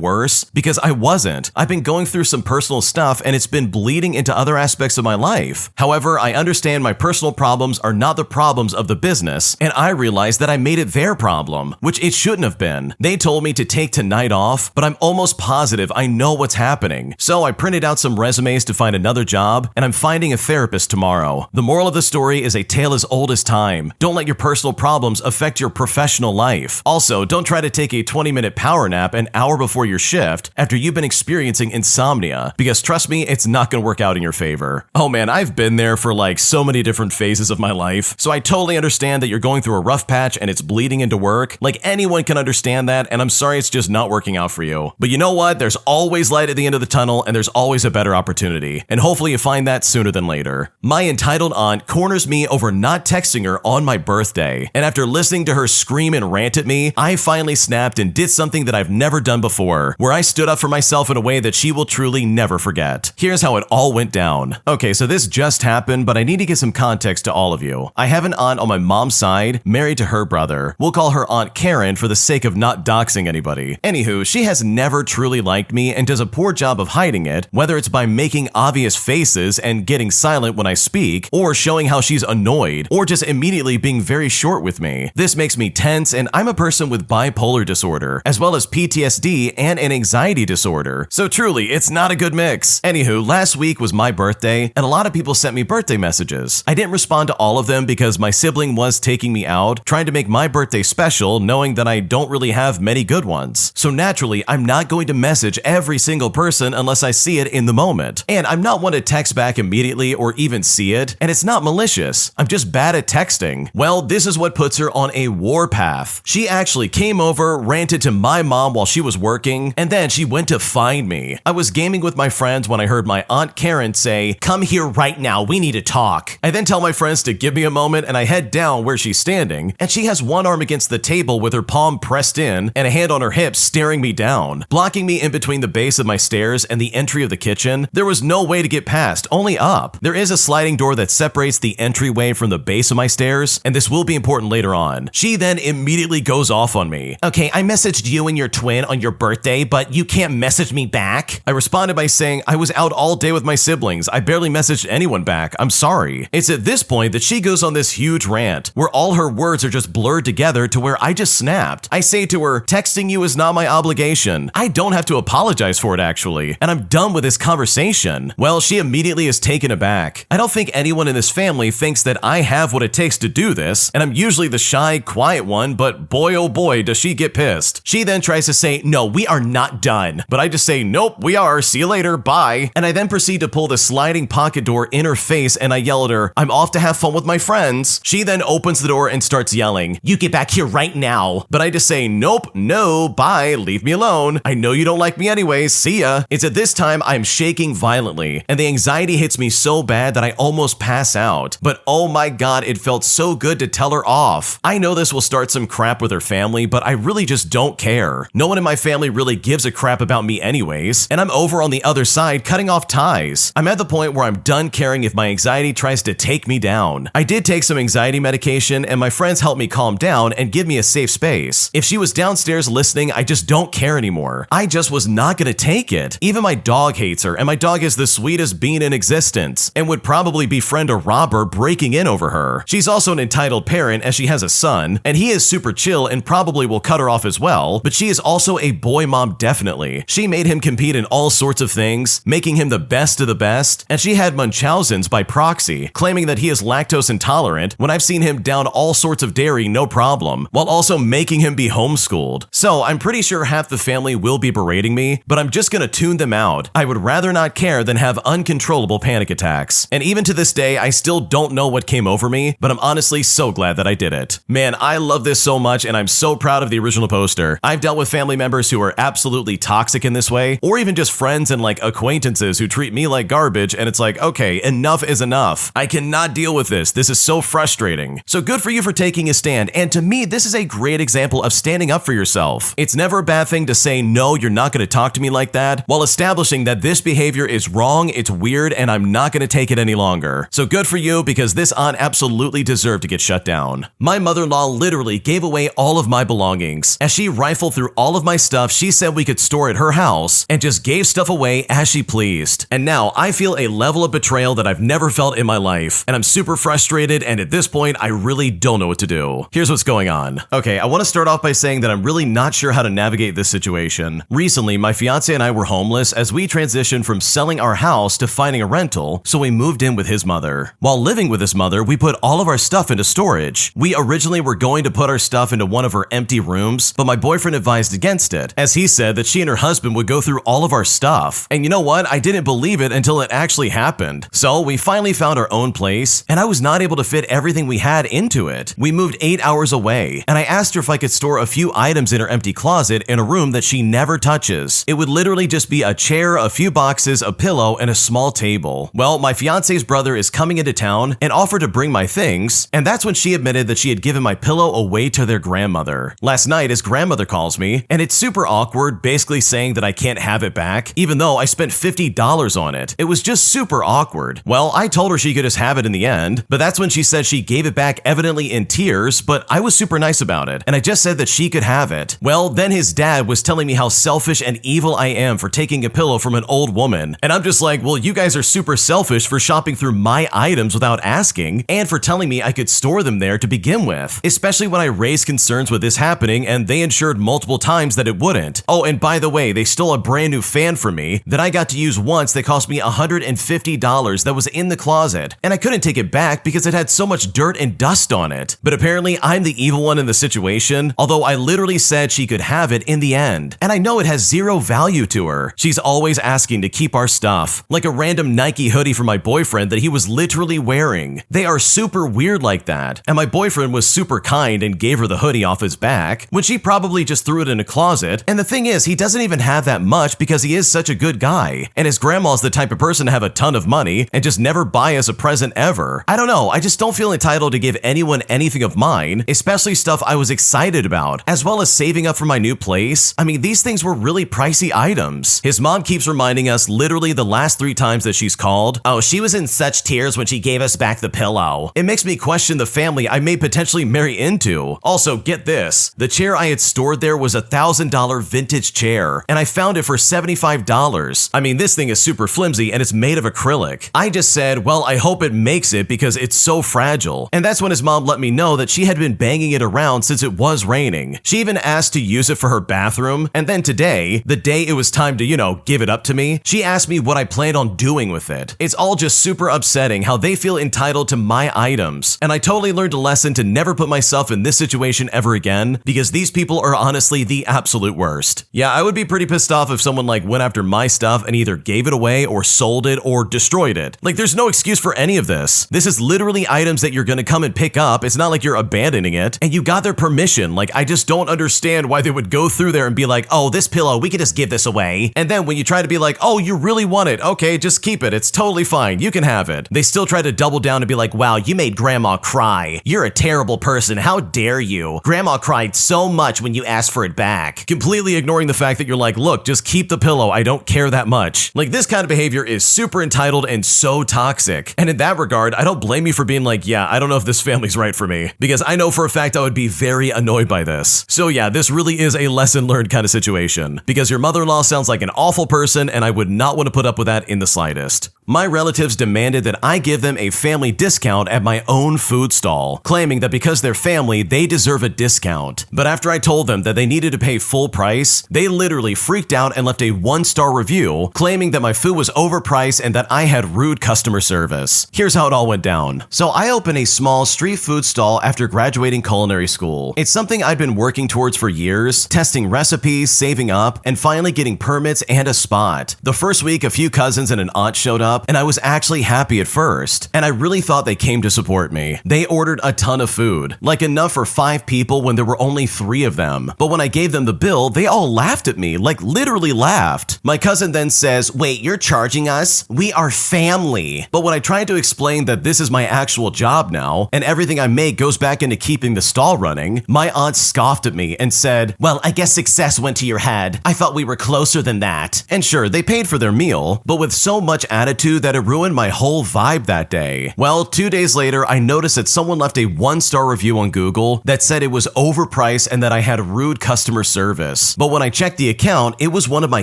worse because I wasn't. I've been going through some personal stuff and it's been bleeding into other aspects of my life. However, I understand my personal problems are not the problems of the business, and I realized that I made it their problem, which it shouldn't have been. They told me to take tonight off, but I'm almost positive I know what's happening. So I printed out some resumes to find another job, and I'm finding a therapist tomorrow. The moral of the story is a tale as old as time. Don't let your personal problems affect your professional life. Also, don't try to take a 20-minute power nap an hour before your shift after you've been experiencing insomnia, because trust me, it's not gonna work out in your favor. Oh man, I've been there for like so many different phases of my life, so I totally understand that you're going through a rough patch and it's bleeding into work. Like, anyone can understand that, and I'm sorry it's just not working out for you. But you know what? There's always light at the end of the tunnel, and there's always a better opportunity. And hopefully you find that sooner than later. My entitled aunt corners me over not texting her on my birthday. And after listening to her scream and rant at me, I finally snapped and did something that I've never done before, where I stood up for myself in a way that she will truly never forget. Here's how it all went down. Okay, so this just happened, but I need to get some context to all of you. I have an aunt on my mom's side, married to her brother. We'll call her Aunt Karen for the sake of not doxing anybody. Anywho, she has never truly liked me and does a poor job of hiding it, whether it's by making obvious faces and getting silent when I speak, or showing how she's annoyed, or just immediately being very short with me. This makes me tense, and I'm a person with bipolar disorder, as well as PTSD and an anxiety disorder. So truly, it's not a good mix. Anywho, last week was my birthday, and a lot of people sent me birthday messages. I didn't respond to all of them because my sibling was taking me out, trying to make my birthday special, knowing that I don't really have many good ones. So naturally, I'm not going to message every single person unless I see it in the moment. And I'm not one to text back immediately or even see it, and it's not malicious. I'm just bad at texting. Well, this is what puts her on a warpath. She actually came over, ranted to my mom while she was working, and then she went to find me. I was gaming with my friends when I heard my Aunt Karen say, "Come here right now, we need to talk." I then tell my friends to give me a moment, and I head down where she's standing, and she has one arm against the table with her palm pressed in and a hand on her hip staring me down, blocking me in between the base of my stairs and the entry of the kitchen. There was no way to get past, only up. There is a sliding door that separates the entryway from the base of my stairs, and this will be important later on. She then immediately goes off on me. "Okay, I messaged you and your twin on your birthday, but you can't message me back." I responded by saying saying, I was out all day with my siblings. I barely messaged anyone back. I'm sorry. It's at this point that she goes on this huge rant where all her words are just blurred together to where I just snapped. I say to her, texting you is not my obligation. I don't have to apologize for it actually, and I'm done with this conversation. Well, she immediately is taken aback. I don't think anyone in this family thinks that I have what it takes to do this, and I'm usually the shy, quiet one, but boy oh boy does she get pissed. She then tries to say, no, we are not done. But I just say, nope, we are. See you later. Bye. And I then proceed to pull the sliding pocket door in her face and I yell at her, I'm off to have fun with my friends. She then opens the door and starts yelling, you get back here right now. But I just say, nope, no, bye, leave me alone. I know you don't like me anyways. See ya. It's at this time I'm shaking violently and the anxiety hits me so bad that I almost pass out. But oh my God, it felt so good to tell her off. I know this will start some crap with her family, but I really just don't care. No one in my family really gives a crap about me anyways, and I'm over on the other side cutting off ties. I'm at the point where I'm done caring if my anxiety tries to take me down. I did take some anxiety medication and my friends helped me calm down and give me a safe space. If she was downstairs listening, I just don't care anymore. I just was not gonna take it. Even my dog hates her and my dog is the sweetest being in existence and would probably befriend a robber breaking in over her. She's also an entitled parent as she has a son, and he is super chill and probably will cut her off as well, but she is also a boy mom definitely. She made him compete in all sorts of things, making him the best of the best, and she had Munchausen's by proxy, claiming that he is lactose intolerant when I've seen him down all sorts of dairy no problem, while also making him be homeschooled. So I'm pretty sure half the family will be berating me, but I'm just gonna tune them out. I would rather not care than have uncontrollable panic attacks. And even to this day, I still don't know what came over me, but I'm honestly so glad that I did it. Man, I love this so much and I'm so proud of the original poster. I've dealt with family members who are absolutely toxic in this way, or even just friends and like acquaintances who treat me like garbage, and it's like, okay, enough is enough. I cannot deal with this. This is so frustrating. So good for you for taking a stand, and to me, this is a great example of standing up for yourself. It's never a bad thing to say, no, you're not going to talk to me like that, while establishing that this behavior is wrong, it's weird, and I'm not going to take it any longer. So good for you, because this aunt absolutely deserved to get shut down. My mother-in-law literally gave away all of my belongings. As she rifled through all of my stuff she said we could store at her house, and just gave stuff away as she pleased. And now I feel a level of betrayal that I've never felt in my life, and I'm super frustrated, and at this point I really don't know what to do. Here's what's going on. Okay, I want to start off by saying that I'm really not sure how to navigate this situation. Recently, my fiance and I were homeless as we transitioned from selling our house to finding a rental, so we moved in with his mother. While living with his mother, we put all of our stuff into storage. We originally were going to put our stuff into one of her empty rooms, but my boyfriend advised against it, as he said that she and her husband would go through all of our stuff. And you know what? I didn't believe it until it actually happened. So we finally found our own place, and I was not able to fit everything we had into it. We moved 8 hours away, and I asked her if I could store a few items in her empty closet in a room that she never touches. It would literally just be a chair, a few boxes, a pillow, and a small table. Well, my fiance's brother is coming into town and offered to bring my things, and that's when she admitted that she had given my pillow away to their grandmother. Last night, his grandmother calls me, and it's super awkward, basically saying that I can't have it back, even though I spent $50 on it. It was just super awkward. Well, I told her she could just have it in the end, but that's when she said she gave it back evidently in tears, but I was super nice about it, and I just said that she could have it. Well, then his dad was telling me how selfish and evil I am for taking a pillow from an old woman, and I'm just like, well, you guys are super selfish for shopping through my items without asking, and for telling me I could store them there to begin with, especially when I raised concerns with this happening and they ensured multiple times that it wouldn't. Oh, and by the way, they stole a brand new fan from me that I got to use once that cost me $150 that was in the closet, and I couldn't take it back because it had so much dirt and dust on it. But apparently I'm the evil one in the situation, although I literally said she could have it in the end. And I know it has zero value to her. She's always asking to keep our stuff, like a random Nike hoodie for my boyfriend that he was literally wearing. They are super weird like that. And my boyfriend was super kind and gave her the hoodie off his back when she probably just threw it in a closet. And the thing is, he doesn't even have that much because he is such a good guy. And his grandma's the type of person to have a ton of money and just never buy us a present ever. I don't know, I just don't feel entitled to give anyone anything of mine, especially stuff I was excited about, as well as saving up for my new place. I mean, these things were really pricey items. His mom keeps reminding us literally the last 3 times that she's called, oh, she was in such tears when she gave us back the pillow. It makes me question the family I may potentially marry into. Also, get this, the chair I had stored there was a $1,000 vintage chair, and I found it for $75. $100. I mean, this thing is super flimsy and it's made of acrylic. I just said, well, I hope it makes it because it's so fragile. And that's when his mom let me know that she had been banging it around since it was raining. She even asked to use it for her bathroom. And then today, the day it was time to, give it up to me, she asked me what I planned on doing with it. It's all just super upsetting how they feel entitled to my items. And I totally learned a lesson to never put myself in this situation ever again because these people are honestly the absolute worst. Yeah, I would be pretty pissed off if someone went after my stuff and either gave it away or sold it or destroyed it. There's no excuse for any of this. This is literally items that you're gonna come and pick up. It's not like you're abandoning it and you got their permission. I just don't understand why they would go through there and be like, oh, this pillow, we could just give this away. And then when you try to be like, oh, you really want it? Okay, just keep it. It's totally fine. You can have it. They still try to double down and be like, wow, you made grandma cry. You're a terrible person. How dare you? Grandma cried so much when you asked for it back. Completely ignoring the fact that you're like, look, just keep the pillow. I don't care that much. This kind of behavior is super entitled and so toxic. And in that regard, I don't blame you for being like, yeah, I don't know if this family's right for me. Because I know for a fact I would be very annoyed by this. So yeah, this really is a lesson learned kind of situation. Because your mother-in-law sounds like an awful person and I would not want to put up with that in the slightest. My relatives demanded that I give them a family discount at my own food stall, claiming that because they're family, they deserve a discount. But after I told them that they needed to pay full price, they literally freaked out and left a 1-star review, claiming that my food was overpriced and that I had rude customer service. Here's how it all went down. So I opened a small street food stall after graduating culinary school. It's something I'd been working towards for years, testing recipes, saving up, and finally getting permits and a spot. The first week, a few cousins and an aunt showed up, and I was actually happy at first, and I really thought they came to support me. They ordered a ton of food, enough for 5 people when there were only 3 of them. But when I gave them the bill, they all laughed at me, literally laughed. My cousin then says, wait, you're charging us? We are family. But when I tried to explain that this is my actual job now, and everything I make goes back into keeping the stall running, my aunt scoffed at me and said, well, I guess success went to your head. I thought we were closer than that. And sure, they paid for their meal, but with so much attitude that it ruined my whole vibe that day. Well, 2 days later, I noticed that someone left a 1-star review on Google that said it was overpriced and that I had rude customer service. But when I checked the account, it was one of my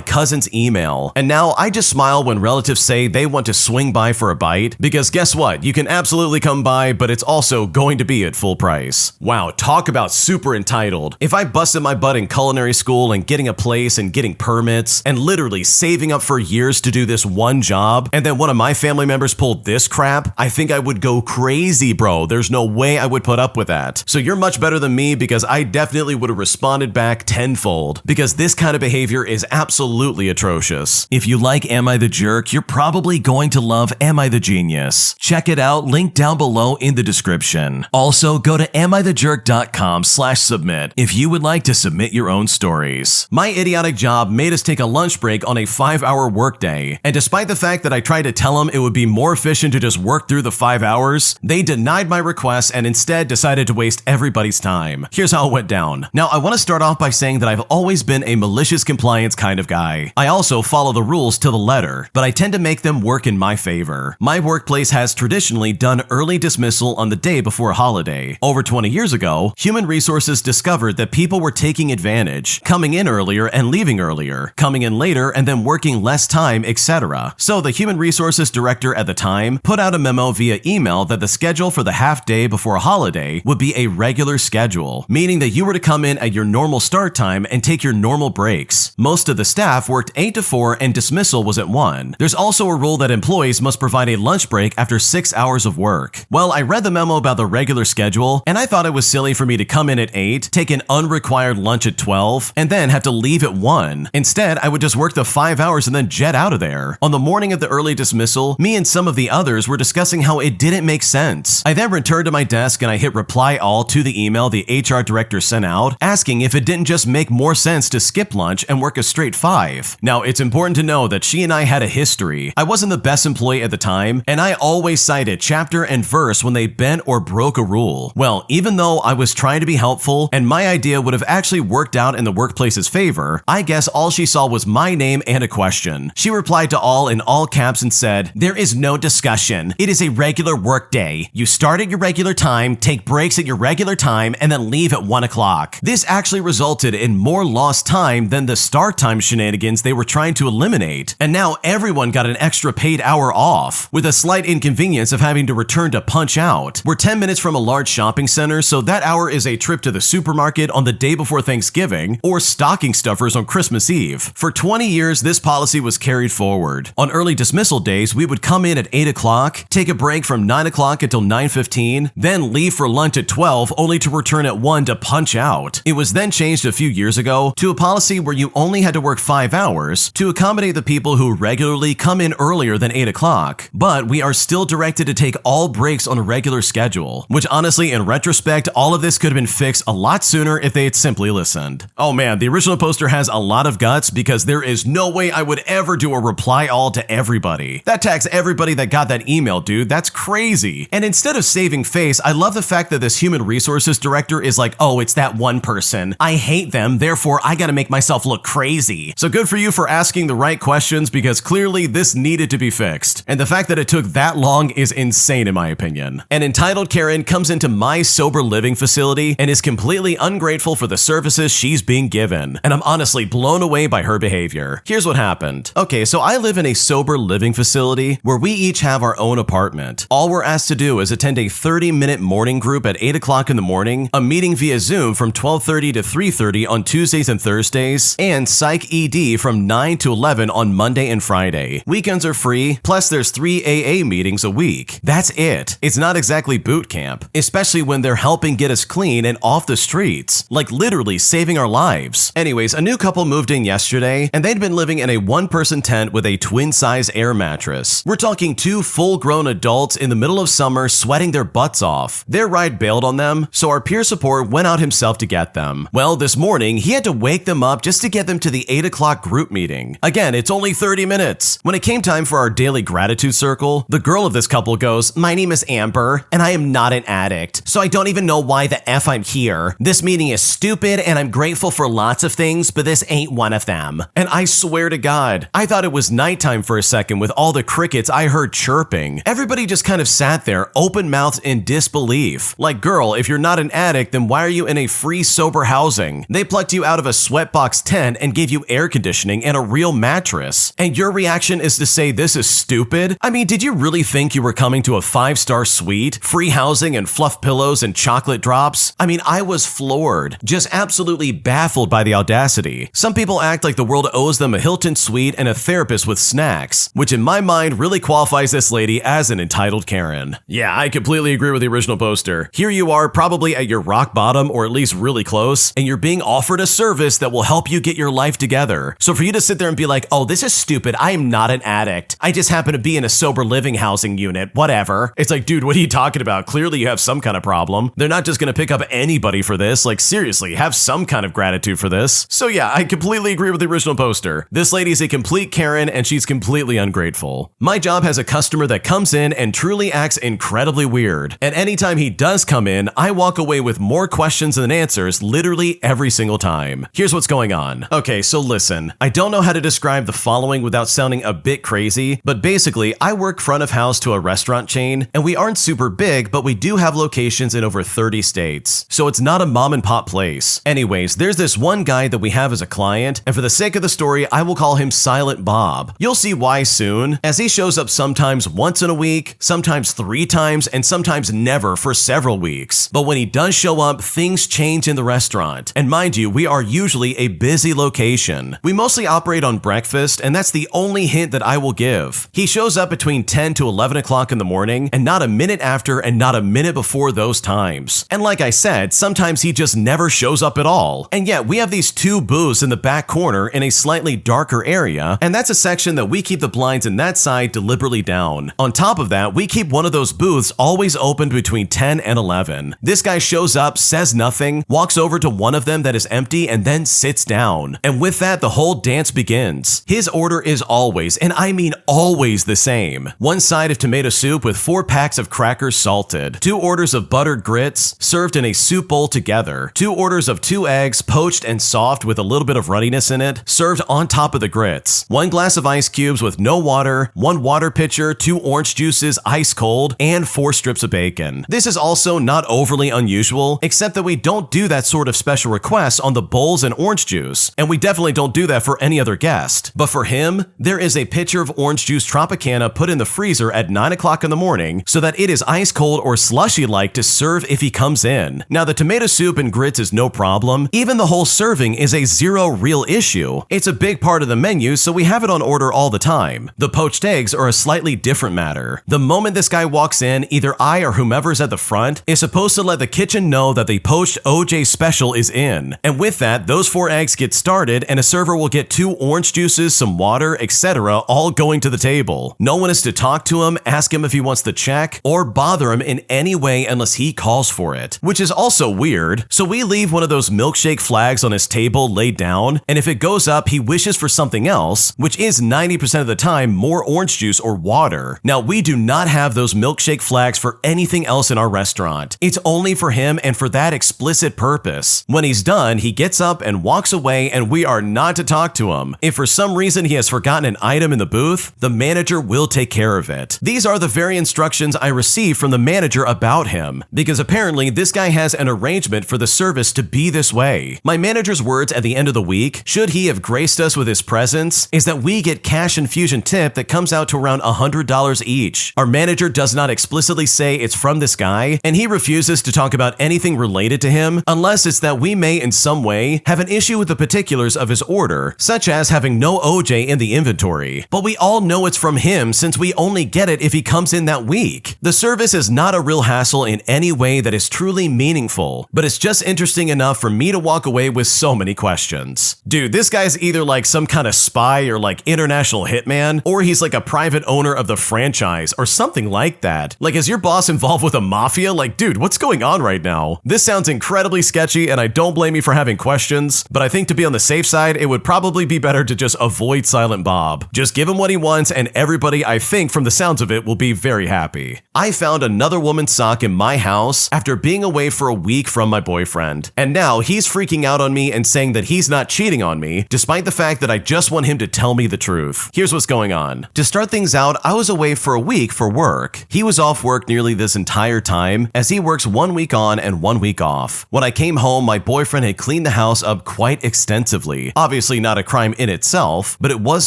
cousin's email. And now I just smile when relatives say they want to swing by for a bite, because guess what? You can absolutely come by, but it's also going to be at full price. Wow, talk about super entitled. If I busted my butt in culinary school and getting a place and getting permits and literally saving up for years to do this one job, and then one of my family members pulled this crap, I think I would go crazy, bro. There's no way I would put up with that. So you're much better than me because I definitely would have responded back tenfold, because this kind of behavior is absolutely atrocious. If you like Am I the Jerk, you're probably going to love Am I the Genius. Check it out, link down below in the description. Also, go to AmITheJerk.com/submit if you would like to submit your own stories. My idiotic job made us take a lunch break on a 5-hour workday, and despite the fact that I tried to tell them it would be more efficient to just work through the 5 hours, they denied my request and instead decided to waste everybody's time. Here's how it went down. Now, I want to start off by saying that I've always been a malicious compliance kind of guy. I also follow the rules to the letter, but I tend to make them work in my favor. My workplace has traditionally done early dismissal on the day before a holiday. Over 20 years ago, human resources discovered that people were taking advantage, coming in earlier and leaving earlier, coming in later and then working less time, etc. So the human resources director at the time put out a memo via email that the schedule for the half day before a holiday would be a regular schedule, meaning that you were to come in at your normal start time and take your normal breaks. Most of the staff worked 8 to 4 and dismissal was at 1. There's also a rule that employees must provide a lunch break after 6 hours of work. Well, I read the memo about the regular schedule and I thought it was silly for me to come in at 8, take an unrequired lunch at 12, and then have to leave at 1. Instead, I would just work the 5 hours and then jet out of there. On the morning of the early dismissal, me and some of the others were discussing how it didn't make sense. I then returned to my desk and I hit reply all to the email the HR director sent out, asking if it didn't just make more sense to skip lunch and work a straight 5. Now, it's important to know that she and I had a history. I wasn't the best employee at the time, and I always cited chapter and verse when they bent or broke a rule. Well, even though I was trying to be helpful and my idea would have actually worked out in the workplace's favor, I guess all she saw was my name and a question. She replied to all in all caps and person said, "There is no discussion. It is a regular work day. You start at your regular time, take breaks at your regular time, and then leave at 1 o'clock." This actually resulted in more lost time than the start time shenanigans they were trying to eliminate. And now everyone got an extra paid hour off, with a slight inconvenience of having to return to punch out. We're 10 minutes from a large shopping center, so that hour is a trip to the supermarket on the day before Thanksgiving or stocking stuffers on Christmas Eve. For 20 years, this policy was carried forward. On early dismissal days, we would come in at 8 o'clock, take a break from 9 o'clock until 9:15, then leave for lunch at 12, only to return at 1 to punch out. It was then changed a few years ago to a policy where you only had to work 5 hours to accommodate the people who regularly come in earlier than 8 o'clock, but we are still directed to take all breaks on a regular schedule, which honestly, in retrospect, all of this could have been fixed a lot sooner if they had simply listened. Oh man, the original poster has a lot of guts because there is no way I would ever do a reply all to everybody. That tags everybody that got that email, dude. That's crazy. And instead of saving face, I love the fact that this human resources director is like, oh, it's that one person. I hate them, therefore I gotta make myself look crazy. So good for you for asking the right questions, because clearly this needed to be fixed. And the fact that it took that long is insane in my opinion. An entitled Karen comes into my sober living facility and is completely ungrateful for the services she's being given. And I'm honestly blown away by her behavior. Here's what happened. Okay, so I live in a sober living facility where we each have our own apartment. All we're asked to do is attend a 30-minute morning group at 8 o'clock in the morning, a meeting via Zoom from 12:30 to 3:30 on Tuesdays and Thursdays, and Psych ED from 9 to 11 on Monday and Friday. Weekends are free, plus there's 3 AA meetings a week. That's it. It's not exactly boot camp, especially when they're helping get us clean and off the streets, like literally saving our lives. Anyways, a new couple moved in yesterday, and they'd been living in a one-person tent with a twin-size air mattress. We're talking 2 full-grown adults in the middle of summer sweating their butts off. Their ride bailed on them, so our peer support went out himself to get them. Well, this morning, he had to wake them up just to get them to the 8 o'clock group meeting. Again, it's only 30 minutes. When it came time for our daily gratitude circle, the girl of this couple goes, "My name is Amber, and I am not an addict, so I don't even know why the F I'm here. This meeting is stupid, and I'm grateful for lots of things, but this ain't one of them." And I swear to God, I thought it was nighttime for a second with all the crickets I heard chirping. Everybody just kind of sat there, open-mouthed in disbelief. Like, girl, if you're not an addict, then why are you in a free sober housing? They plucked you out of a sweatbox tent and gave you air conditioning and a real mattress. And your reaction is to say this is stupid? I mean, did you really think you were coming to a 5-star suite, free housing and fluff pillows and chocolate drops? I mean, I was floored, just absolutely baffled by the audacity. Some people act like the world owes them a Hilton suite and a therapist with snacks, which in my mind really qualifies this lady as an entitled Karen. Yeah, I completely agree with the original poster. Here you are, probably at your rock bottom, or at least really close, and you're being offered a service that will help you get your life together. So for you to sit there and be like, oh, this is stupid, I am not an addict, I just happen to be in a sober living housing unit, whatever. It's like, dude, what are you talking about? Clearly you have some kind of problem. They're not just gonna pick up anybody for this. Like, seriously, have some kind of gratitude for this. So yeah, I completely agree with the original poster. This lady's a complete Karen, and she's completely ungrateful. My job has a customer that comes in and truly acts incredibly weird. And anytime he does come in, I walk away with more questions than answers literally every single time. Here's what's going on. Okay, so listen, I don't know how to describe the following without sounding a bit crazy, but basically, I work front of house to a restaurant chain, and we aren't super big, but we do have locations in over 30 states. So it's not a mom and pop place. Anyways, there's this one guy that we have as a client, and for the sake of the story, I will call him Silent Bob. You'll see why soon, as he shows up sometimes once in a week, sometimes 3 times, and sometimes never for several weeks. But when he does show up, things change in the restaurant. And mind you, we are usually a busy location. We mostly operate on breakfast, and that's the only hint that I will give. He shows up between 10 to 11 o'clock in the morning, and not a minute after and not a minute before those times. And like I said, sometimes he just never shows up at all. And yet, we have these 2 booths in the back corner in a slightly darker area, and that's a section that we keep the blinds in that side deliberately down. On top of that, we keep one of those booths always open between 10 and 11. This guy shows up, says nothing, walks over to one of them that is empty, and then sits down. And with that, the whole dance begins. His order is always, and I mean always, the same. 1 side of tomato soup with 4 packs of crackers salted, 2 orders of buttered grits served in a soup bowl together, 2 orders of 2 eggs poached and soft with a little bit of ruddiness in it served on top of the grits, 1 glass of ice cubes with no water water, 1 water pitcher, 2 orange juices ice cold, and 4 strips of bacon. This is also not overly unusual, except that we don't do that sort of special request on the bowls and orange juice, and we definitely don't do that for any other guest. But for him, there is a pitcher of orange juice Tropicana put in the freezer at 9 o'clock in the morning so that it is ice cold or slushy-like to serve if he comes in. Now, the tomato soup and grits is no problem. Even the whole serving is a zero real issue. It's a big part of the menu, so we have it on order all the time. The poached eggs are a slightly different matter. The moment this guy walks in, either I or whomever's at the front is supposed to let the kitchen know that the poached OJ special is in. And with that, those 4 eggs get started and a server will get 2 orange juices, some water, etc., all going to the table. No one is to talk to him, ask him if he wants the check, or bother him in any way unless he calls for it, which is also weird. So we leave one of those milkshake flags on his table laid down, and if it goes up, he wishes for something else, which is 90% of the time more orange juice or water. Now, we do not have those milkshake flags for anything else in our restaurant. It's only for him and for that explicit purpose. When he's done, he gets up and walks away, and we are not to talk to him. If for some reason he has forgotten an item in the booth, the manager will take care of it. These are the very instructions I received from the manager about him, because apparently this guy has an arrangement for the service to be this way. My manager's words at the end of the week, should he have graced us with his presence, is that we get cash infusion tip that comes out to around $100 each. Our manager does not explicitly say it's from this guy, and he refuses to talk about anything related to him unless it's that we may in some way have an issue with the particulars of his order, such as having no OJ in the inventory. But we all know it's from him since we only get it if he comes in that week. The service is not a real hassle in any way that is truly meaningful, but it's just interesting enough for me to walk away with so many questions. Dude, this guy's either like some kind of spy or like international hitman, or he's like a private owner of the franchise or something like that. Like, is your boss involved with a mafia? Like, dude, what's going on right now? This sounds incredibly sketchy, and I don't blame you for having questions, but I think to be on the safe side, it would probably be better to just avoid Silent Bob. Just give him what he wants, and everybody, I think from the sounds of it, will be very happy. I found another woman's sock in my house after being away for a week from my boyfriend, and now he's freaking out on me and saying that he's not cheating on me, despite the fact that I just want him to tell me the truth. Here's what's going on. To start things out, I was away for a week for work. He was off work nearly this entire time, as he works 1 week on and 1 week off. When I came home, my boyfriend had cleaned the house up quite extensively. Obviously not a crime in itself, but it was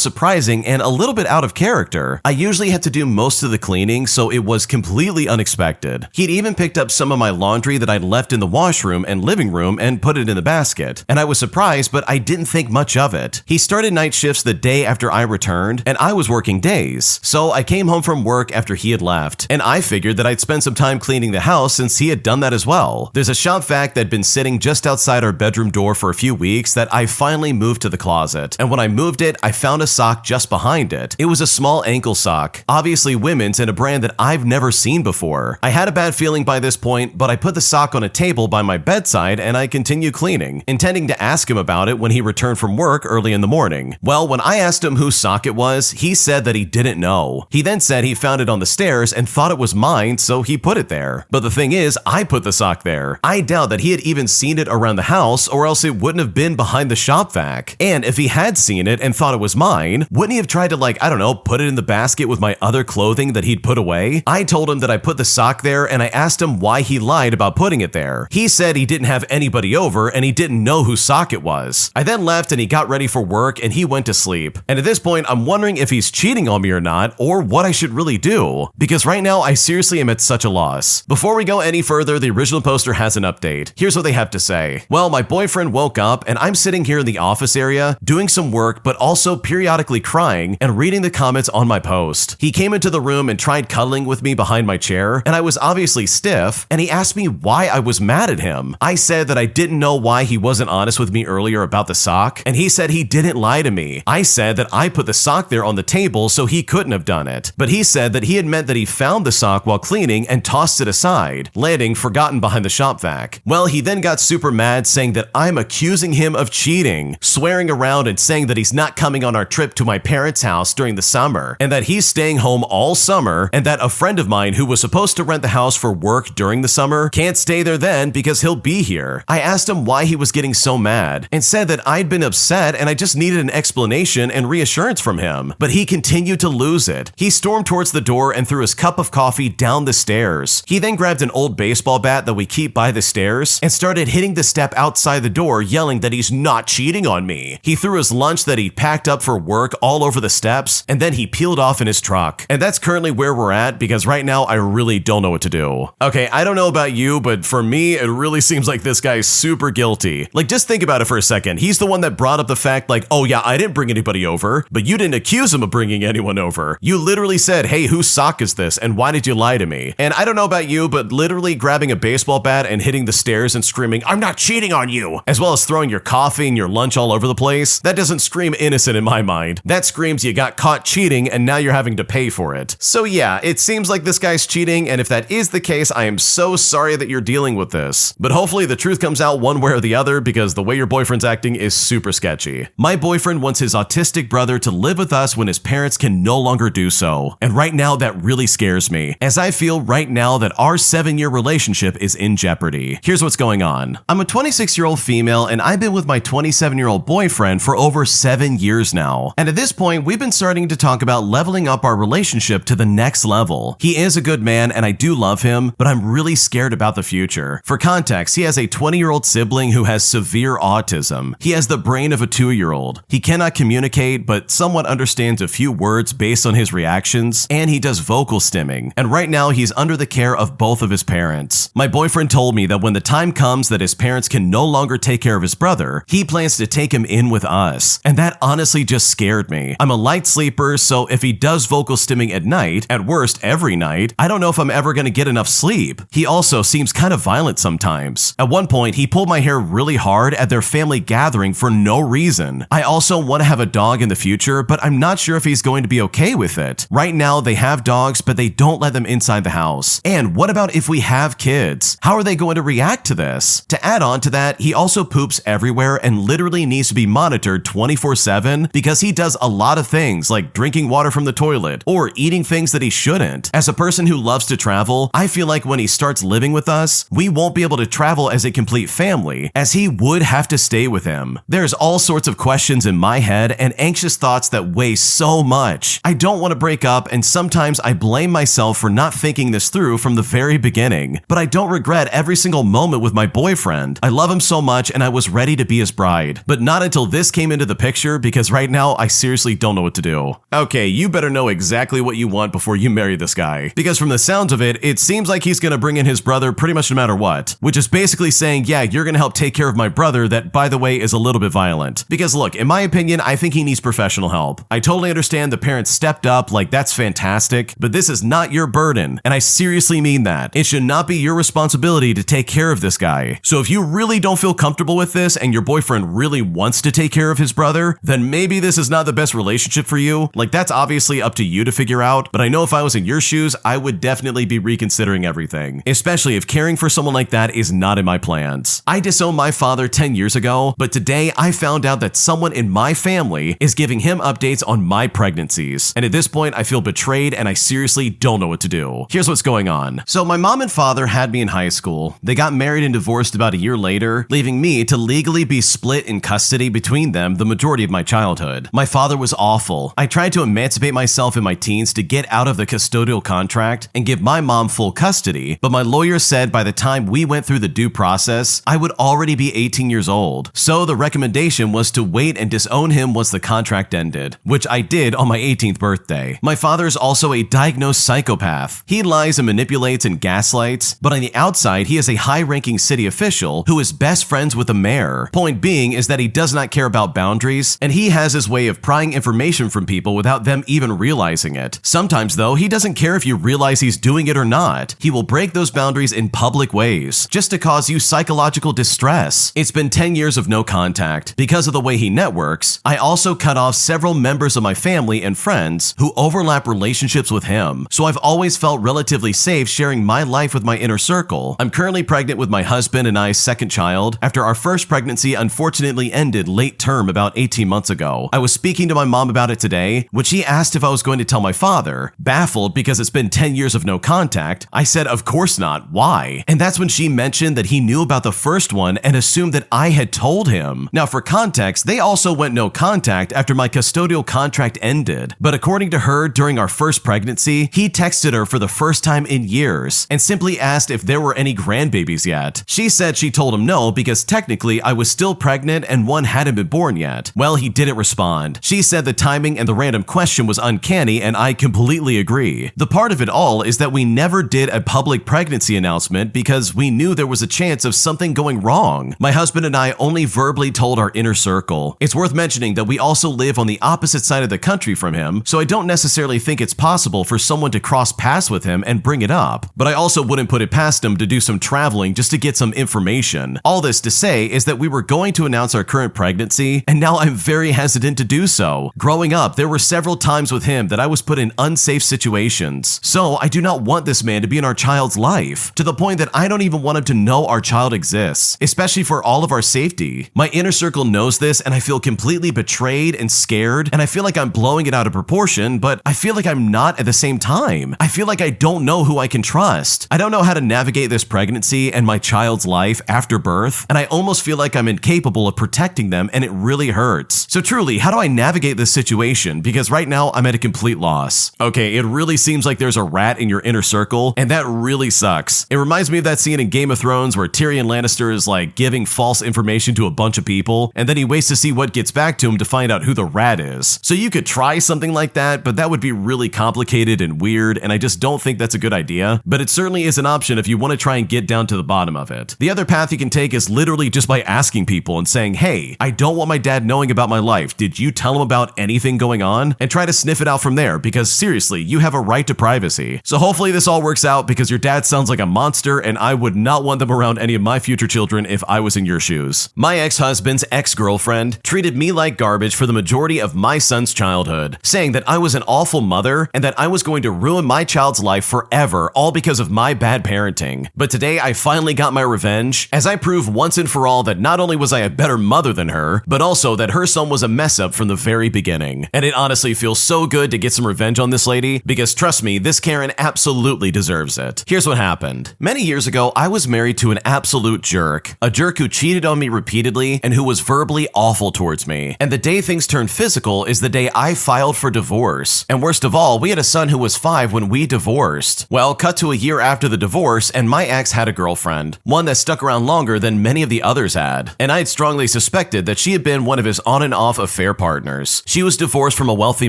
surprising and a little bit out of character. I usually have to do most of the cleaning, so it was completely unexpected. He'd even picked up some of my laundry that I'd left in the washroom and living room and put it in the basket. And I was surprised, but I didn't think much of it. He started night shifts the day after I returned, and I was working days. So I came home from work after he had left, and I figured that I'd spend some time cleaning the house since he had done that as well. There's a shop vac that had been sitting just outside our bedroom door for a few weeks that I finally moved to the closet. And when I moved it, I found a sock just behind it. It was a small ankle sock, obviously women's, and a brand that I've never seen before. I had a bad feeling by this point, but I put the sock on a table by my bedside and I continued cleaning, intending to ask him about it when he returned from work early in the morning. Well, when I asked him whose sock it was, he said that he didn't know. He then said he found it on the stairs and thought it was mine, so he put it there. But the thing is, I put the sock there. I doubt that he had even seen it around the house, or else it wouldn't have been behind the shop vac. And if he had seen it and thought it was mine, wouldn't he have tried to put it in the basket with my other clothing that he'd put away? I told him that I put the sock there, and I asked him why he lied about putting it there. He said he didn't have anybody over and he didn't know whose sock it was. I then left and he got ready for work and he went to sleep. And at this point, I'm wondering if he's cheating on me or not, or what I should really do, because right now I seriously am at such a loss. Before we go any further, the original poster has an update. Here's what they have to say. Well, my boyfriend woke up and I'm sitting here in the office area doing some work, but also periodically crying and reading the comments on my post. He came into the room and tried cuddling with me behind my chair, and I was obviously stiff, and he asked me why I was mad at him. I said that I didn't know why he wasn't honest with me earlier about the sock, and he said he didn't lie to me. I said that I put the sock there on the table so he couldn't have done it, but he said that he had meant that he found the sock while cleaning and tossed it aside, landing forgotten behind the shop vac. Well, he then got super mad, saying that I'm accusing him of cheating, swearing around and saying that he's not coming on our trip to my parents' house during the summer, and that he's staying home all summer, and that a friend of mine who was supposed to rent the house for work during the summer can't stay there then because he'll be here. I asked him why he was getting so mad and said that I'd been upset and I just needed an explanation and reassurance from him, but he he continued to lose it. He stormed towards the door and threw his cup of coffee down the stairs. He then grabbed an old baseball bat that we keep by the stairs and started hitting the step outside the door, yelling that he's not cheating on me. He threw his lunch that he packed up for work all over the steps, and then he peeled off in his truck. And that's currently where we're at, because right now I really don't know what to do. Okay, I don't know about you, but for me, it really seems like this guy is super guilty. Like, just think about it for a second. He's the one that brought up the fact like, oh yeah, I didn't bring anybody over, but you didn't accuse him of bringing anyone over. You literally said, hey, whose sock is this? And why did you lie to me? And I don't know about you, but literally grabbing a baseball bat and hitting the stairs and screaming, I'm not cheating on you, as well as throwing your coffee and your lunch all over the place, that doesn't scream innocent in my mind. That screams you got caught cheating and now you're having to pay for it. So yeah, it seems like this guy's cheating, and if that is the case, I am so sorry that you're dealing with this. But hopefully the truth comes out one way or the other, because the way your boyfriend's acting is super sketchy. My boyfriend wants his autistic brother to live with us when his parents can no longer do so. And right now that really scares me, as I feel right now that our 7-year relationship is in jeopardy. Here's what's going on. I'm a 26-year-old female, and I've been with my 27-year-old boyfriend for over 7 years now. And at this point, we've been starting to talk about leveling up our relationship to the next level. He is a good man and I do love him, but I'm really scared about the future. For context, he has a 20-year-old sibling who has severe autism. He has the brain of a 2-year-old. He cannot communicate, but somewhat understands a few words based on his reactions, and he does vocal stimming. And right now, he's under the care of both of his parents. My boyfriend told me that when the time comes that his parents can no longer take care of his brother, he plans to take him in with us. And that honestly just scared me. I'm a light sleeper, so if he does vocal stimming at night, at worst every night, I don't know if I'm ever gonna get enough sleep. He also seems kind of violent sometimes. At one point, he pulled my hair really hard at their family gathering for no reason. I also want to have a dog in the future, but I'm not sure if he's going to be okay with it. Right now, they have dogs, but they don't let them inside the house. And what about if we have kids? How are they going to react to this? To add on to that, he also poops everywhere and literally needs to be monitored 24/7 because he does a lot of things like drinking water from the toilet or eating things that he shouldn't. As a person who loves to travel, I feel like when he starts living with us, we won't be able to travel as a complete family, as he would have to stay with him. There's all sorts of questions in my head and anxious thoughts that weigh so much. I don't want to break up, and sometimes I blame myself for not thinking this through from the very beginning. But I don't regret every single moment with my boyfriend. I love him so much and I was ready to be his bride. But not until this came into the picture, because right now I seriously don't know what to do. Okay, you better know exactly what you want before you marry this guy. Because from the sounds of it, it seems like he's gonna bring in his brother pretty much no matter what. Which is basically saying, yeah, you're gonna help take care of my brother that, by the way, is a little bit violent. Because look, in my opinion, I think he needs professional help. I totally understand the parents stepped up, like that's fantastic, but this is not your burden, and I seriously mean that. It should not be your responsibility to take care of this guy. So if you really don't feel comfortable with this and your boyfriend really wants to take care of his brother, then maybe this is not the best relationship for you. Like, that's obviously up to you to figure out, but I know if I was in your shoes, I would definitely be reconsidering everything, especially if caring for someone like that is not in my plans. I disowned my father 10 years ago, but today I found out that someone in my family is giving him updates on my pregnancies. And at this point, I feel betrayed and I seriously don't know what to do. Here's what's going on. So my mom and father had me in high school. They got married and divorced about a year later, leaving me to legally be split in custody between them the majority of my childhood. My father was awful. I tried to emancipate myself in my teens to get out of the custodial contract and give my mom full custody, but my lawyer said by the time we went through the due process, I would already be 18 years old. So the recommendation was to wait and disown him once the contract ended, which I did on my 18th birthday. My father is also a diagnosed psychopath. He lies and manipulates and gaslights, but on the outside, he is a high-ranking city official who is best friends with the mayor. Point being is that he does not care about boundaries, and he has his way of prying information from people without them even realizing it. Sometimes, though, he doesn't care if you realize he's doing it or not. He will break those boundaries in public ways, just to cause you psychological distress. It's been 10 years of no contact. Because of the way he networks, I also cut off several members of my family and friends who overlap relationships with him, so I've always felt relatively safe sharing my life with my inner circle. I'm currently pregnant with my husband and I's second child after our first pregnancy unfortunately ended late term about 18 months ago. I was speaking to my mom about it today, when she asked if I was going to tell my father. Baffled because it's been 10 years of no contact, I said of course not, why? And that's when she mentioned that he knew about the first one and assumed that I had told him. Now for context, they also went no contact after my custodial contract contract ended. But according to her, during our first pregnancy, he texted her for the first time in years and simply asked if there were any grandbabies yet. She said she told him no because technically I was still pregnant and one hadn't been born yet. Well, he didn't respond. She said the timing and the random question was uncanny, and I completely agree. The part of it all is that we never did a public pregnancy announcement because we knew there was a chance of something going wrong. My husband and I only verbally told our inner circle. It's worth mentioning that we also live on the opposite side of the country from him, so I don't necessarily think it's possible for someone to cross paths with him and bring it up. But I also wouldn't put it past him to do some traveling just to get some information. All this to say is that we were going to announce our current pregnancy, and now I'm very hesitant to do so. Growing up, there were several times with him that I was put in unsafe situations. So I do not want this man to be in our child's life, to the point that I don't even want him to know our child exists, especially for all of our safety. My inner circle knows this, and I feel completely betrayed and scared, and I feel like I'm blowing it out of proportion, but I feel like I'm not at the same time. I feel like I don't know who I can trust. I don't know how to navigate this pregnancy and my child's life after birth, and I almost feel like I'm incapable of protecting them, and it really hurts. So truly, how do I navigate this situation? Because right now I'm at a complete loss. Okay, it really seems like there's a rat in your inner circle, and that really sucks. It reminds me of that scene in Game of Thrones where Tyrion Lannister is like giving false information to a bunch of people, and then he waits to see what gets back to him to find out who the rat is. So you could try something like that, but that would be really complicated and weird, and I just don't think that's a good idea. But it certainly is an option if you want to try and get down to the bottom of it. The other path you can take is literally just by asking people and saying, hey, I don't want my dad knowing about my life. Did you tell him about anything going on? And try to sniff it out from there, because seriously, you have a right to privacy. So hopefully this all works out, because your dad sounds like a monster, and I would not want them around any of my future children if I was in your shoes. My ex-husband's ex-girlfriend treated me like garbage for the majority of my son's childhood, saying that I was an awful mother and that I was going to ruin my child's life forever, all because of my bad parenting. But today I finally got my revenge, as I prove once and for all that not only was I a better mother than her, but also that her son was a mess up from the very beginning. And it honestly feels so good to get some revenge on this lady, because trust me, this Karen absolutely deserves it. Here's what happened. Many years ago, I was married to an absolute jerk. A jerk who cheated on me repeatedly and who was verbally awful towards me. And the day things turned physical is the day I filed for divorce. And worst of all, we had a son who was 5 when we divorced. Well, cut to a year after the divorce, and my ex had a girlfriend. One that stuck around longer than many of the others had. And I had strongly suspected that she had been one of his on and off affair partners. She was divorced from a wealthy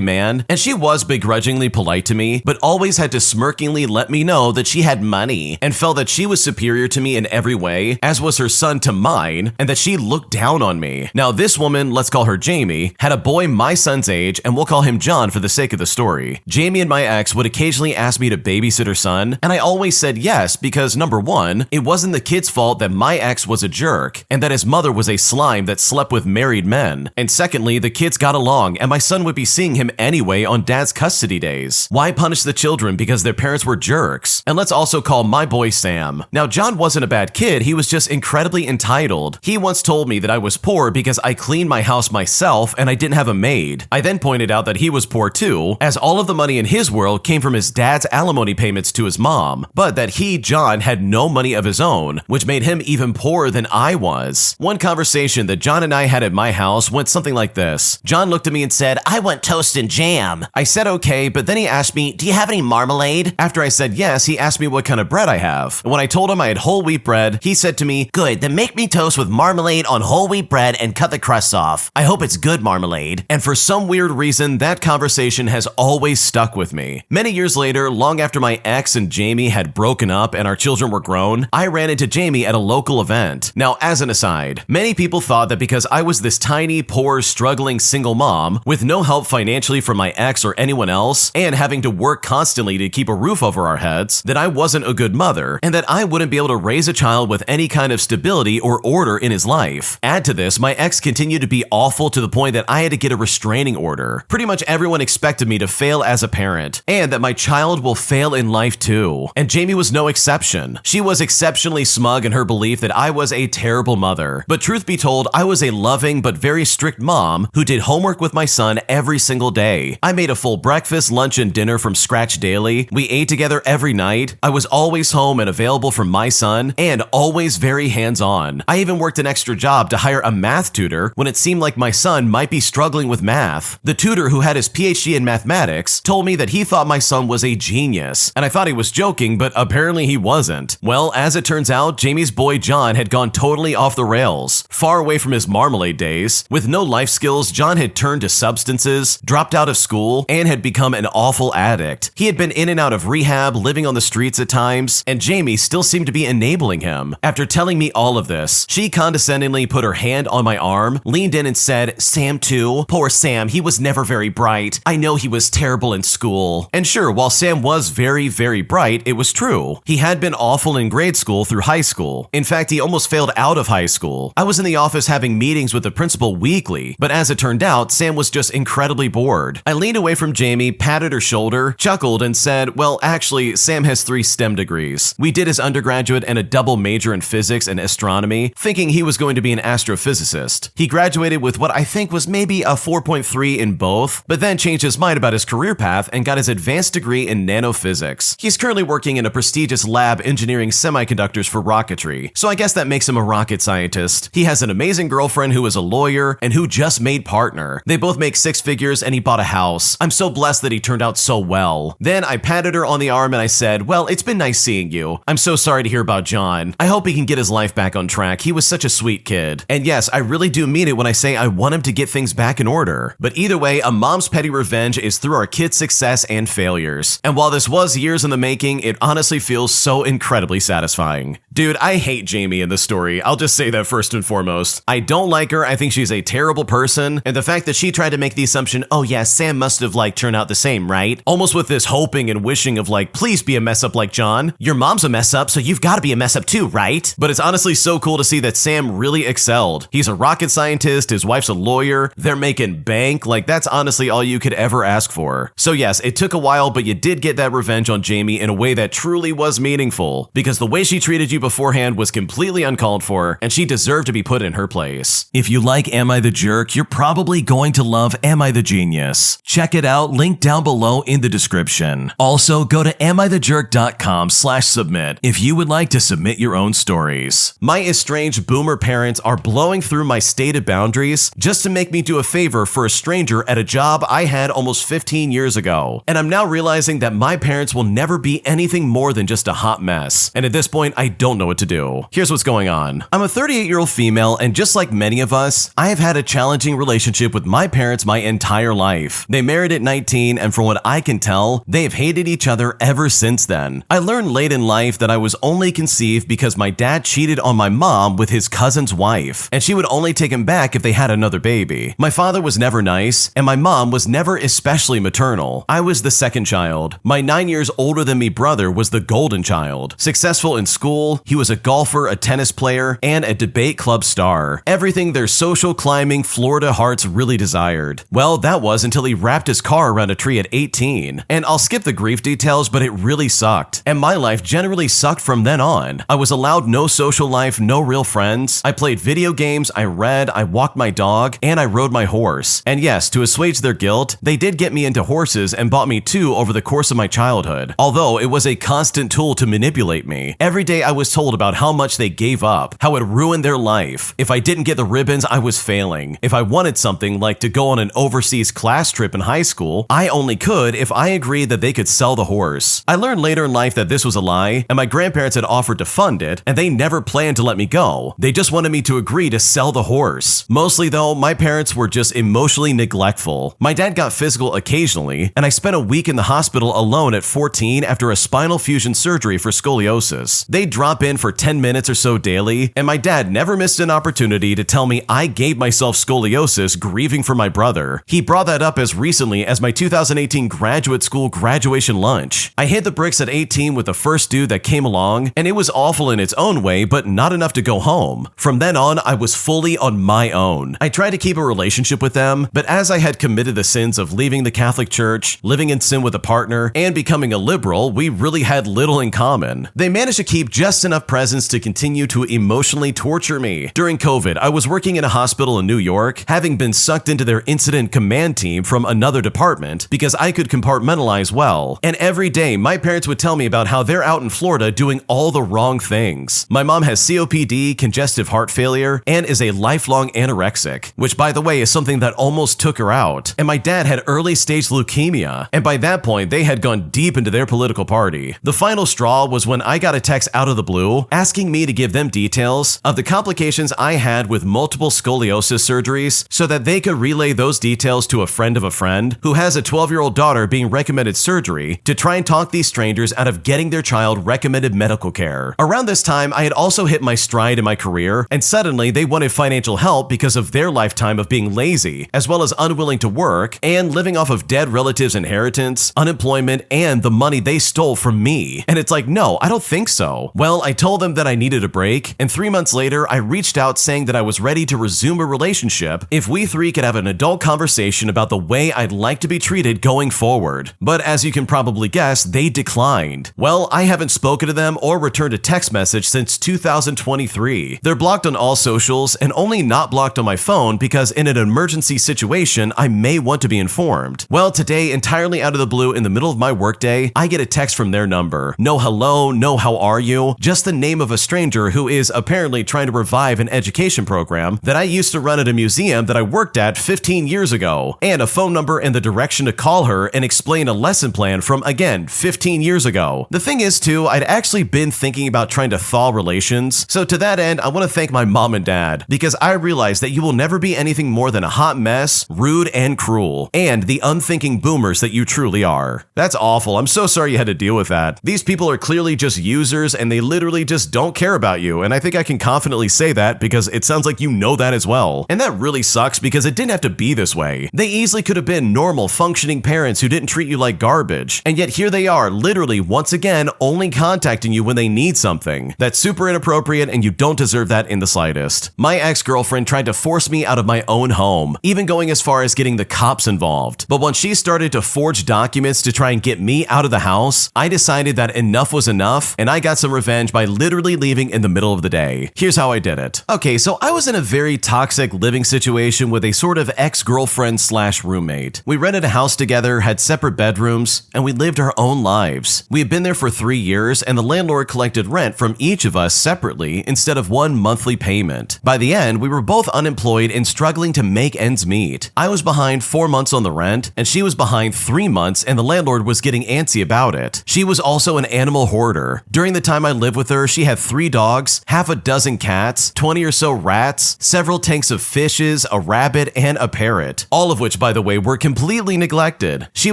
man, and she was begrudgingly polite to me, but always had to smirkingly let me know that she had money, and felt that she was superior to me in every way, as was her son to mine, and that she looked down on me. Now this woman, let's call her Jamie, had a boy my son's age, and we'll call him John for the sake of the story. Jamie and my ex would occasionally ask me to babysit her son, and I always said yes because number one, it wasn't the kid's fault that my ex was a jerk, and that his mother was a slime that slept with married men. And secondly, the kids got along, and my son would be seeing him anyway on dad's custody days. Why punish the children because their parents were jerks? And let's also call my boy Sam. Now John wasn't a bad kid, he was just incredibly entitled. He once told me that I was poor because I cleaned my house myself and I didn't have a maid. I then pointed out that he was poor too, as all of the money in his world came from his dad's alimony payments to his mom, but that he, John, had no money of his own, which made him even poorer than I was. One conversation that John and I had at my house went something like this. John looked at me and said, "I want toast and jam." I said okay, but then he asked me, "Do you have any marmalade?" After I said yes, he asked me what kind of bread I have. And when I told him I had whole wheat bread, he said to me, "Good, then make me toast with marmalade on whole wheat bread and cut the crusts off. I hope it's good marmalade." And for some weird reason, that conversation has always stuck with me. Many years later, long after my ex and Jamie had broken up and our children were grown, I ran into Jamie at a local event. Now, as an aside, many people thought that because I was this tiny, poor, struggling single mom with no help financially from my ex or anyone else, and having to work constantly to keep a roof over our heads, that I wasn't a good mother, and that I wouldn't be able to raise a child with any kind of stability or order in his life. Add to this, my ex continued to be awful to the point that I had to get a restraining order. Pretty much everyone expected me to fail as a parent, and that my child will fail in life too. And Jamie was no exception. She was exceptionally smug in her belief that I was a terrible mother. But truth be told, I was a loving but very strict mom who did homework with my son every single day. I made a full breakfast, lunch, and dinner from scratch daily. We ate together every night. I was always home and available for my son, and always very hands-on. I even worked an extra job to hire a math tutor when it seemed like my son might be struggling with math. The tutor who had his PhD in mathematics told me that he thought my son was a genius, and I thought he was joking, but apparently he wasn't. Well, as it turns out, Jamie's boy John had gone totally off the rails, far away from his marmalade days. With no life skills, John had turned to substances, dropped out of school, and had become an awful addict. He had been in and out of rehab, living on the streets at times, and Jamie still seemed to be enabling him. After telling me all of this, she condescendingly put her hand on my arm, leaned in and said, "Sam too? Poor Sam, he was never very bright. I know he was terrible in school." And sure, while Sam was very, very bright, it was true. He had been awful in grade school through high school. In fact, he almost failed out of high school. I was in the office having meetings with the principal weekly, but as it turned out, Sam was just incredibly bored. I leaned away from Jamie, patted her shoulder, chuckled, and said, "Well, actually, Sam has 3 STEM degrees. We did his undergraduate and a double major in physics and astronomy, thinking he was going to be an astrophysicist. He graduated with what I think was maybe a 4.3 in both, but then changed his mind about his career path and got his advanced degree in nanophysics. He's currently working in a prestigious lab engineering semiconductors for rocketry, so I guess that makes him a rocket scientist. He has an amazing girlfriend who is a lawyer and who just made partner. They both make 6 figures and he bought a house. I'm so blessed that he turned out so well." Then I patted her on the arm and I said, "Well, it's been nice seeing you. I'm so sorry to hear about John. I hope he can get his life back on track. He was such a sweet kid. And yes, I really do mean it when I say I want him to get things back in order." But either way, a mom's petty revenge is through our kids' success and failures. And while this was years in the making, it honestly feels so incredibly satisfying. Dude, I hate Jamie in this story. I'll just say that first and foremost. I don't like her. I think she's a terrible person. And the fact that she tried to make the assumption, oh yeah, Sam must have turned out the same, right? Almost with this hoping and wishing of please be a mess up like John. Your mom's a mess up, so you've got to be a mess up too, right? But it's honestly so cool to see that Sam really excelled. He's a rocket scientist, his wife's a lawyer, they're making bank. That's honestly all you could ever ask for. So yes, it took a while, but you did get that revenge on Jamie in a way that truly was meaningful, because the way she treated you beforehand was completely uncalled for, and she deserved to be put in her place. If you like Am I the Jerk, you're probably going to love Am I the Genius. Check it out, link down below in the description. Also, go to AmITheJerk.com/submit if you would like to submit your own stories. My estranged boomer parents are blowing through my stated boundaries just to make me do a favor for a stranger at a job I had almost 15 years ago. And I'm now realizing that my parents will never be anything more than just a hot mess. And at this point, I don't know what to do. Here's what's going on. I'm a 38-year-old female, and just like many of us, I have had a challenging relationship with my parents my entire life. They married at 19, and from what I can tell, they have hated each other ever since then. I learned late in life that I was only conceived because my dad cheated on my mom with his cousin's wife, and she would only take him back if they had another baby. My father was never nice, and my mom was never especially maternal. I was the second child. My 9 years older than me brother was the golden child. Successful in school, he was a golfer, a tennis player, and a debate club star. Everything their social climbing Florida hearts really desired. Well, that was until he wrapped his car around a tree at 18. And I'll skip the grief details, but it really sucked. And my life generally sucked from then on. I was allowed no social life, no real friends. I played video games, I read, I walked my dog, and I rode my horse. And yes, to assuage their guilt, they did get me into horses and bought me 2 over the course of my childhood. Although it was a constant tool to manipulate me. Every day I was told about how much they gave up, how it ruined their life. If I didn't get the ribbons, I was failing. If I wanted something like to go on an overseas class trip in high school, I only could if I agreed that they could sell the horse. I learned later in life that this was a lie, and my grandparents had offered to fund it, and they never planned to let me go. They just wanted me to agree to sell the horse. Mostly though, my parents were just emotionally neglectful. My dad got physical occasionally, and I spent a week in the hospital alone at 14 after a spinal fusion surgery for scoliosis. They'd drop in for 10 minutes or so daily, and my dad never missed an opportunity to tell me I gave myself scoliosis grieving for my brother. He brought that up as recently as my 2018 graduate school graduation lunch. I hit the bricks at 18 with the first dude that came along, and it was awful in its own way, but not enough to go home. From then on, I was fully on my own. I tried to keep a relationship with them, but as I had committed the sins of leaving the Catholic Church, living in sin with a partner, and becoming a liberal, we really had little in common. They managed to keep just enough presence to continue to emotionally torture me. During COVID, I was working in a hospital in New York, having been sucked into their incident command team from another department because I could compartmentalize well. And every day, my parents would tell me about how they're out in Florida doing all the wrong things. My mom has COPD, congestive heart failure, and is a lifelong anorexic, which by the way is something that almost took took her out. And my dad had early stage leukemia. And by that point, they had gone deep into their political party. The final straw was when I got a text out of the blue asking me to give them details of the complications I had with multiple scoliosis surgeries so that they could relay those details to a friend of a friend who has a 12-year-old daughter being recommended surgery to try and talk these strangers out of getting their child recommended medical care. Around this time, I had also hit my stride in my career, and suddenly they wanted financial help because of their lifetime of being lazy, as well as unwilling to work and living off of dead relatives' inheritance, unemployment, and the money they stole from me. And it's like, no, I don't think so. Well, I told them that I needed a break, and 3 months later, I reached out saying that I was ready to resume a relationship if we three could have an adult conversation about the way I'd like to be treated going forward. But as you can probably guess, they declined. Well, I haven't spoken to them or returned a text message since 2023. They're blocked on all socials and only not blocked on my phone because in an emergency situation, I may want to be informed. Well, today, entirely out of the blue in the middle of my workday, I get a text from their number. No hello, no how are you, just the name of a stranger who is apparently trying to revive an education program that I used to run at a museum that I worked at 15 years ago, and a phone number and the direction to call her and explain a lesson plan from, again, 15 years ago. The thing is, too, I'd actually been thinking about trying to thaw relations, so to that end, I want to thank my mom and dad, because I realized that you will never be anything more than a hot mess, rude and cruel, and the unthinking boomers that you truly are. That's awful. I'm so sorry you had to deal with that. These people are clearly just users, and they literally just don't care about you, and I think I can confidently say that because it sounds like you know that as well. And that really sucks because it didn't have to be this way. They easily could have been normal, functioning parents who didn't treat you like garbage, and yet here they are, literally, once again, only contacting you when they need something. That's super inappropriate, and you don't deserve that in the slightest. My ex-girlfriend tried to force me out of my own home, even going as far as getting the cops involved. But once she started to forge documents to try and get me out of the house, I decided that enough was enough, and I got some revenge by literally leaving in the middle of the day. Here's how I did it. Okay, so I was in a very toxic living situation with a sort of ex-girlfriend slash roommate. We rented a house together, had separate bedrooms, and we lived our own lives. We had been there for 3 years, and the landlord collected rent from each of us separately instead of one monthly payment. By the end, we were both unemployed and struggling to make ends meet. I was behind 4 months on the rent, and she was behind 3 months, and the landlord was getting antsy about it. She was also an animal hoarder. During the time I lived with her, she had 3 dogs, half a dozen cats, 20 or so rats, several tanks of fishes, a rabbit, and a parrot, all of which, by the way, were completely neglected. She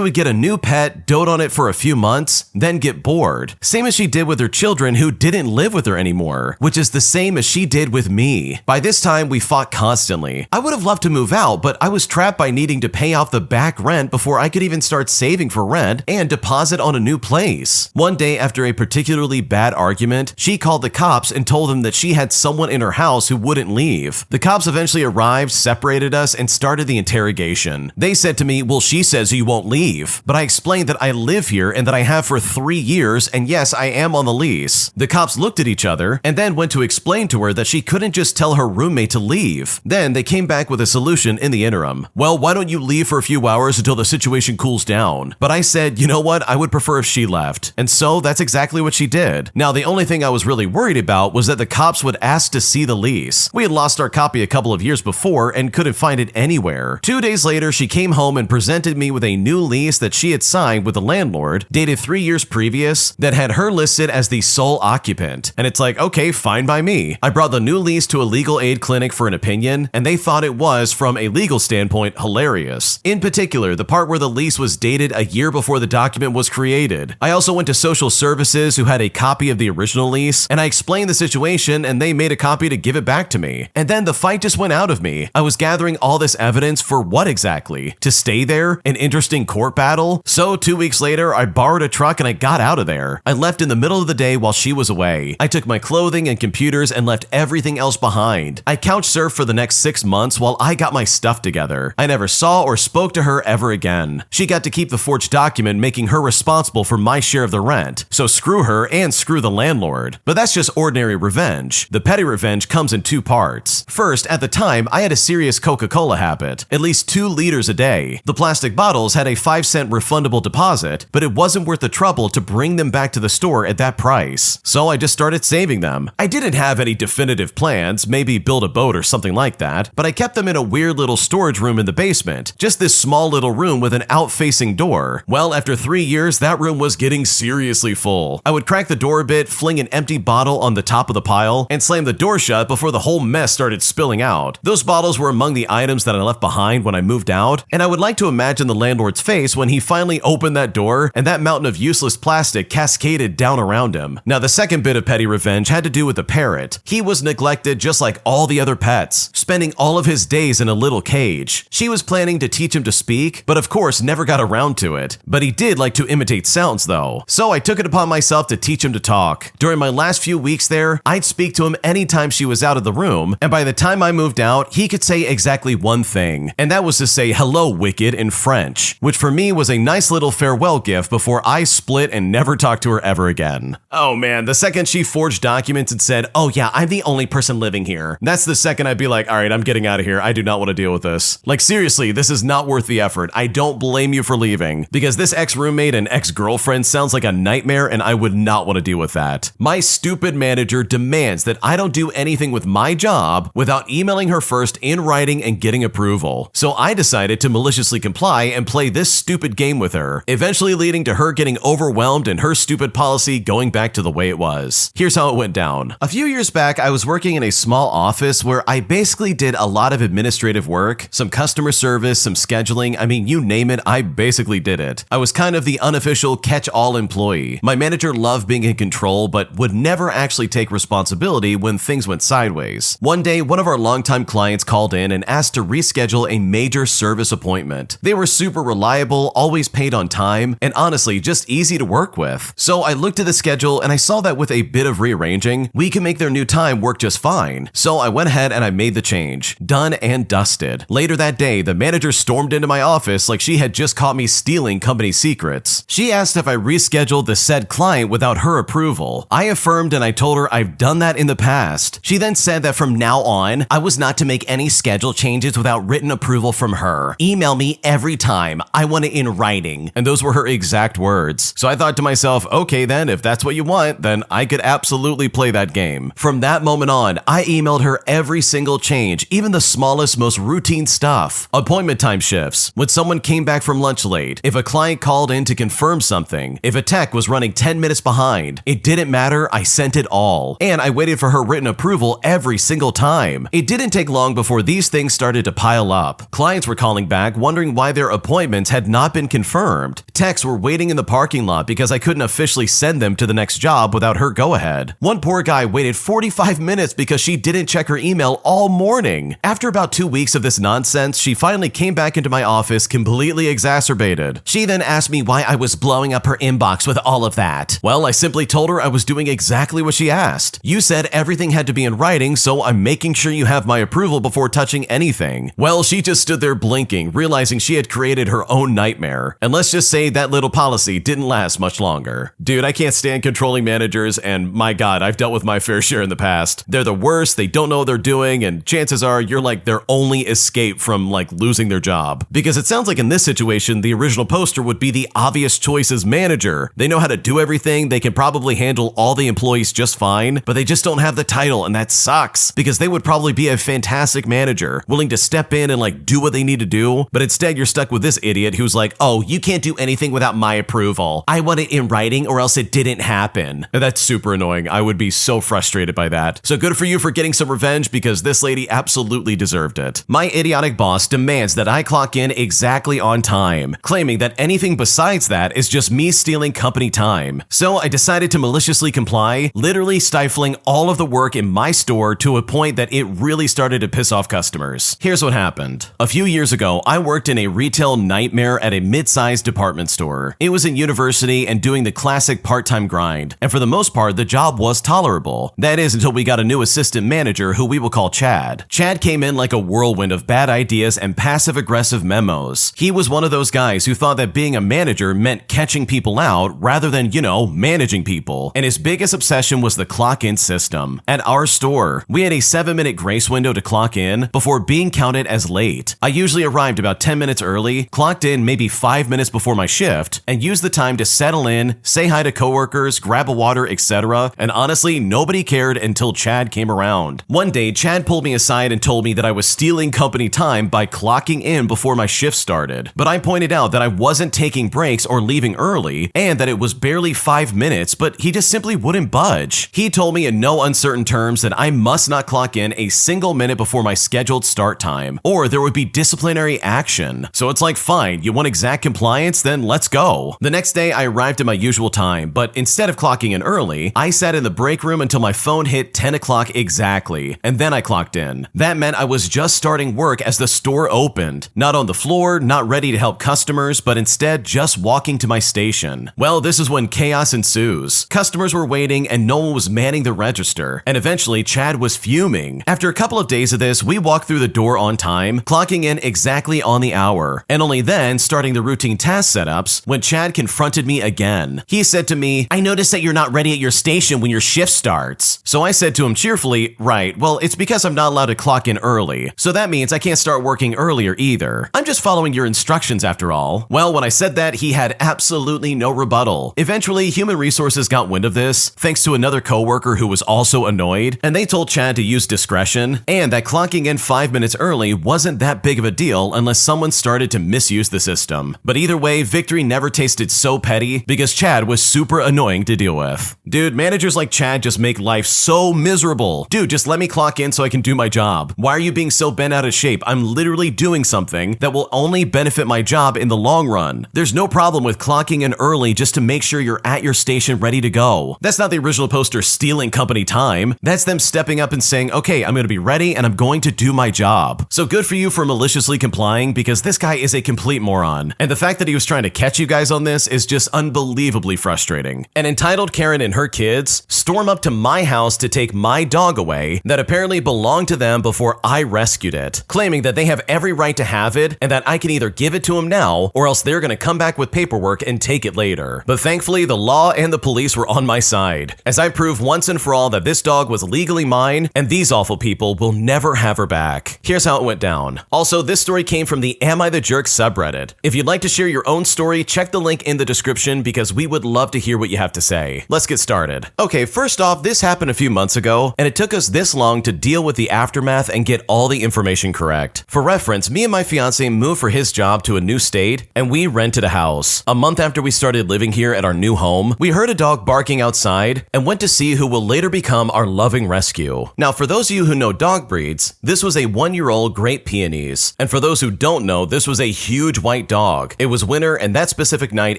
would get a new pet, dote on it for a few months, then get bored. Same as she did with her children who didn't live with her anymore, which is the same as she did with me. By this time, we fought constantly. I would have loved to move out, but I was trapped by needing to pay off the back rent before I could even start saving for rent and deposit on a new place. One day, after a particularly bad argument, she called the cops and told them that she had someone in her house who wouldn't leave. The cops eventually arrived, separated us, and started the interrogation. They said to me, well, she says you won't leave. But I explained that I live here and that I have for 3 years, and yes, I am on the lease. The cops looked at each other and then went to explain to her that she couldn't just tell her roommate to leave. Then they came back with a solution in the interim. Well, why don't you leave for a few hours until the situation cools down? But I said, you know what? I would prefer if she left. And so that's exactly what she did. Now, the only thing I was really worried about was that the cops would ask to see the lease. We had lost our copy a couple of years before and couldn't find it anywhere. 2 days later, she came home and presented me with a new lease that she had signed with the landlord, dated 3 years previous, that had her listed as the sole occupant. And it's like, okay, fine by me. I brought the new lease to a legal aid clinic for an opinion, and they thought it was, from a legal standpoint, hilarious. In particular, the part where the lease was dated a year before the document was created. I also went to social services who had a copy of the original lease, and I explained the situation and they made a copy to give it back to me. And then the fight just went out of me. I was gathering all this evidence for what exactly? To stay there? An interesting court battle? So 2 weeks later, I borrowed a truck and I got out of there. I left in the middle of the day while she was away. I took my clothing and computers and left everything else behind. I couch surfed for the next 6 months while I got my stuff together. I never saw or spoke to her ever again. She got to keep the forged document, making her responsible for my share of the rent. So screw her and screw the landlord. But that's just ordinary revenge. The petty revenge comes in 2 parts. First, at the time, I had a serious Coca-Cola habit, at least 2 liters a day. The plastic bottles had a 5-cent refundable deposit, but it wasn't worth the trouble to bring them back to the store at that price. So I just started saving them. I didn't have any definitive plans, maybe build a boat or something like that, but I kept them in a weird little storage room room in the basement, just this small little room with an out-facing door. Well, after 3 years, that room was getting seriously full. I would crack the door a bit, fling an empty bottle on the top of the pile, and slam the door shut before the whole mess started spilling out. Those bottles were among the items that I left behind when I moved out, and I would like to imagine the landlord's face when he finally opened that door and that mountain of useless plastic cascaded down around him. Now, the second bit of petty revenge had to do with the parrot. He was neglected just like all the other pets, spending all of his days in a little cage. She was planning to teach him to speak, but of course never got around to it. But he did like to imitate sounds though, so I took it upon myself to teach him to talk. During my last few weeks there, I'd speak to him anytime she was out of the room, and by the time I moved out, he could say exactly one thing, and that was to say hello wicked in French, which for me was a nice little farewell gift before I split and never talked to her ever again. Oh man, the second she forged documents and said, "Oh yeah, I'm the only person living here," that's the second I'd be like, all right, I'm getting out of here. I do not want to deal with this. Like seriously, this is not worth the effort. I don't blame you for leaving, because this ex-roommate and ex-girlfriend sounds like a nightmare and I would not want to deal with that. My stupid manager demands that I don't do anything with my job without emailing her first in writing and getting approval. So I decided to maliciously comply and play this stupid game with her, eventually leading to her getting overwhelmed and her stupid policy going back to the way it was. Here's how it went down. A few years back, I was working in a small office where I basically did a lot of administrative work, some customer service, some scheduling. I mean, you name it, I basically did it. I was kind of the unofficial catch-all employee. My manager loved being in control, but would never actually take responsibility when things went sideways. One day, one of our longtime clients called in and asked to reschedule a major service appointment. They were super reliable, always paid on time, and honestly, just easy to work with. So I looked at the schedule and I saw that with a bit of rearranging, we can make their new time work just fine. So I went ahead and I made the change. Done and dusted. Later that day, the manager stormed into my office like she had just caught me stealing company secrets. She asked if I rescheduled the said client without her approval. I affirmed and I told her I've done that in the past. She then said that from now on, I was not to make any schedule changes without written approval from her. Email me every time. I want it in writing. And those were her exact words. So I thought to myself, okay then, if that's what you want, then I could absolutely play that game. From that moment on, I emailed her every single change, even the smallest, most routine stuff. Appointment time shifts, when someone came back from lunch late, if a client called in to confirm something, if a tech was running 10 minutes behind, it didn't matter, I sent it all. And I waited for her written approval every single time. It didn't take long before these things started to pile up. Clients were calling back wondering why their appointments had not been confirmed. Techs were waiting in the parking lot because I couldn't officially send them to the next job without her go-ahead. One poor guy waited 45 minutes because she didn't check her email all morning. After about 2 weeks of this nonsense, she finally came back into my office completely exacerbated. She then asked me why I was blowing up her inbox with all of that. Well, I simply told her I was doing exactly what she asked. You said everything had to be in writing, so I'm making sure you have my approval before touching anything. Well, she just stood there blinking, realizing she had created her own nightmare. And let's just say that little policy didn't last much longer. Dude, I can't stand controlling managers, and my God, I've dealt with my fair share in the past. They're the worst, they don't know what they're doing, and chances are you're like their only escape from like losing their job. Because it sounds like in this situation, the original poster would be the obvious choice as manager. They know how to do everything, they can probably handle all the employees just fine, but they just don't have the title, and that sucks. Because they would probably be a fantastic manager, willing to step in and like do what they need to do, but instead you're stuck with this idiot who's like, oh, you can't do anything without my approval. I want it in writing or else it didn't happen. And that's super annoying. I would be so frustrated by that. So good for you for getting some revenge, because this lady absolutely deserved it. My idiotic boss demands that I clock in exactly on time, claiming that anything besides that is just me stealing company time. So I decided to maliciously comply, literally stifling all of the work in my store to a point that it really started to piss off customers. Here's what happened. A few years ago, I worked in a retail nightmare at a mid-sized department store. It was in university and doing the classic part-time grind, and for the most part, the job was tolerable. That is, until we got a new assistant manager who we will call Chad. Chad came in like a whirlwind of bad ideas and passive-aggressive memos. He was one of those guys who thought that being a manager meant catching people out rather than, managing people. And his biggest obsession was the clock-in system. At our store, we had a 7-minute grace window to clock in before being counted as late. I usually arrived about 10 minutes early, clocked in maybe 5 minutes before my shift, and used the time to settle in, say hi to coworkers, grab a water, etc. And honestly, nobody cared until Chad came around. One day, Chad pulled me aside and told me that I was stealing company time time by clocking in before my shift started. But I pointed out that I wasn't taking breaks or leaving early and that it was barely 5 minutes, but he just simply wouldn't budge. He told me in no uncertain terms that I must not clock in a single minute before my scheduled start time, or there would be disciplinary action. So it's like, fine, you want exact compliance? Then let's go. The next day, I arrived at my usual time, but instead of clocking in early, I sat in the break room until my phone hit 10 o'clock exactly, and then I clocked in. That meant I was just starting work as the store opened. Not on the floor, not ready to help customers, but instead just walking to my station. Well, this is when chaos ensues. Customers were waiting and no one was manning the register, and eventually Chad was fuming. After a couple of days of this, we walked through the door on time, clocking in exactly on the hour, and only then starting the routine task setups when Chad confronted me again. He said to me, "I noticed that you're not ready at your station when your shift starts." So I said to him cheerfully, "Right, well, it's because I'm not allowed to clock in early, so that means I can't start working earlier either. I'm just following your instructions after all." Well, when I said that, he had absolutely no rebuttal. Eventually, human resources got wind of this, thanks to another coworker who was also annoyed, and they told Chad to use discretion, and that clocking in 5 minutes early wasn't that big of a deal unless someone started to misuse the system. But either way, victory never tasted so petty because Chad was super annoying to deal with. Dude, managers like Chad just make life so miserable. Dude, just let me clock in so I can do my job. Why are you being so bent out of shape? I'm literally doing something that will only benefit my job in the long run. There's no problem with clocking in early just to make sure you're at your station ready to go. That's not the original poster stealing company time. That's them stepping up and saying, okay, I'm going to be ready and I'm going to do my job. So good for you for maliciously complying, because this guy is a complete moron. And the fact that he was trying to catch you guys on this is just unbelievably frustrating. An entitled Karen and her kids storm up to my house to take my dog away that apparently belonged to them before I rescued it, claiming that they have every right to have it and that I can either give it to them now or else they're going to come back with paperwork and take it later. But thankfully, the law and the police were on my side, as I proved once and for all that this dog was legally mine and these awful people will never have her back. Here's how it went down. Also, this story came from the Am I the Jerk subreddit. If you'd like to share your own story, check the link in the description because we would love to hear what you have to say. Let's get started. Okay, first off, this happened a few months ago, and it took us this long to deal with the aftermath and get all the information correct. For reference, me and my fiance moved for his job to a new state, and we rented a house. A month after we started living here at our new home, we heard a dog barking outside and went to see who will later become our loving rescue. Now, for those of you who know dog breeds, this was a 1-year-old Great Pyrenees. And for those who don't know, this was a huge white dog. It was winter, and that specific night,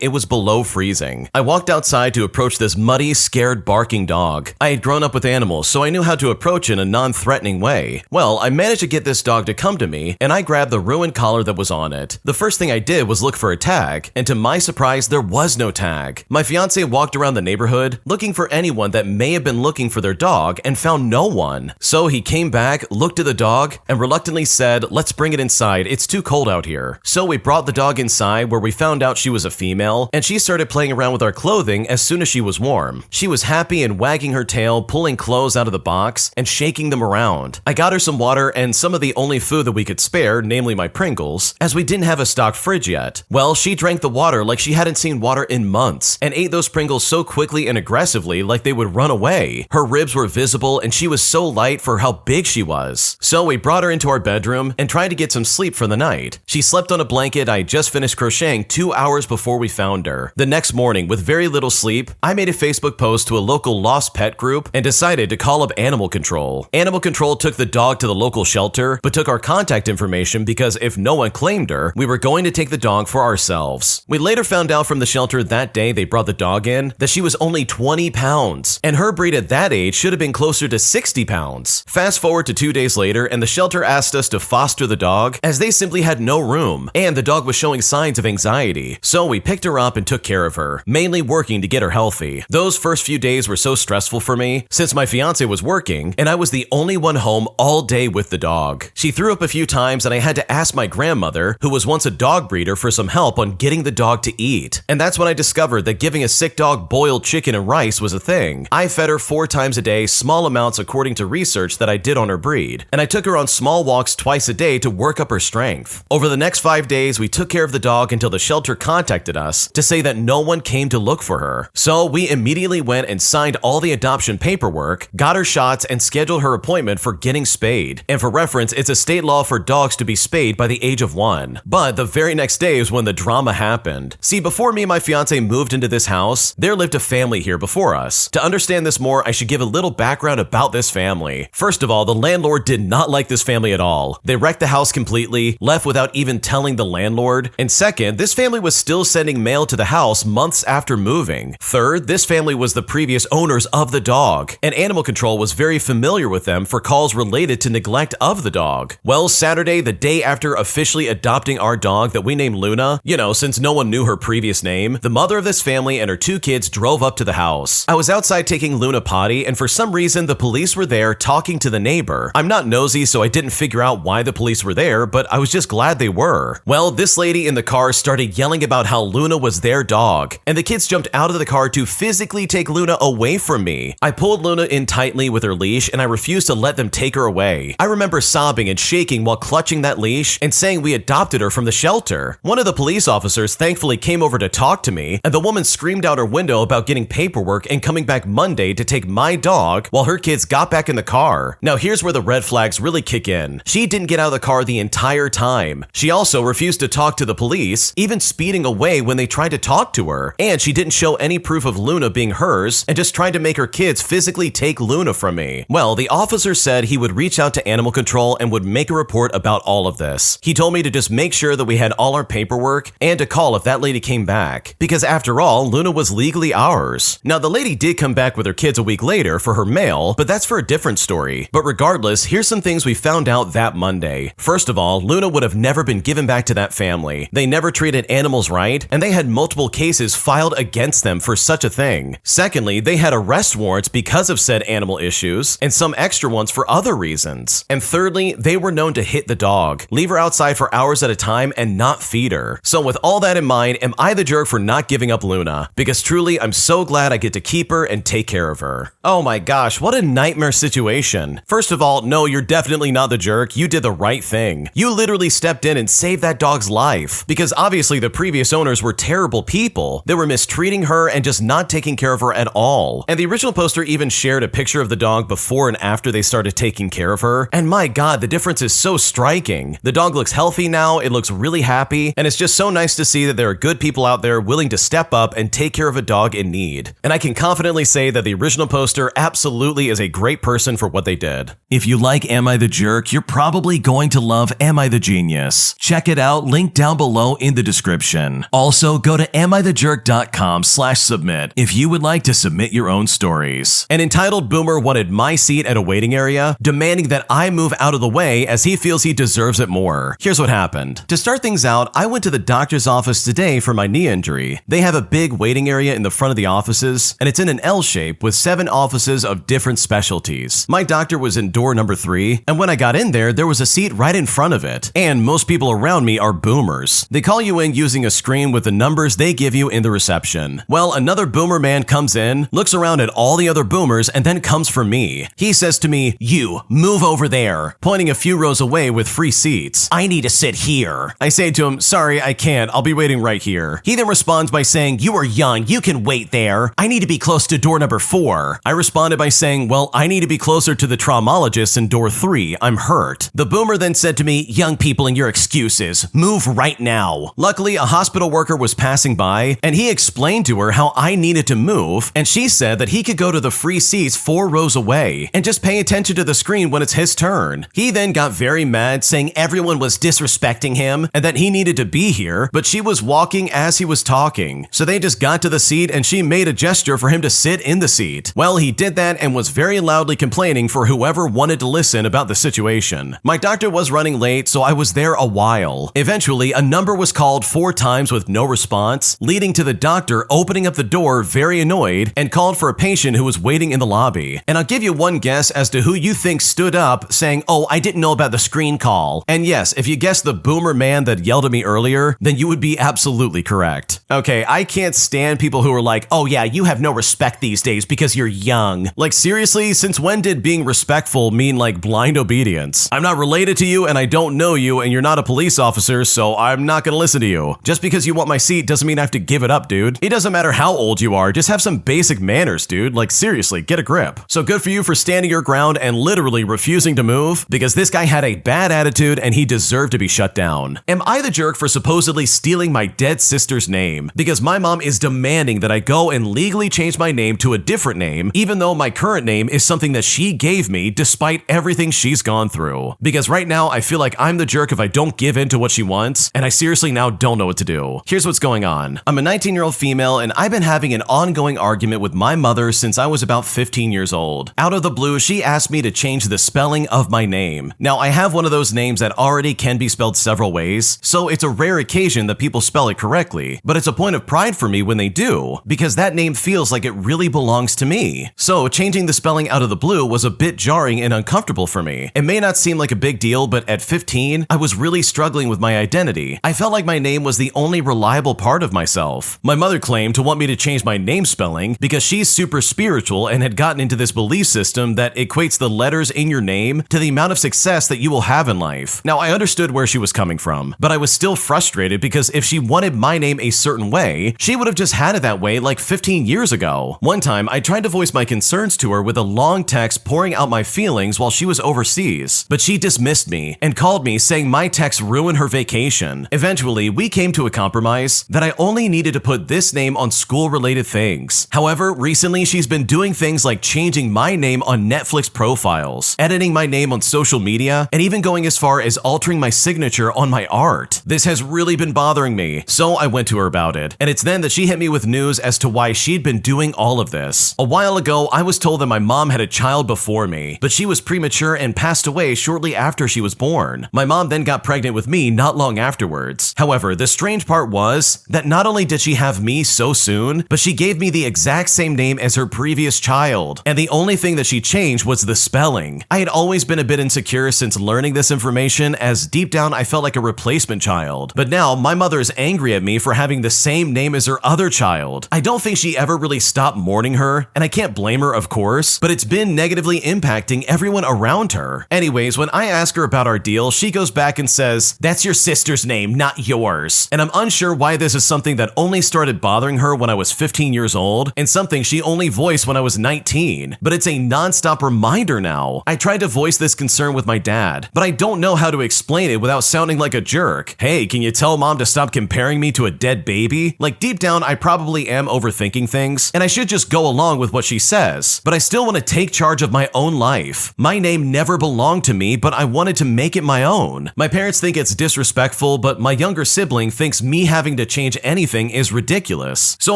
it was below freezing. I walked outside to approach this muddy, scared, barking dog. I had grown up with animals, so I knew how to approach in a non-threatening way. Well, I managed to get this dog to come to me, and I grabbed the ruined collar that was on it. The first thing I did was look for a tag, and to my surprise, there was no tag. My fiance walked around the neighborhood, looking for anyone that may have been looking for their dog, and found no one. So he came back, looked at the dog, and reluctantly said, "Let's bring it inside, it's too cold out here." So we brought the dog inside, where we found out she was a female, and she started playing around with our clothing as soon as she was warm. She was happy and wagging her tail, pulling clothes out of the box, and shaking them around. I got her some water and some of the only food that we could spare, namely my Pringles, as we didn't have a stocked fridge yet. Well, she drank the water like she hadn't seen water in months, and ate those Pringles so quickly and aggressively like they would run away. Her ribs were visible, and she was so light for how big she was. So we brought her into our bedroom and tried to get some sleep for the night. She slept on a blanket I had just finished crocheting 2 hours before we found her. The next morning, with very little sleep, I made a Facebook post to a local lost pet group and decided to call up Animal Control. Animal Control took the dog to the local shelter, but took our contact information because if no one claimed her, we were going to take the dog for ourselves. We later found out from the shelter that day they brought the dog in that she was only 20 pounds, and her breed at that age should have been closer to 60 pounds. Fast forward to 2 days later, and the shelter asked us to foster the dog as they simply had no room, and the dog was showing signs of anxiety. So we picked her up and took care of her, mainly working to get her healthy. Those first few days were so stressful for me since my fiance was working and I was the only one home all day with the dog. She threw up a few times and I had to ask my grandmother, who was once a dog breeder, for some help on getting the dog to eat. And that's when I discovered that giving a sick dog boiled chicken and rice was a thing. I fed her 4 times a day, small amounts according to research that I did on her breed, and I took her on small walks twice a day to work up her strength. Over the next 5 days, we took care of the dog until the shelter contacted us to say that no one came to look for her. So we immediately went and signed all the adoption paperwork, got her shots, and scheduled her appointment for getting spayed. And for reference, it's a state law law for dogs to be spayed by the age of 1. But the very next day is when the drama happened. See, before me and my fiance moved into this house, there lived a family here before us. To understand this more, I should give a little background about this family. First of all, the landlord did not like this family at all. They wrecked the house completely, left without even telling the landlord. And second, this family was still sending mail to the house months after moving. Third, this family was the previous owners of the dog, and animal control was very familiar with them for calls related to neglect of the dog. Well, Saturday, the day after officially adopting our dog that we named Luna, since no one knew her previous name, the mother of this family and her 2 kids drove up to the house. I was outside taking Luna potty, and for some reason, the police were there talking to the neighbor. I'm not nosy, so I didn't figure out why the police were there, but I was just glad they were. Well, this lady in the car started yelling about how Luna was their dog, and the kids jumped out of the car to physically take Luna away from me. I pulled Luna in tightly with her leash, and I refused to let them take her away. I remember sobbing and shaking while clutching that leash and saying we adopted her from the shelter. One of the police officers thankfully came over to talk to me, and the woman screamed out her window about getting paperwork and coming back Monday to take my dog while her kids got back in the car. Now here's where the red flags really kick in. She didn't get out of the car the entire time. She also refused to talk to the police, even speeding away when they tried to talk to her. And she didn't show any proof of Luna being hers and just tried to make her kids physically take Luna from me. Well, the officer said he would reach out to animal control and would make a report about all of this. He told me to just make sure that we had all our paperwork and to call if that lady came back, because after all, Luna was legally ours. Now, the lady did come back with her kids a week later for her mail, but that's for a different story. But regardless, here's some things we found out that Monday. First of all, Luna would have never been given back to that family. They never treated animals right, and they had multiple cases filed against them for such a thing. Secondly, they had arrest warrants because of said animal issues, and some extra ones for other reasons. And thirdly, they were known to hit the dog, leave her outside for hours at a time, and not feed her. So with all that in mind, am I the jerk for not giving up Luna? Because truly, I'm so glad I get to keep her and take care of her. Oh my gosh, what a nightmare situation. First of all, no, you're definitely not the jerk. You did the right thing. You literally stepped in and saved that dog's life. Because obviously the previous owners were terrible people. They were mistreating her and just not taking care of her at all. And the original poster even shared a picture of the dog before and after they started taking care of her. And my God, the difference is so striking. The dog looks healthy now, it looks really happy, and it's just so nice to see that there are good people out there willing to step up and take care of a dog in need. And I can confidently say that the original poster absolutely is a great person for what they did. If you like Am I the Jerk, you're probably going to love Am I the Genius. Check it out, link down below in the description. Also, go to amithejerk.com/submit if you would like to submit your own stories. An entitled boomer wanted my seat at a waiting area, demanding that I move out of the way as he feels he deserves it more. Here's what happened. To start things out, I went to the doctor's office today for my knee injury. They have a big waiting area in the front of the offices, and it's in an L shape with 7 offices of different specialties. My doctor was in door number 3, and when I got in there was a seat right in front of it. And most people around me are boomers. They call you in using a screen with the numbers they give you in the reception. Well, another boomer man comes in, looks around at all the other boomers, and then comes for me. He says to me, "You, move over there," pointing a few rows away with free seats. "I need to sit here." I say to him, "Sorry, I can't. I'll be waiting right here." He then responds by saying, "You are young. You can wait there. I need to be close to door number 4. I responded by saying, "Well, I need to be closer to the traumatologist in door 3. I'm hurt." The boomer then said to me, "Young people and your excuses. Move right now." Luckily, a hospital worker was passing by, and he explained to her how I needed to move, and she said that he could go to the free seats 4 rows away and just pay attention to the screen when it's his turn. He then got very mad, saying everyone was disrespecting him and that he needed to be here, but she was walking as he was talking. So they just got to the seat and she made a gesture for him to sit in the seat. Well, he did that and was very loudly complaining for whoever wanted to listen about the situation. My doctor was running late, so I was there a while. Eventually, a number was called 4 times with no response, leading to the doctor opening up the door very annoyed and called for a patient who was waiting in the lobby. And I'll give you one guess as to who you think stood up saying, "Oh, I didn't know about the screen call." And yes, if you guessed the boomer man that yelled at me earlier, then you would be absolutely correct. Okay, I can't stand people who are like, "Oh yeah, you have no respect these days because you're young." Like seriously, since when did being respectful mean like blind obedience? I'm not related to you and I don't know you and you're not a police officer, so I'm not gonna listen to you. Just because you want my seat doesn't mean I have to give it up, dude. It doesn't matter how old you are, just have some basic manners, dude. Like seriously, get a grip. So good for you for standing your ground and literally refusing to move, because this guy had a bad attitude and he deserved to be shut down. Am I the jerk for supposedly stealing my dead sister's name? Because my mom is demanding that I go and legally change my name to a different name, even though my current name is something that she gave me despite everything she's gone through. Because right now I feel like I'm the jerk if I don't give in to what she wants, and I seriously now don't know what to do. Here's what's going on. I'm a 19-year-old female and I've been having an ongoing argument with my mother since I was about 15 years old. Out of the blue, she asked me to change the spelling of my name. Now, I have one of those names that already can be spelled several ways, so it's a rare occasion that people spell it correctly, but it's a point of pride for me when they do, because that name feels like it really belongs to me. So, changing the spelling out of the blue was a bit jarring and uncomfortable for me. It may not seem like a big deal, but at 15, I was really struggling with my identity. I felt like my name was the only reliable part of myself. My mother claimed to want me to change my name spelling because she's super spiritual and had gotten into this belief system that equates the letters in your name to the amount of success that you will have in life. Now, I understood where she was coming from, but I was still frustrated because if she wanted my name a certain way, she would have just had it that way like 15 years ago. One time, I tried to voice my concerns to her with a long text pouring out my feelings while she was overseas, but she dismissed me and called me saying my text ruined her vacation. Eventually, we came to a compromise that I only needed to put this name on school-related things. However, recently she's been doing things like changing my name on Netflix profiles, editing my name on social media, and even going as far as altering my signature on my art. This has really been bothering me, so I went to her about it, and it's then that she hit me with news as to why she'd been doing all of this. A while ago, I was told that my mom had a child before me, but she was premature and passed away shortly after she was born. My mom then got pregnant with me not long afterwards. However, the strange part was that not only did she have me so soon, but she gave me the exact same name as her previous child, and the only thing that she changed was the spelling. I had always been a bit insecure since learning this information, as deep down I felt like a replacement child. But now my mother is angry at me for having the same name as her other child. I don't think she ever really stopped mourning her, and I can't blame her, of course, but it's been negatively impacting everyone around her. Anyways, when I ask her about our deal, she goes back and says, "That's your sister's name, not yours." And I'm unsure why this is something that only started bothering her when I was 15 years old, and something she only voiced when I was 19. But it's a non-stop reminder now. I tried to voice this concern with my dad, but I don't know how to explain it without sounding like a jerk. Hey, can you tell mom to stop comparing me to a dead baby? Like, deep down, I probably am overthinking things, and I should just go along with what she says, but I still want to take charge of my own life. My name never belonged to me, but I wanted to make it my own. My parents think it's disrespectful, but my younger sibling thinks me having to change anything is ridiculous. So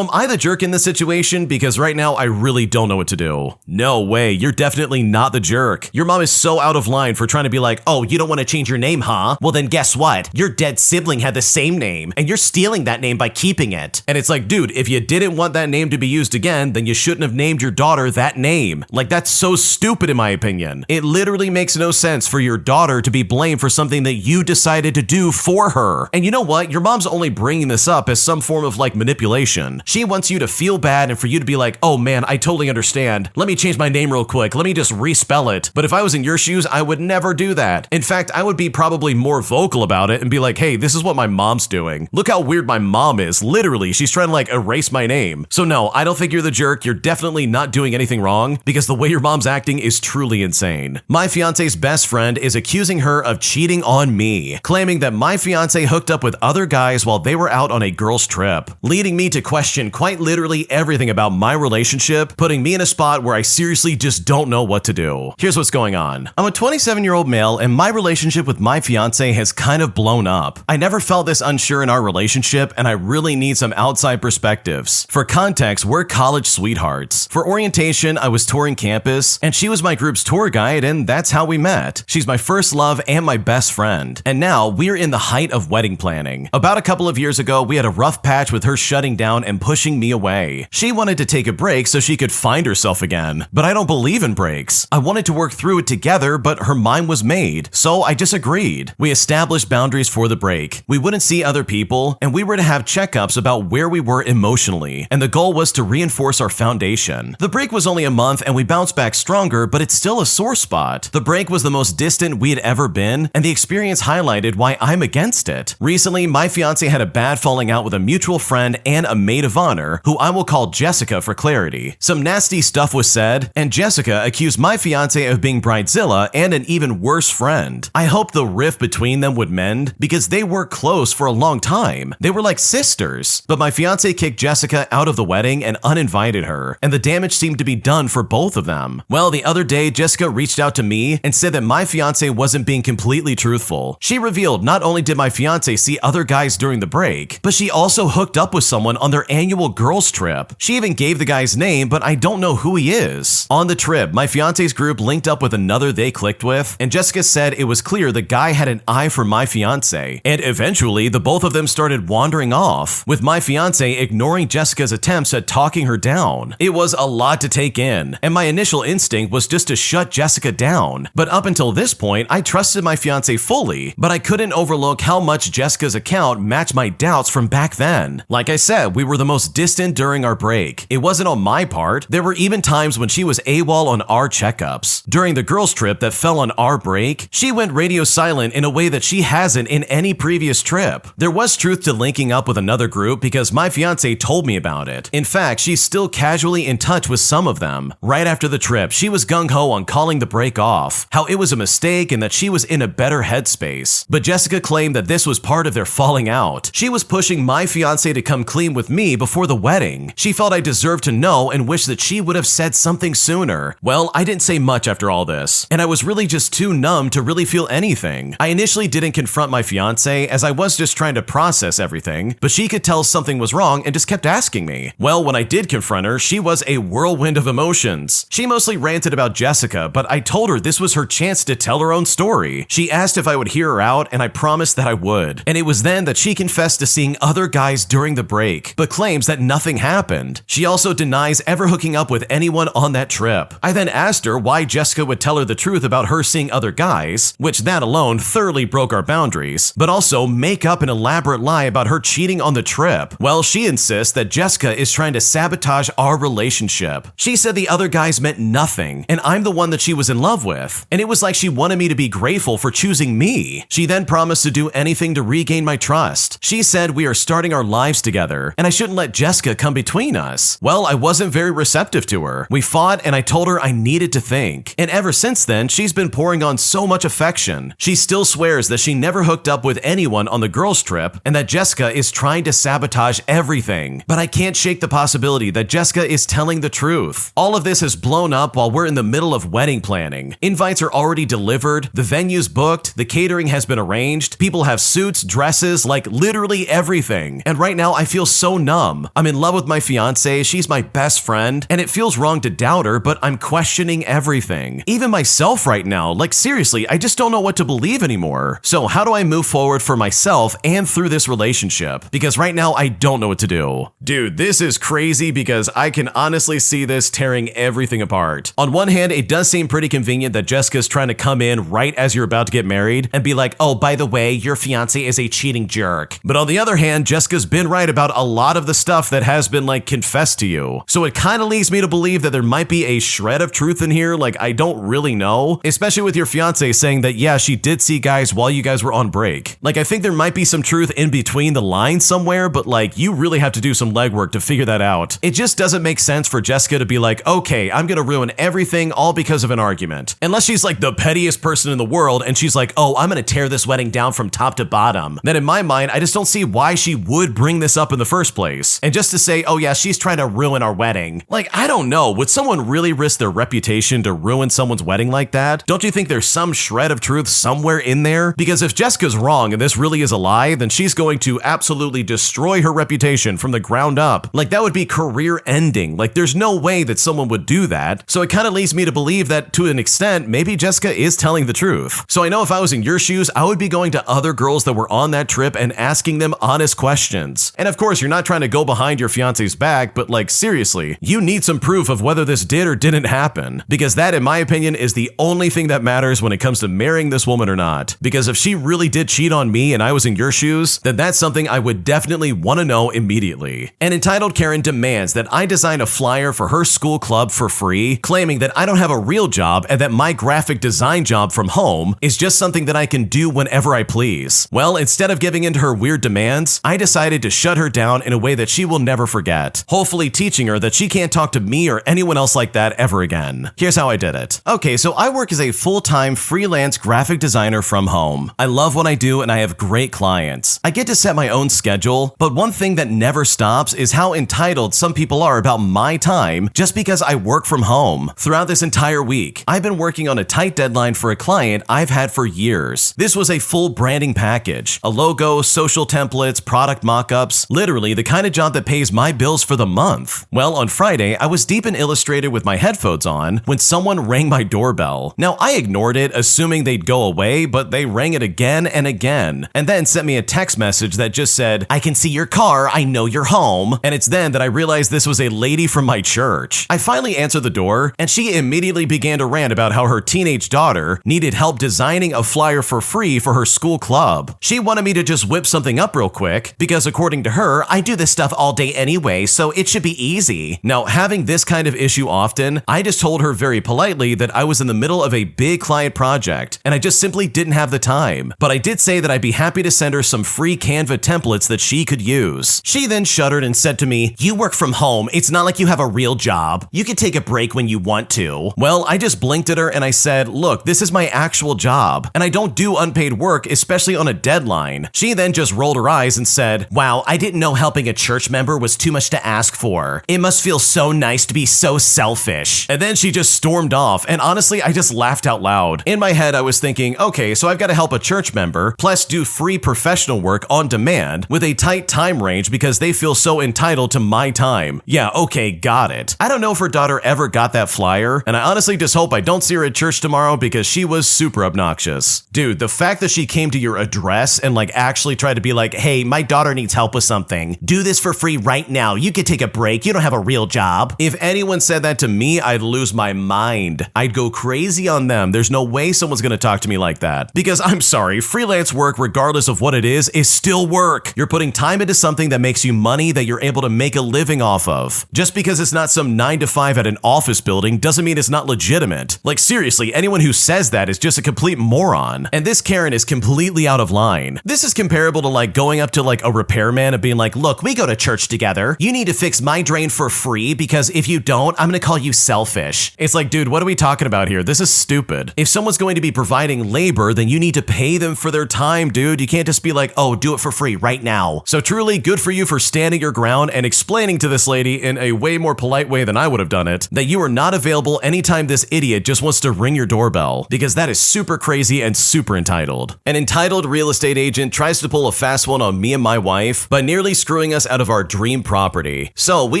am I the jerk in this situation? Because right now I really don't know what to do. No way, you're definitely not the jerk. Your mom is so out of line for trying to be like, "Oh, you don't want to change your name, huh? Well then guess what? Your dead sibling had the same name, and you're stealing that name by keeping it." And it's like, dude, if you didn't want that name to be used again, then you shouldn't have named your daughter that name. Like, that's so stupid in my opinion. It literally makes no sense for your daughter to be blamed for something that you decided to do for her. And you know what? Your mom's only bringing this up as some form of like manipulation. She wants you to feel bad and for you to be like, "Oh man, I totally understand. Let me change my name real quick. Let me just respell it." But if I was in your shoes, I would never do that. In fact, I would be probably more vocal about it and be like, "Hey, this is what my mom's doing. Look how weird my mom is. Literally, she's trying to like erase my name." So no, I don't think you're the jerk. You're definitely not doing anything wrong, because the way your mom's acting is truly insane. My fiance's best friend is accusing her of cheating on me, claiming that my fiance hooked up with other guys while they were out on a girls' trip, leading me to question quite literally everything about my relationship, putting me in a spot where I seriously just don't know what to do. Here's what's going on. I'm a 27-year-old male, and my relationship with my fiance has kind of blown up. I never felt this unsure in our relationship, and I really need some outside perspectives. For context, we're college sweethearts. For orientation, I was touring campus, and she was my group's tour guide, and that's how we met. She's my first love and my best friend. And now we're in the height of wedding planning. About a couple of years ago, we had a rough patch with her shutting down and pushing me away. She wanted to take a break so she could find herself again, but I don't believe in breaks. I wanted to work through it together, but her mind was made, so I disagreed. We established boundaries for the break. We wouldn't see other people, and we were to have checkups about where we were emotionally, and the goal was to reinforce our foundation. The break was only a month, and we bounced back stronger, but it's still a sore spot. The break was the most distant we had ever been, and the experience highlighted why I'm against it. Recently, my fiance had a bad falling out with a mutual friend and a maid of honor, who I will call Jessica for clarity. Some nasty stuff was said, and Jessica accused my fiance of being bridezilla and an even worse worst friend. I hoped the rift between them would mend because they were close for a long time. They were like sisters. But my fiance kicked Jessica out of the wedding and uninvited her, and the damage seemed to be done for both of them. Well, the other day, Jessica reached out to me and said that my fiance wasn't being completely truthful. She revealed not only did my fiance see other guys during the break, but she also hooked up with someone on their annual girls trip. She even gave the guy's name, but I don't know who he is. On the trip, my fiance's group linked up with another they clicked with, and Jessica said it was clear the guy had an eye for my fiance, and eventually the both of them started wandering off, with my fiance ignoring Jessica's attempts at talking her down. It was a lot to take in, and my initial instinct was just to shut Jessica down, but up until this point, I trusted my fiance fully, but I couldn't overlook how much Jessica's account matched my doubts from back then. Like I said, we were the most distant during our break. It wasn't on my part. There were even times when she was AWOL on our checkups. During the girls' trip that fell on our break, she went radio silent in a way that she hasn't in any previous trip. There was truth to linking up with another group because my fiance told me about it. In fact, she's still casually in touch with some of them. Right after the trip, she was gung-ho on calling the break off, how it was a mistake and that she was in a better headspace. But Jessica claimed that this was part of their falling out. She was pushing my fiance to come clean with me before the wedding. She felt I deserved to know and wished that she would have said something sooner. Well, I didn't say much after all this, and I was really just too numb to really feel anything. I initially didn't confront my fiance as I was just trying to process everything, but she could tell something was wrong and just kept asking me. Well, when I did confront her, she was a whirlwind of emotions. She mostly ranted about Jessica, but I told her this was her chance to tell her own story. She asked if I would hear her out, and I promised that I would. And it was then that she confessed to seeing other guys during the break, but claims that nothing happened. She also denies ever hooking up with anyone on that trip. I then asked her why Jessica would tell her the truth about her seeing other guys, which that alone thoroughly broke our boundaries, but also make up an elaborate lie about her cheating on the trip. Well, she insists that Jessica is trying to sabotage our relationship. She said the other guys meant nothing, and I'm the one that she was in love with, and it was like she wanted me to be grateful for choosing me. She then promised to do anything to regain my trust. She said we are starting our lives together, and I shouldn't let Jessica come between us. Well, I wasn't very receptive to her. We fought, and I told her I needed to think. And ever since then, she's been pouring on so much affection. She still swears that she never hooked up with anyone on the girls' trip, and that Jessica is trying to sabotage everything. But I can't shake the possibility that Jessica is telling the truth. All of this has blown up while we're in the middle of wedding planning. Invites are already delivered, the venue's booked, the catering has been arranged, people have suits, dresses, like literally everything. And right now I feel so numb. I'm in love with my fiance, she's my best friend, and it feels wrong to doubt her, but I'm questioning everything. Even myself right now, like seriously, I just don't know what to believe anymore. So how do I move forward for myself and through this relationship? Because right now I don't know what to do. Dude, this is crazy because I can honestly see this tearing everything apart. On one hand, it does seem pretty convenient that Jessica's trying to come in right as you're about to get married and be like, oh, by the way, your fiance is a cheating jerk. But on the other hand, Jessica's been right about a lot of the stuff that has been like confessed to you. So it kind of leads me to believe that there might be a shred of truth in here, like I don't really know, especially with your fiance saying that yeah, she did see guys while you guys were on break. Like I think there might be some truth in between the lines somewhere, but like you really have to do some legwork to figure that out. It just doesn't make sense for Jessica to be like, okay, I'm gonna ruin everything all because of an argument. Unless she's like the pettiest person in the world and she's like, oh, I'm gonna tear this wedding down from top to bottom. Then in my mind, I just don't see why she would bring this up in the first place. And just to say, oh yeah, she's trying to ruin our wedding. Like, I don't know, would someone really risk their reputation to ruin someone's wedding like that? Don't you think there's some shred of truth somewhere in there? Because if Jessica's wrong and this really is a lie, then she's going to absolutely destroy her reputation from the ground up. Like that would be career ending. Like there's no way that someone would do that. So it kind of leads me to believe that to an extent, maybe Jessica is telling the truth. So I know if I was in your shoes, I would be going to other girls that were on that trip and asking them honest questions. And of course, you're not trying to go behind your fiance's back, but like seriously, you need some proof of whether this did or didn't happen. Because that, in my opinion, is the only thing that matters when it comes to marrying this woman or not. Because if she really did cheat on me and I was in your shoes, then that's something I would definitely want to know immediately. And Entitled Karen demands that I design a flyer for her school club for free, claiming that I don't have a real job and that my graphic design job from home is just something that I can do whenever I please. Well, instead of giving into her weird demands, I decided to shut her down in a way that she will never forget, hopefully teaching her that she can't talk to me or anyone else like that ever again. Here's how I did it. Okay, so I work as a full-time part-time freelance graphic designer from home. I love what I do and I have great clients. I get to set my own schedule, but one thing that never stops is how entitled some people are about my time just because I work from home. Throughout this entire week, I've been working on a tight deadline for a client I've had for years. This was a full branding package, a logo, social templates, product mock-ups, literally the kind of job that pays my bills for the month. Well, on Friday, I was deep in Illustrator with my headphones on when someone rang my doorbell. Now, I ignored it, assuming they'd go away, but they rang it again and again, and then sent me a text message that just said, "I can see your car, I know you're home." And it's then that I realized this was a lady from my church. I finally answered the door, and she immediately began to rant about how her teenage daughter needed help designing a flyer for free for her school club. She wanted me to just whip something up real quick, because according to her, I do this stuff all day anyway, so it should be easy. Now, having this kind of issue often, I just told her very politely that I was in the middle of a big client project, and I just simply didn't have the time. But I did say that I'd be happy to send her some free Canva templates that she could use. She then shuddered and said to me, "You work from home. It's not like you have a real job. You can take a break when you want to." Well, I just blinked at her and I said, "Look, this is my actual job, and I don't do unpaid work, especially on a deadline." She then just rolled her eyes and said, "Wow, I didn't know helping a church member was too much to ask for. It must feel so nice to be so selfish." And then she just stormed off, and honestly, I just laughed out loud. In my head, I was thinking, okay, so I've got to help a church member, plus do free professional work on demand with a tight time range because they feel so entitled to my time. Yeah, okay, got it. I don't know if her daughter ever got that flyer, and I honestly just hope I don't see her at church tomorrow because she was super obnoxious. Dude, the fact that she came to your address and actually tried to be like, "Hey, my daughter needs help with something. Do this for free right now. You could take a break. You don't have a real job." If anyone said that to me, I'd lose my mind. I'd go crazy on them. There's no way someone's gonna talk to me like that. Because I'm sorry, freelance work, regardless of what it is still work. You're putting time into something that makes you money that you're able to make a living off of. Just because it's not some 9 to 5 at an office building doesn't mean it's not legitimate. Seriously, anyone who says that is just a complete moron. And this Karen is completely out of line. This is comparable to going up to a repairman and being like, "Look, we go to church together. You need to fix my drain for free because if you don't, I'm gonna call you selfish." It's like, dude, what are we talking about here? This is stupid. If someone's going to be providing labor, then you need to pay them for their time, dude. You can't just be like, "Oh, do it for free right now." So truly good for you for standing your ground and explaining to this lady in a way more polite way than I would have done it, that you are not available anytime this idiot just wants to ring your doorbell, because that is super crazy and super entitled. An entitled real estate agent tries to pull a fast one on me and my wife by nearly screwing us out of our dream property. So we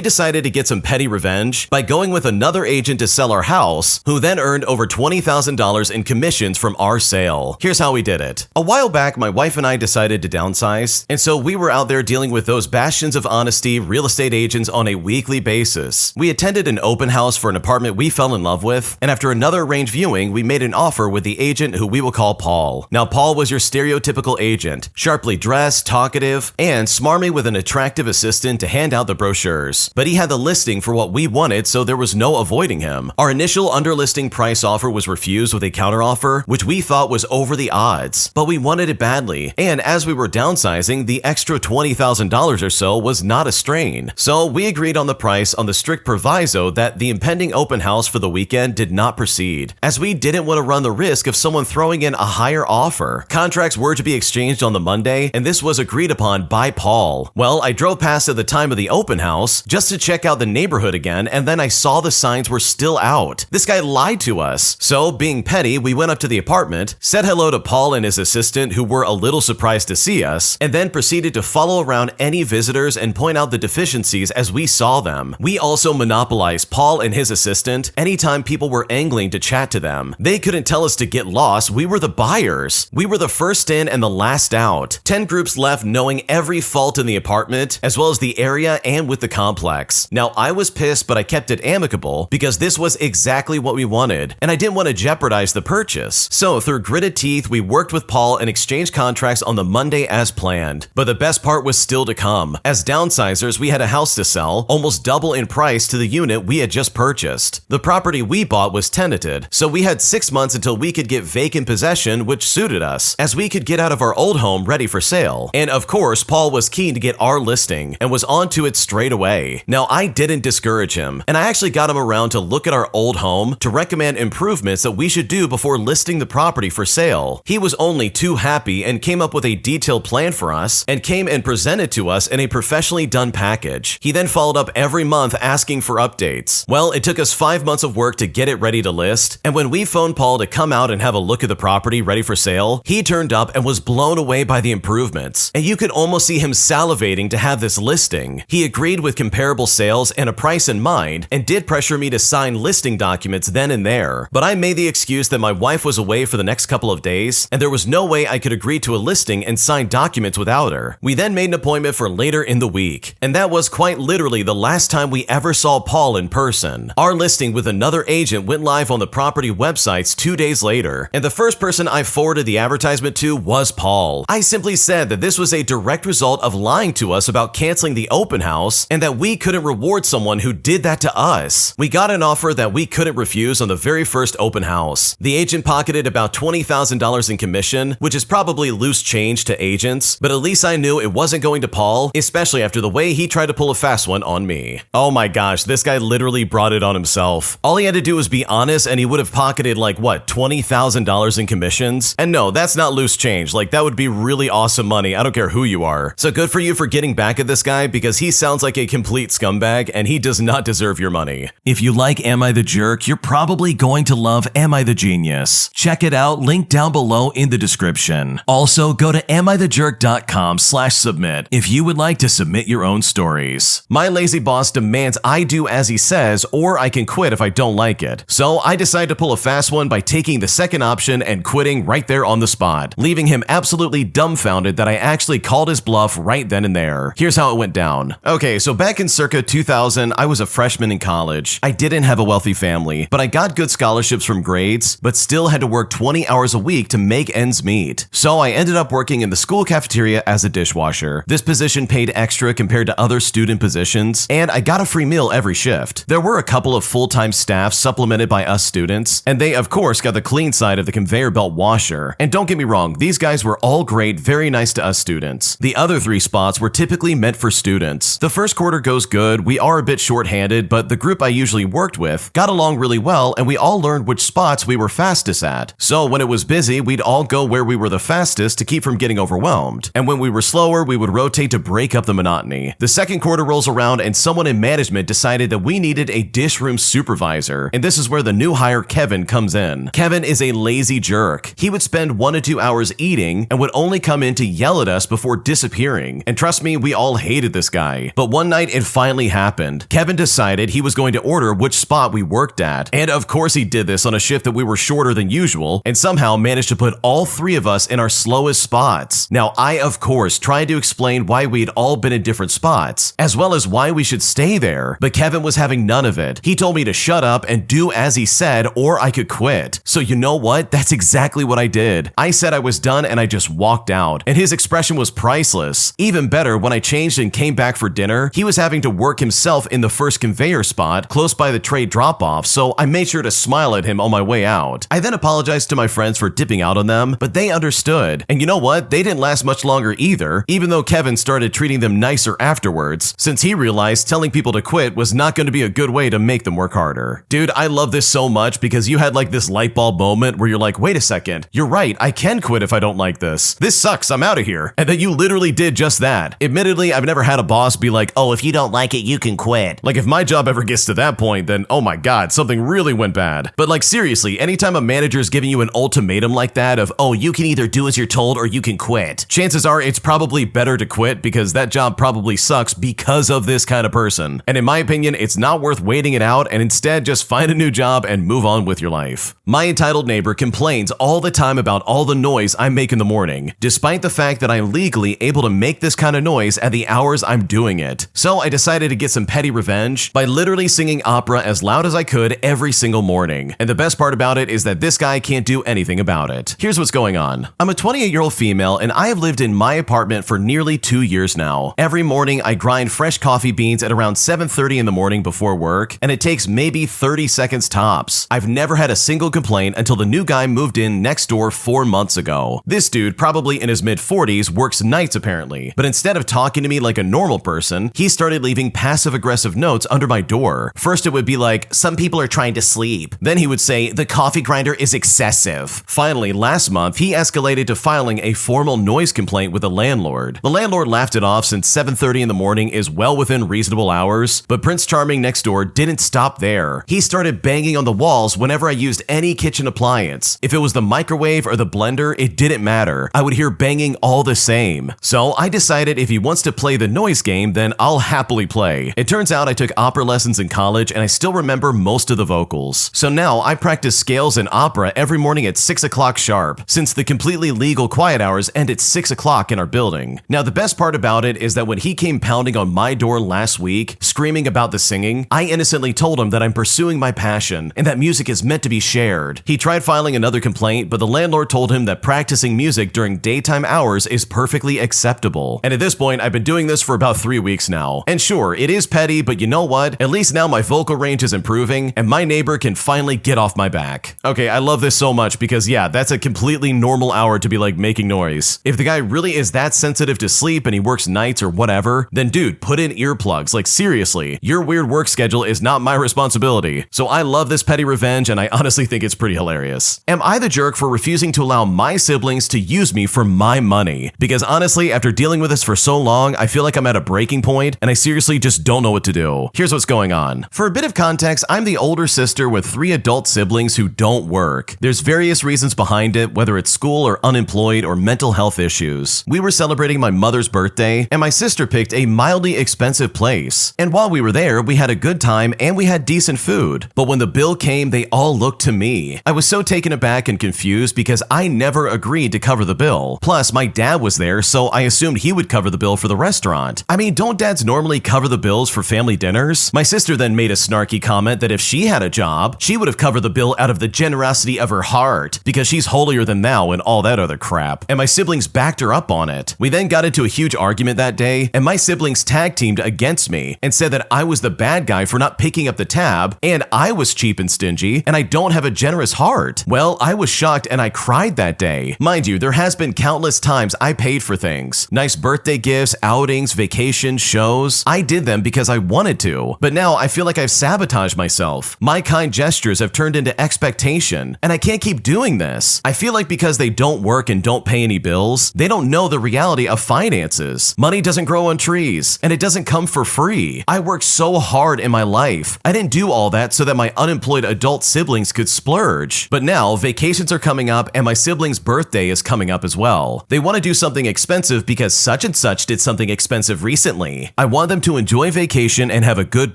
decided to get some petty revenge by going with another agent to sell our house, who then earned over $20,000 in commissions from our sale. Here's how we did it. A while back, my wife and I decided to downsize, and so we were out there dealing with those bastions of honesty real estate agents on a weekly basis. We attended an open house for an apartment we fell in love with, and after another arranged viewing, we made an offer with the agent who we will call Paul. Now, Paul was your stereotypical agent, sharply dressed, talkative, and smarmy with an attractive assistant to hand out the brochures. But he had the listing for what we wanted, so there was no avoiding him. Our initial underlisting price offer was refused with a counteroffer, which we thought was over the odds, but we wanted it badly. And as we were downsizing, the extra $20,000 or so was not a strain. So we agreed on the price on the strict proviso that the impending open house for the weekend did not proceed, as we didn't want to run the risk of someone throwing in a higher offer. Contracts were to be exchanged on the Monday, and this was agreed upon by Paul. Well, I drove past at the time of the open house just to check out the neighborhood again, and then I saw the signs were still out. This guy lied to us. So, being petty, we went up to the apartment, said hello to Paul and his assistant, who were a little surprised to see us, and then proceeded to follow around any visitors and point out the deficiencies as we saw them. We also monopolized Paul and his assistant anytime people were angling to chat to them. They couldn't tell us to get lost. We were the buyers. We were the first in and the last out. 10 groups left knowing every fault in the apartment, as well as the area and with the complex. Now, I was pissed, but I kept it amicable because this was exactly what we wanted, and I didn't want to jeopardize the purchase. So, through gritted teeth, we worked with Paul and exchanged contracts on the Monday as planned. But the best part was still to come. As downsizers, we had a house to sell, almost double in price to the unit we had just purchased. The property we bought was tenanted, so we had 6 months until we could get vacant possession, which suited us, as we could get out of our old home ready for sale. And of course, Paul was keen to get our listing and was onto it straight away. Now, I didn't discourage him, and I actually got him around to look at our old home to recommend improvements that we should do do before listing the property for sale. He was only too happy and came up with a detailed plan for us and came and presented to us in a professionally done package. He then followed up every month asking for updates. Well, it took us 5 months of work to get it ready to list, and when we phoned Paul to come out and have a look at the property ready for sale, he turned up and was blown away by the improvements, and you could almost see him salivating to have this listing. He agreed with comparable sales and a price in mind and did pressure me to sign listing documents then and there, but I made the excuse that my wife was away for the next couple of days and there was no way I could agree to a listing and sign documents without her. We then made an appointment for later in the week, and that was quite literally the last time we ever saw Paul in person. Our listing with another agent went live on the property websites 2 days later, and the first person I forwarded the advertisement to was Paul. I simply said that this was a direct result of lying to us about canceling the open house and that we couldn't reward someone who did that to us. We got an offer that we couldn't refuse on the very first open house. The agent pocketed about $20,000 in commission, which is probably loose change to agents, but at least I knew it wasn't going to Paul, especially after the way he tried to pull a fast one on me. Oh my gosh, this guy literally brought it on himself. All he had to do was be honest and he would have pocketed like what, $20,000 in commissions? And no, that's not loose change. Like that would be really awesome money. I don't care who you are. So good for you for getting back at this guy because he sounds like a complete scumbag and he does not deserve your money. If you like Am I the Jerk, you're probably going to love Am I the Genius. Check it out, link down below in the description. Also, go to AmITheJerk.com/submit if you would like to submit your own stories. My lazy boss demands I do as he says or I can quit if I don't like it. So I decided to pull a fast one by taking the second option and quitting right there on the spot, leaving him absolutely dumbfounded that I actually called his bluff right then and there. Here's how it went down. Okay, so back in circa 2000, I was a freshman in college. I didn't have a wealthy family, but I got good scholarships from grades, but still had to work 20 hours a week to make ends meet. So I ended up working in the school cafeteria as a dishwasher. This position paid extra compared to other student positions, and I got a free meal every shift. There were a couple of full-time staff supplemented by us students, and they of course got the clean side of the conveyor belt washer. And don't get me wrong, these guys were all great, very nice to us students. The other 3 spots were typically meant for students. The first quarter goes good, we are a bit short-handed, but the group I usually worked with got along really well and we all learned which spots we were fastest at. So when it was busy, we'd all go where we were the fastest to keep from getting overwhelmed. And when we were slower, we would rotate to break up the monotony. The second quarter rolls around and someone in management decided that we needed a dish room supervisor, and this is where the new hire Kevin comes in. Kevin is a lazy jerk. He would spend 1 to 2 hours eating and would only come in to yell at us before disappearing. And trust me, we all hated this guy. But one night it finally happened. Kevin decided he was going to order which spot we worked at. And of course he did this on a shift that we were shorter than usual and somehow managed to put all 3 of us in our slowest spots. Now I of course tried to explain why we'd all been in different spots, as well as why we should stay there, but Kevin was having none of it. He told me to shut up and do as he said or I could quit. So you know what? That's exactly what I did. I said I was done and I just walked out, and his expression was priceless. Even better, when I changed and came back for dinner, he was having to work himself in the first conveyor spot close by the tray drop-off, so I made sure to smile at him on my way out. I then apologized to my friends for dipping out on them, but they understood. And you know what? They didn't last much longer either, even though Kevin started treating them nicer afterwards, since he realized telling people to quit was not going to be a good way to make them work harder. Dude, I love this so much because you had like this light bulb moment where you're like, wait a second, you're right, I can quit if I don't like this. This sucks, I'm out of here. And then you literally did just that. Admittedly, I've never had a boss be like, oh, if you don't like it, you can quit. Like if my job ever gets to that point, then oh my god, something really went bad. But like seriously, anytime a manager is giving you an ultimatum like that of, oh, you can either do as you're told or you can quit, chances are it's probably better to quit because that job probably sucks because of this kind of person. And in my opinion, it's not worth waiting it out and instead just find a new job and move on with your life. My entitled neighbor complains all the time about all the noise I make in the morning, despite the fact that I'm legally able to make this kind of noise at the hours I'm doing it. So I decided to get some petty revenge by literally singing opera as loud as I could every single morning. And the best part about it is that this guy can't do anything about it. Here's what's going on. I'm a 28-year-old female and I have lived in my apartment for nearly 2 years now. Every morning I grind fresh coffee beans at around 7:30 in the morning before work, and it takes maybe 30 seconds tops. I've never had a single complaint until the new guy moved in next door 4 months ago. This dude, probably in his mid-40s, works nights apparently, but instead of talking to me like a normal person, he started leaving passive-aggressive notes under my door. First it would be like, some people are trying to sleep. Then he would say, the coffee grinder is excessive. Finally, last month, he escalated to filing a formal noise complaint with the landlord. The landlord laughed it off since 7:30 in the morning is well within reasonable hours, but Prince Charming next door didn't stop there. He started banging on the walls whenever I used any kitchen appliance. If it was the microwave or the blender, it didn't matter. I would hear banging all the same. So I decided if he wants to play the noise game, then I'll happily play. It turns out I took opera lessons in college and I still remember most of the vocals. So now I practice scales and opera every morning at 6 o'clock sharp, since the completely legal quiet hours end at 6 o'clock in our building. Now the best part about it is that when he came pounding on my door last week, screaming about the singing, I innocently told him that I'm pursuing my passion and that music is meant to be shared. He tried filing another complaint, but the landlord told him that practicing music during daytime hours is perfectly acceptable. And at this point, I've been doing this for about 3 weeks now. And sure, it is petty, but you know what? At least now my vocal range is improving and my neighbor can finally get off my back. Okay, I love this so much because yeah, that's a completely normal hour to be like making noise. If the guy really is that sensitive to sleep and he works nights or whatever, then dude, put in earplugs. Like seriously, your weird work schedule is not my responsibility. So I love this petty revenge and I honestly think it's pretty hilarious. Am I the jerk for refusing to allow my siblings to use me for my money? Because honestly, after dealing with this for so long, I feel like I'm at a breaking point and I seriously just don't know what to do. Here's what's going on. For a bit of context, I'm the older sister with 3 adult siblings who don't work. There's various reasons behind it, whether it's school or unemployed or mental health issues. We were celebrating my mother's birthday and my sister picked a mildly expensive place. And while we were there, we had a good time and we had decent food. But when the bill came, they all looked to me. I was so taken aback and confused because I never agreed to cover the bill. Plus, my dad was there, so I assumed he would cover the bill for the restaurant. I mean, don't dads normally cover the bills for family dinners? My sister then made a snarky comment that if she had a job, she would have covered the bill out of the generosity of her heart because she's holier than thou and all that other crap. And my siblings backed her up on it. We then got into a huge argument that day, and my siblings tag teamed against me and said that I was the bad guy for not picking up the tab, and I was cheap and stingy, and I don't have a generous heart. Well, I was shocked and I cried that day. Mind you, there has been countless times I paid for things. Nice birthday gifts, outings, vacations, shows. I did them because I wanted to. But now I feel like I've sabotaged myself. My kind gestures have turned into expectation, and I can't keep doing this. I feel like because they don't work and don't pay any bills, they don't know the reality of finances. Money doesn't grow on trees, and it doesn't come for free. I worked so hard in my life. I didn't do all that so that my unemployed adult siblings could splurge. But now vacations are coming up and my siblings' birthday is coming up as well. They want to do something expensive because such and such did something expensive recently. I want them to enjoy vacation and have a good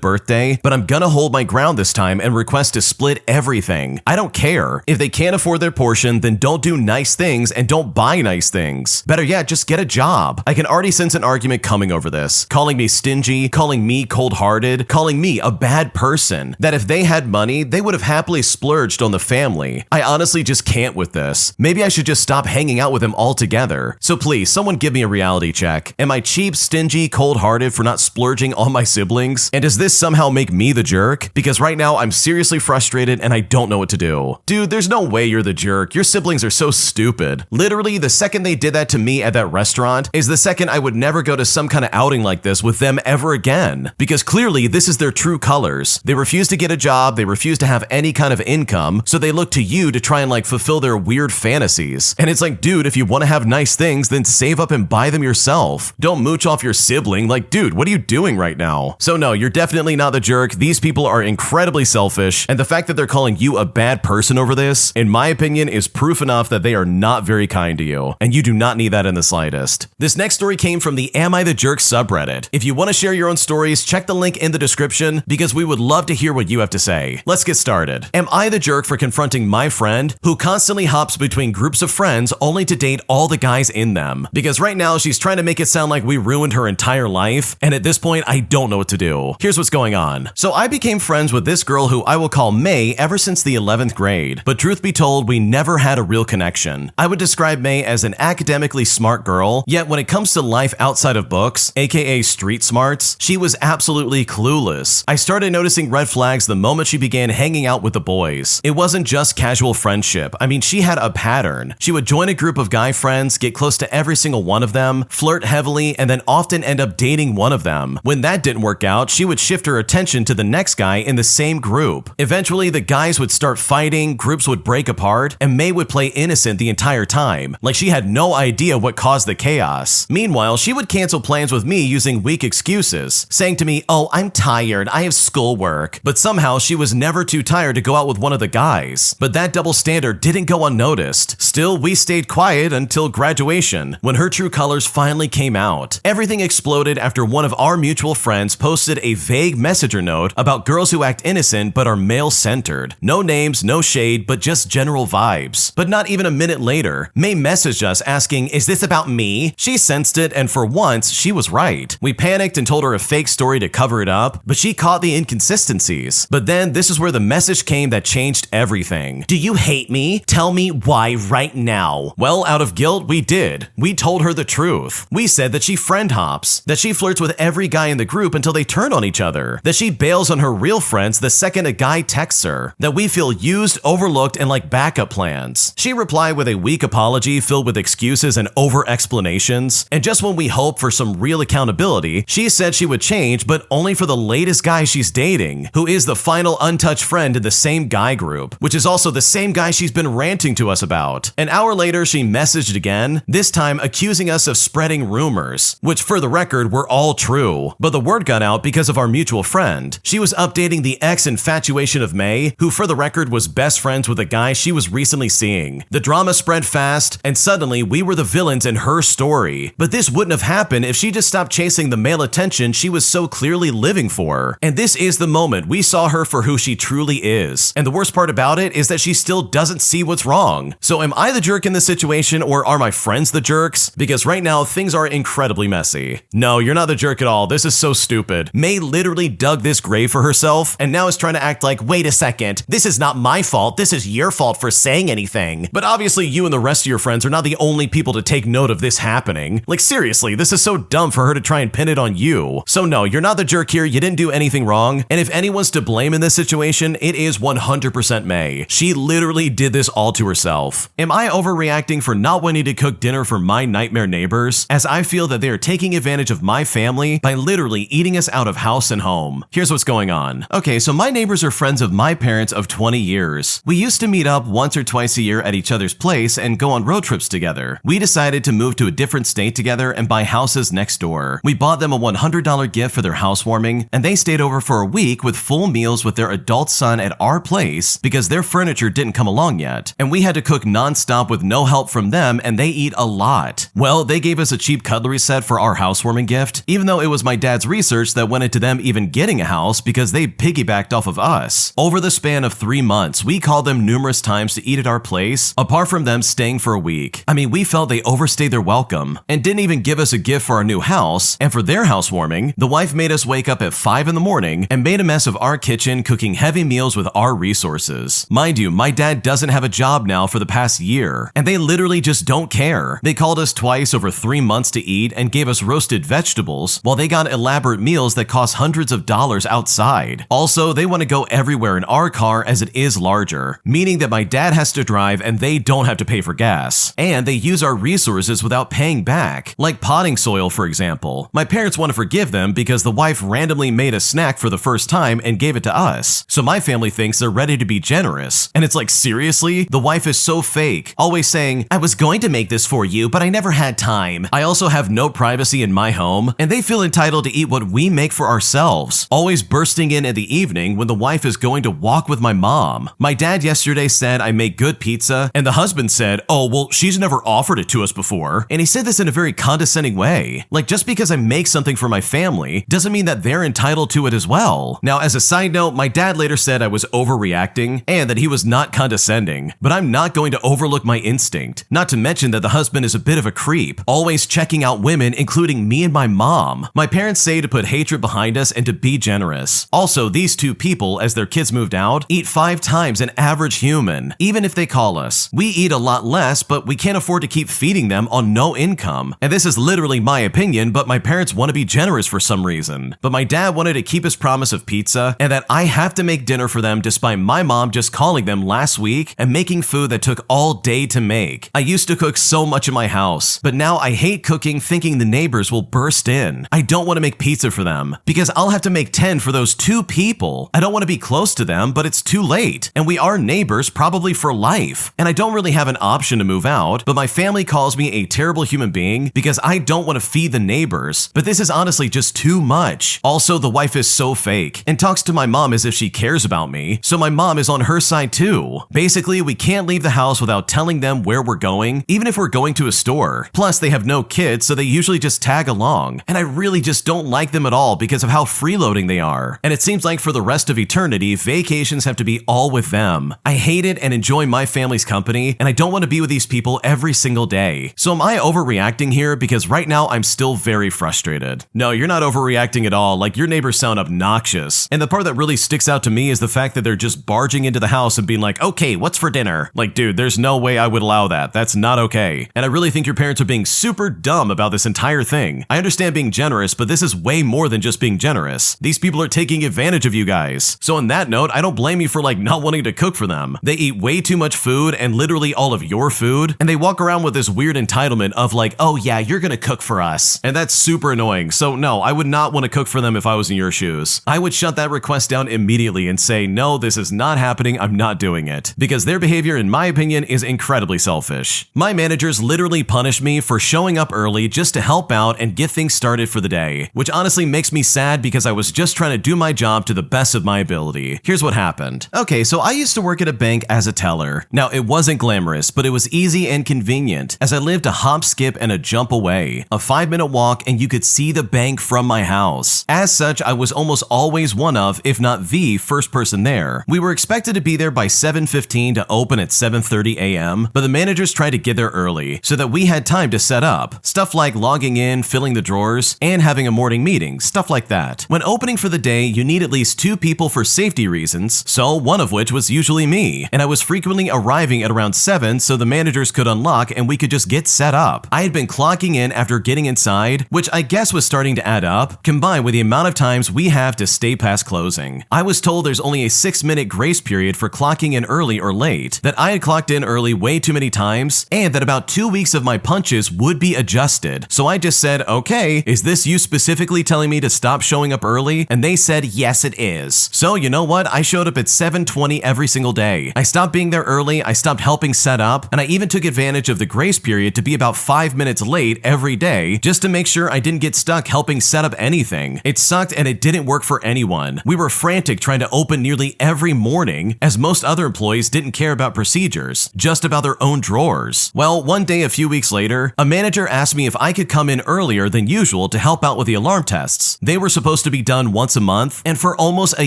birthday, but I'm gonna hold my ground this time and request to split everything. I don't care. If they can't afford their portion, then don't do nice things and don't buy nice things. Better yet, just get a job. I can already sense an argument coming over this. Calling me stingy, calling me cold-hearted, calling me a bad person. That if they had money, they would have happily splurged on the family. I honestly just can't with this. Maybe I should just stop hanging out with them altogether. So please, someone give me a reality check. Am I cheap, stingy, cold-hearted for not splurging on my siblings? And does this somehow make me the jerk? Because right now I'm seriously frustrated and I don't know what to do. Dude, there's no way you're the jerk. Your siblings are so stupid. Literally, the second they did that to me at that restaurant is the second I would never go to some kind of outing like this with them ever again. Because clearly this is their true colors. They refuse to get a job, they refuse to have any kind of income, so they look to you to try and like fulfill their weird fantasies. And it's like, dude, if you want to have nice things, then save up and buy them yourself. Don't mooch off your sibling. Like, dude, what are you doing right now? So no, you're definitely not the jerk. These people are incredibly selfish, and the fact that they're calling you a bad person over this, in my opinion, is proof enough that they are not very kind to you, and you do not need that in the slightest. This next story came from the Am I the Jerk subreddit. If you want to share your own stories, check the link in the description because we would love to hear what you have to say. Let's get started. Am I the jerk for confronting my friend who constantly hops between groups of friends only to date all the guys in them? Because right now she's trying to make it sound like we ruined her entire life, and at this point I don't know what to do. Here's what's going on. So I became friends with this girl who I will call May ever since the 11th grade, but truth be told, we never had a real connection. I would describe May as an academically smart girl, yet when it comes to life outside of books, aka street smarts, she was absolutely clueless. I started noticing red flags the moment she began hanging out with the boys. It wasn't just casual friendship. I mean, she had a pattern. She would join a group of guy friends, get close to every single one of them, flirt heavily, and then often end up dating one of them. When that didn't work out, she would shift her attention to the next guy in the same group. Eventually, the guys would start fighting, groups would break apart, and May would play innocent the entire time, like she had no idea what caused the chaos. Meanwhile, she would cancel plans with me using weak excuses, saying to me, "Oh, I'm tired, I have schoolwork." But somehow she was never too tired to go out with one of the guys. But that double standard didn't go unnoticed. Still, we stayed quiet until graduation, when her true colors finally came out. Everything exploded after one of our mutual friends posted a vague messenger note about girls who act innocent but are male-centered. No names, no shade, but just general vibes. But not even a minute later, May messaged us asking, "Is this about me?" She sensed it, and for once, she was right. We panicked and told her a fake story to cover it up, but she caught the inconsistencies. But then this is where the message came that changed everything. "Do you hate me? Tell me why right now." Well, out of guilt, we did. We told her the truth. We said that she friend hops, that she flirts with every guy in the group until they turn on each other, that she bails on her real friends the second a guy texts her, that we feel used, overlooked, and like backup plans. She replied with a weak apology filled with excuses and over-explanations, and just when we hoped for some real accountability, she said she would change, but only for the latest guy she's dating, who is the final untouched friend in the same guy group, which is also the same guy she's been ranting to us about. An hour later, she messaged again, this time accusing us of spreading rumors, which for the record were all true, but the word got out because of our mutual friend. She was updating the ex-infatuation of May, who for the record was best friends with a guy she was recently seeing. The drama spread fast, and suddenly we were the villains in her story. But this wouldn't have happened if she just stopped chasing the male attention she was so clearly living for. And this is the moment we saw her for who she truly is. And the worst part about it is that she still doesn't see what's wrong. So am I the jerk in this situation, or are my friends the jerks? Because right now, things are incredibly messy. No, you're not the jerk at all. This is so stupid. May literally dug this grave for herself, and now is trying to act like, wait a second, this is not my fault, this is your fault for saying anything. But obviously you and the rest of your friends are not the only people to take note of this happening. Like seriously, this is so dumb for her to try and pin it on you. So no, you're not the jerk here, you didn't do anything wrong, and if anyone's to blame in this situation, it is 100% May. She literally did this all to herself. Am I overreacting for not wanting to cook dinner for my nightmare neighbors, as I feel that they are taking advantage of my family by literally eating us out of house and home? Here's what's going on. Okay, so my neighbors are friends of my parents of 20 years. We used to meet up once or twice a year at each other's place and go on road trips together. We decided to move to a different state together and buy houses next door. We bought them a $100 gift for their housewarming, and they stayed over for a week with full meals with their adult son at our place because their furniture didn't come along yet, and we had to cook non-stop with no help from them, and they eat a lot. Well, they gave us a cheap cutlery set for our housewarming gift, even though it was my dad's research that went into them even getting a house because they piggybacked off of us. Over the span of 3 months, we called them numerous times to eat at our place, apart from them staying for a week. I mean, we felt they overstayed their welcome and didn't even give us a gift for our new house, and for their housewarming, the wife made us wake up at 5 in the morning and made a mess of our kitchen cooking heavy meals with our resources. Mind you, my dad doesn't have a job now for the past year, and they literally just don't care. They called us twice over 3 months to eat and gave us roasted vegetables, while they got elaborate meals that cost hundreds of dollars outside. Also, they want to go everywhere in our car as it is larger, meaning that my dad has to drive and they don't have to pay for gas. And they use our resources without paying back, like potting soil for example. My parents want to forgive them because the wife randomly made a snack for the first time and gave it to us. So my family thinks they're ready to be generous. And it's like, seriously? The wife is so fake, always saying, "I was going to make this for you, but I never had time." I also have no privacy in my home, and they feel entitled to eat what we make for ourselves, always bursting in the evening when the wife is going to walk with my mom. My dad yesterday said I make good pizza, and the husband said, "Oh, well, she's never offered it to us before." And he said this in a very condescending way. Like, just because I make something for my family doesn't mean that they're entitled to it as well. Now, as a side note, my dad later said I was overreacting and that he was not condescending, but I'm not going to overlook my instinct. Not to mention that the husband is a bit of a creep, always checking out women, including me and my mom. My parents say to put hatred behind us and to be generous. Also, these two people, as their kids moved out, eat 5 times an average human, even if they call us. We eat a lot less, but we can't afford to keep feeding them on no income. And this is literally my opinion, but my parents want to be generous for some reason. But my dad wanted to keep his promise of pizza, and that I have to make dinner for them despite my mom just calling them last week and making food that took all day to make. I used to cook so much in my house, but now I hate cooking thinking the neighbors will burst in. I don't want to make pizza for them because I'll have to make 10 for those 2 people. I don't want to be close to them, but it's too late. great. And we are neighbors probably for life. And I don't really have an option to move out, but my family calls me a terrible human being because I don't want to feed the neighbors. But this is honestly just too much. Also, the wife is so fake and talks to my mom as if she cares about me, so my mom is on her side too. Basically, we can't leave the house without telling them where we're going, even if we're going to a store. Plus, they have no kids, so they usually just tag along. And I really just don't like them at all because of how freeloading they are. And it seems like for the rest of eternity, vacations have to be all with them. I hate it and enjoy my family's company, and I don't want to be with these people every single day. So am I overreacting here? Because right now I'm still very frustrated. No, you're not overreacting at all. Like, your neighbors sound obnoxious. And the part that really sticks out to me is the fact that they're just barging into the house and being like, okay, what's for dinner? Like, dude, there's no way I would allow that. That's not okay. And I really think your parents are being super dumb about this entire thing. I understand being generous, but this is way more than just being generous. These people are taking advantage of you guys. So on that note, I don't blame you for like not wanting to cook for them. They eat way too much food and literally all of your food, and they walk around with this weird entitlement of like, oh yeah, you're gonna cook for us. And that's super annoying. So no, I would not want to cook for them if I was in your shoes. I would shut that request down immediately and say, no, this is not happening. I'm not doing it. Because their behavior, in my opinion, is incredibly selfish. My managers literally punish me for showing up early just to help out and get things started for the day, which honestly makes me sad because I was just trying to do my job to the best of my ability. Here's what happened. Okay, so I used to work at a bank as a teller. Now, it wasn't glamorous, but it was easy and convenient as I lived a hop, skip, and a jump away, a 5-minute walk, and you could see the bank from my house. As such, I was almost always one of, if not the first person there. We were expected to be there by 7:15 to open at 7:30 a.m., but the managers tried to get there early so that we had time to set up. Stuff like logging in, filling the drawers, and having a morning meeting, stuff like that. When opening for the day, you need at least 2 people for safety reasons, so one of which was usually me, and I was frequently arriving at around 7 so the managers could unlock and we could just get set up. I had been clocking in after getting inside, which I guess was starting to add up, combined with the amount of times we have to stay past closing. I was told there's only a 6-minute grace period for clocking in early or late, that I had clocked in early way too many times, and that about 2 weeks of my punches would be adjusted. So I just said, okay, is this you specifically telling me to stop showing up early? And they said, yes, it is. So you know what? I showed up at 7:20 every single day. I stopped being there early, I stopped helping set up, and I even took advantage of the grace period to be about 5 minutes late every day just to make sure I didn't get stuck helping set up anything. It sucked and it didn't work for anyone. We were frantic trying to open nearly every morning, as most other employees didn't care about procedures, just about their own drawers. Well, one day a few weeks later, a manager asked me if I could come in earlier than usual to help out with the alarm tests. They were supposed to be done once a month, and for almost a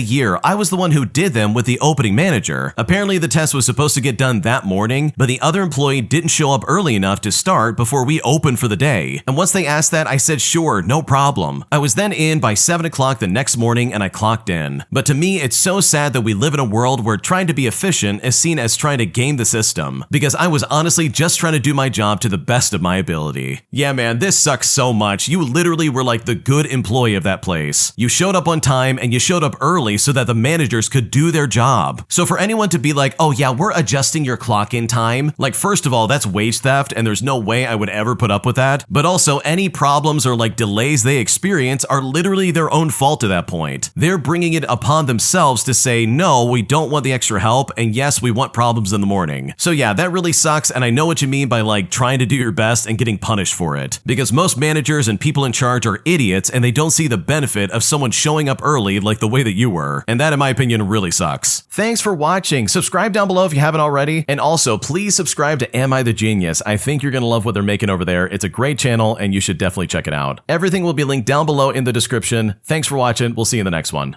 year, I was the one who did them with the opening manager. Apparently, the test was supposed to get done that morning, but the other employee didn't show up early enough to start before we opened for the day. And once they asked that, I said, sure, no problem. I was then in by 7 o'clock the next morning and I clocked in. But to me, it's so sad that we live in a world where trying to be efficient is seen as trying to game the system, because I was honestly just trying to do my job to the best of my ability. Yeah, man, this sucks so much. You literally were like the good employee of that place. You showed up on time and you showed up early so that the managers could do their job. So for anyone to be like, oh yeah, we're adjusting your clock in time, like, first of all, that's wage theft and there's no way I would ever put up with that. But also, any problems or like delays they experience are literally their own fault at that point. They're bringing it upon themselves to say, no, we don't want the extra help, and yes, we want problems in the morning. So yeah, that really sucks, and I know what you mean by like trying to do your best and getting punished for it. Because most managers and people in charge are idiots and they don't see the benefit of someone showing up early like the way that you were. And that, in my opinion, really sucks. Thanks for watching. Subscribe down below if you haven't already. And also, please subscribe to Am I the Genius? I think you're gonna love what they're making over there. It's a great channel and you should definitely check it out. Everything will be linked down below in the description. Thanks for watching. We'll see you in the next one.